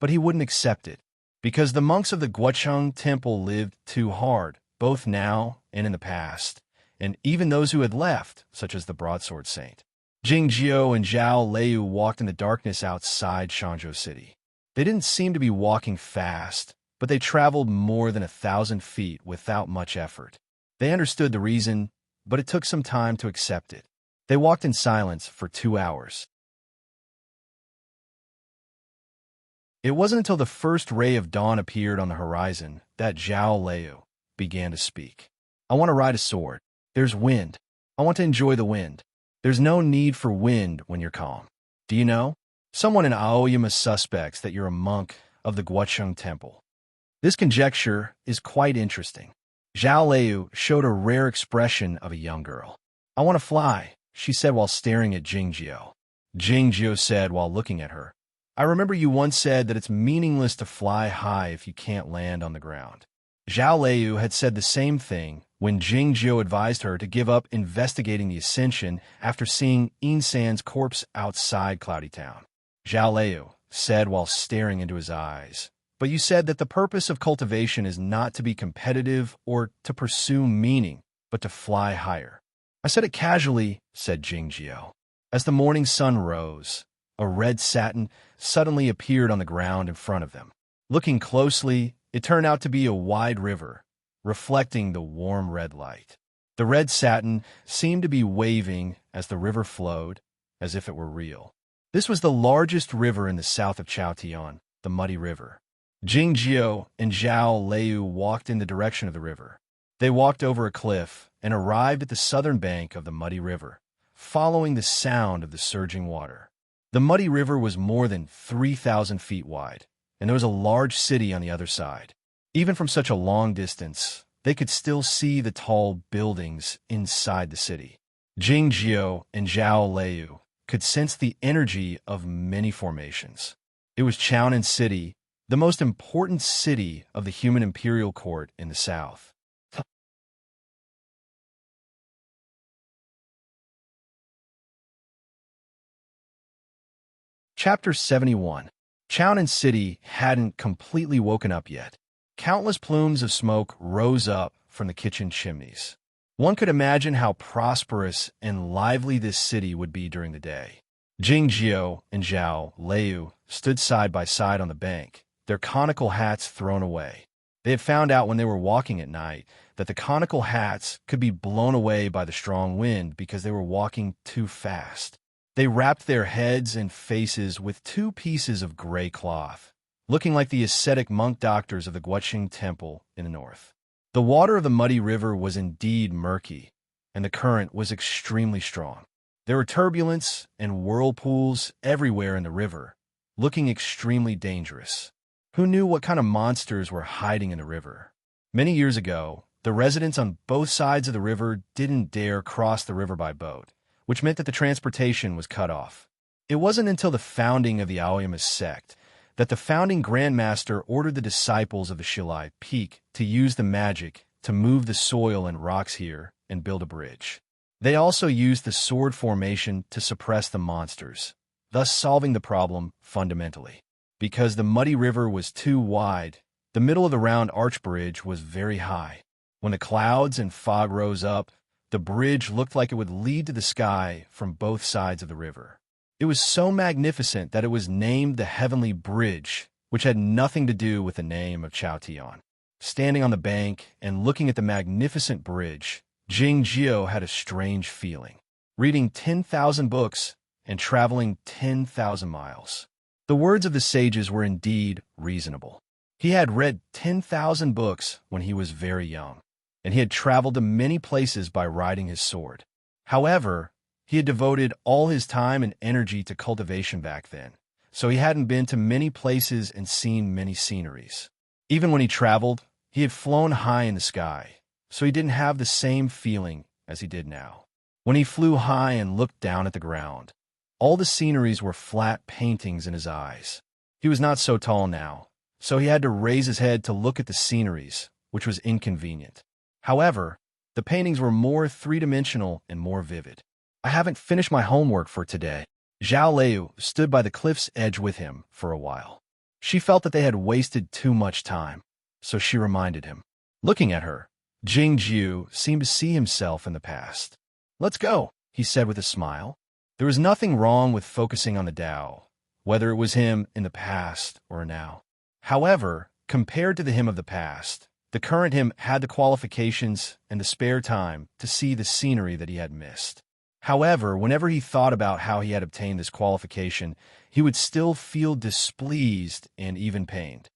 [SPEAKER 1] but he wouldn't accept it, because the monks of the Guocheng Temple lived too hard, both now and in the past, and even those who had left, such as the Broadsword Saint. Jingjiu and Zhao Liu walked in the darkness outside Shangzhou City. They didn't seem to be walking fast, but they traveled more than 1,000 feet without much effort. They understood the reason, but it took some time to accept it. They walked in silence for 2 hours. It wasn't until the first ray of dawn appeared on the horizon that Zhao Liu began to speak. I want to ride a sword. There's wind. I want to enjoy the wind. There's no need for wind when you're calm. Do you know? Someone in Aoyama suspects that you're a monk of the Guocheng Temple. This conjecture is quite interesting. Zhao Liu showed a rare expression of a young girl. I want to fly, she said while staring at Jingjiu. Jingjiu said while looking at her, I remember you once said that it's meaningless to fly high if you can't land on the ground. Zhao Liu had said the same thing when Jingjiu advised her to give up investigating the ascension after seeing Insan's corpse outside Cloudy Town. Zhao Liu said while staring into his eyes, but you said that the purpose of cultivation is not to be competitive or to pursue meaning, but to fly higher. I said it casually, said Jingjiu. As the morning sun rose, a red satin suddenly appeared on the ground in front of them. Looking closely, it turned out to be a wide river, reflecting the warm red light. The red satin seemed to be waving as the river flowed, as if it were real. This was the largest river in the south of Chaotian, the Muddy River. Jingjiu and Zhao Liu walked in the direction of the river. They walked over a cliff and arrived at the southern bank of the Muddy River, following the sound of the surging water. The Muddy River was more than 3,000 feet wide, and there was a large city on the other side. Even from such a long distance, they could still see the tall buildings inside the city. Jingjiu and Zhao Liu could sense the energy of many formations. It was Chaonan City, the most important city of the human imperial court in the south. Chapter 71. Chaonan City hadn't completely woken up yet. Countless plumes of smoke rose up from the kitchen chimneys. One could imagine how prosperous and lively this city would be during the day. Jingjiu and Zhao Liu stood side by side on the bank, their conical hats thrown away. They had found out when they were walking at night that the conical hats could be blown away by the strong wind because they were walking too fast. They wrapped their heads and faces with 2 pieces of gray cloth, looking like the ascetic monk doctors of the Guocheng Temple in the north. The water of the Muddy River was indeed murky, and the current was extremely strong. There were turbulence and whirlpools everywhere in the river, looking extremely dangerous. Who knew what kind of monsters were hiding in the river? Many years ago, the residents on both sides of the river didn't dare cross the river by boat, which meant that the transportation was cut off. It wasn't until the founding of the Aoyama sect that the founding Grandmaster ordered the disciples of the Shilai Peak to use the magic to move the soil and rocks here and build a bridge. They also used the sword formation to suppress the monsters, thus solving the problem fundamentally. Because the Muddy River was too wide, the middle of the round arch bridge was very high. When the clouds and fog rose up, The bridge looked like it would lead to the sky from both sides of the river. It was so magnificent that it was named the Heavenly Bridge, which had nothing to do with the name of Chaotian. Standing on the bank and looking at the magnificent bridge, Jing Jiu had a strange feeling. Reading 10,000 books and traveling 10,000 miles. The words of the sages were indeed reasonable. He had read 10,000 books when he was very young, and he had traveled to many places by riding his sword. However, he had devoted all his time and energy to cultivation back then, so he hadn't been to many places and seen many sceneries. Even when he traveled, he had flown high in the sky, so he didn't have the same feeling as he did now. When he flew high and looked down at the ground, all the sceneries were flat paintings in his eyes. He was not so tall now, so he had to raise his head to look at the sceneries, which was inconvenient. However, the paintings were more three-dimensional and more vivid. I haven't finished my homework for today. Zhao Liu stood by the cliff's edge with him for a while. She felt that they had wasted too much time, so she reminded him. Looking at her, Jing Jiu seemed to see himself in the past. "Let's go," he said with a smile. There was nothing wrong with focusing on the Tao, whether it was him in the past or now. However, compared to the him of the past, the current him had the qualifications and the spare time to see the scenery that he had missed. However, whenever he thought about how he had obtained this qualification, he would still feel displeased and even pained.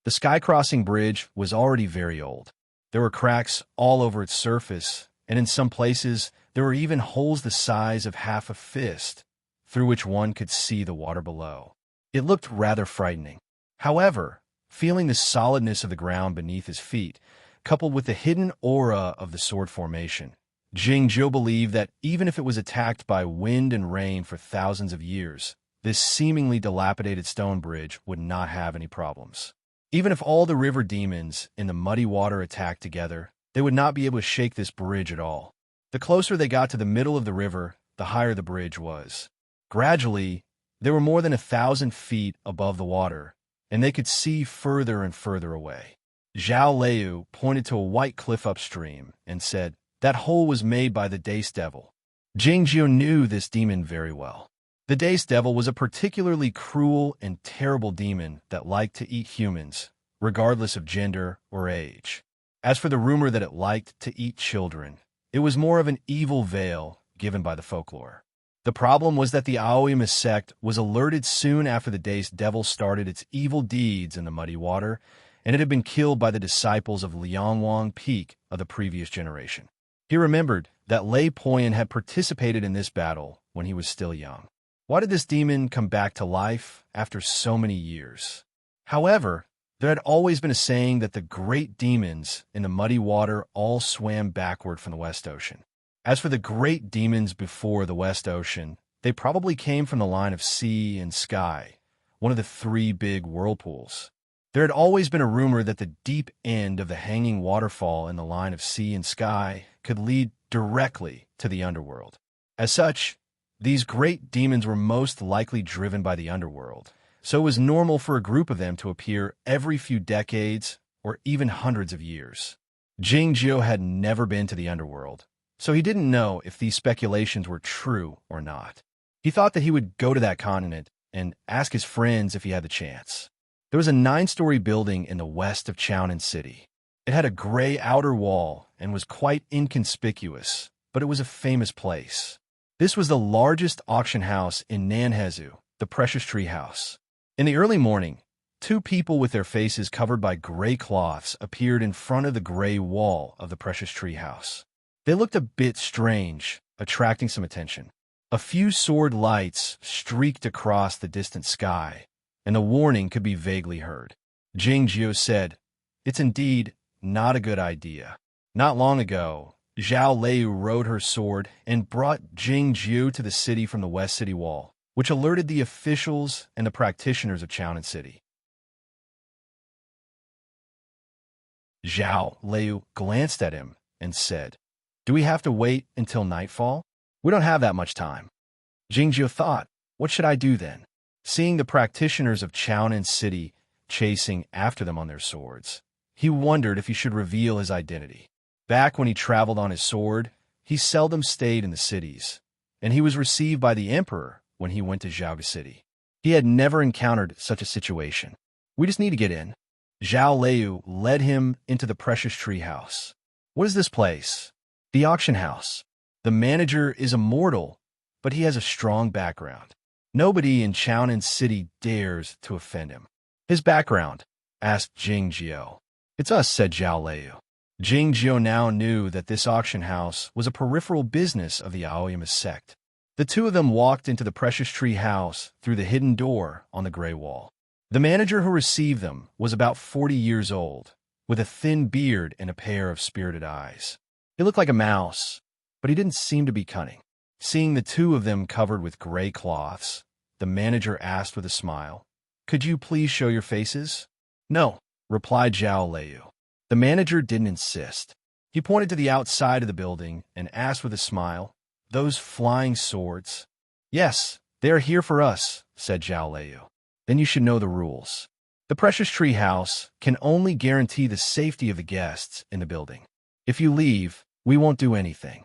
[SPEAKER 1] The sky-crossing bridge was already very old. There were cracks all over its surface, and in some places there were even holes the size of half a fist, through which one could see the water below. It looked rather frightening. However, feeling the solidness of the ground beneath his feet, coupled with the hidden aura of the sword formation, Jing Jiu believed that even if it was attacked by wind and rain for thousands of years, this seemingly dilapidated stone bridge would not have any problems. Even if all the river demons in the muddy water attacked together, they would not be able to shake this bridge at all. The closer they got to the middle of the river, the higher the bridge was. Gradually, they were more than 1,000 feet above the water, and they could see further and further away. Zhao Liu pointed to a white cliff upstream and said, "That hole was made by the Dace Devil." Jing Jiu knew this demon very well. The Dace Devil was a particularly cruel and terrible demon that liked to eat humans, regardless of gender or age. As for the rumor that it liked to eat children, it was more of an evil veil given by the folklore. The problem was that the Aoyama sect was alerted soon after the Dace Devil started its evil deeds in the muddy water, and it had been killed by the disciples of Liangwang Peak of the previous generation. He remembered that Lei Poyan had participated in this battle when he was still young. Why did this demon come back to life after so many years? However, there had always been a saying that the great demons in the muddy water all swam backward from the West Ocean. As for the great demons before the West Ocean, they probably came from the line of sea and sky, one of the three big whirlpools. There had always been a rumor that the deep end of the hanging waterfall in the line of sea and sky could lead directly to the underworld. As such, these great demons were most likely driven by the underworld, so it was normal for a group of them to appear every few decades or even hundreds of years. Jing Jiu had never been to the underworld, so he didn't know if these speculations were true or not. He thought that he would go to that continent and ask his friends if he had the chance. There was a 9-story building in the west of Chaonan City. It had a gray outer wall and was quite inconspicuous, but it was a famous place. This was the largest auction house in Nanhezu, the Precious Tree House. In the early morning, 2 people with their faces covered by gray cloths appeared in front of the gray wall of the Precious Tree House. They looked a bit strange, attracting some attention. A few sword lights streaked across the distant sky, and the warning could be vaguely heard. Jing Jiu said, "It's indeed not a good idea." Not long ago, Zhao Liu rode her sword and brought Jing Jiu to the city from the West City Wall, which alerted the officials and the practitioners of Chaonan City. Zhao Liu glanced at him and said, "Do we have to wait until nightfall? We don't have that much time." Jing Jiu thought, "What should I do then?" Seeing the practitioners of Chaonan City chasing after them on their swords, He wondered if he should reveal his identity. Back when he traveled on his sword, he seldom stayed in the cities, and he was received by the emperor when he went to Zhaoga City. He had never encountered such a situation. We just need to get in. Zhao Liu led him into the precious tree house. What is this place? The auction house. The manager is a mortal, but he has a strong background. Nobody in Chaonan City dares to offend him. His background? Asked Jing Jiao. It's us, said Zhao Liu. Jing Jiao now knew that this auction house was a peripheral business of the Aoyama sect. The two of them walked into the precious tree house through the hidden door on the gray wall. The manager who received them was about 40 years old, with a thin beard and a pair of spirited eyes. He looked like a mouse, but he didn't seem to be cunning. Seeing the two of them covered with gray cloths, the manager asked with a smile, "Could you please show your faces?" "No," replied Zhao Liu. The manager didn't insist. He pointed to the outside of the building and asked with a smile, "Those flying swords?" "Yes, they are here for us," said Zhao Liu. "Then you should know the rules. The Precious Tree House can only guarantee the safety of the guests in the building. If you leave, we won't do anything."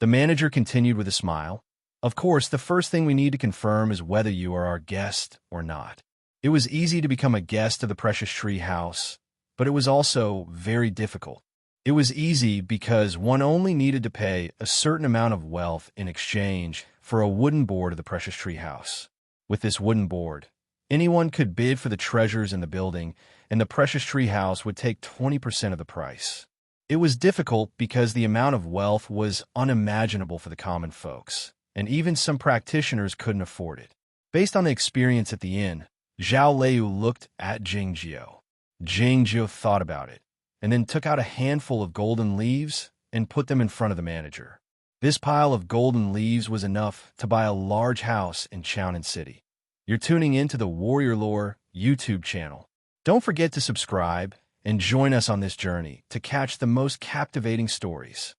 [SPEAKER 1] The manager continued with a smile. "Of course, the first thing we need to confirm is whether you are our guest or not." It was easy to become a guest of the Precious Tree House, but it was also very difficult. It was easy because one only needed to pay a certain amount of wealth in exchange for a wooden board of the Precious Tree House. With this wooden board, anyone could bid for the treasures in the building, and the Precious Tree House would take 20% of the price. It was difficult because the amount of wealth was unimaginable for the common folks, and even some practitioners couldn't afford it. Based on the experience at the inn, Zhao Liu looked at Jing Jiao. Jing Jiao thought about it, and then took out a handful of golden leaves and put them in front of the manager. This pile of golden leaves was enough to buy a large house in Chaonan City. You're tuning into the Warrior Lore YouTube channel. Don't forget to subscribe and join us on this journey to catch the most captivating stories.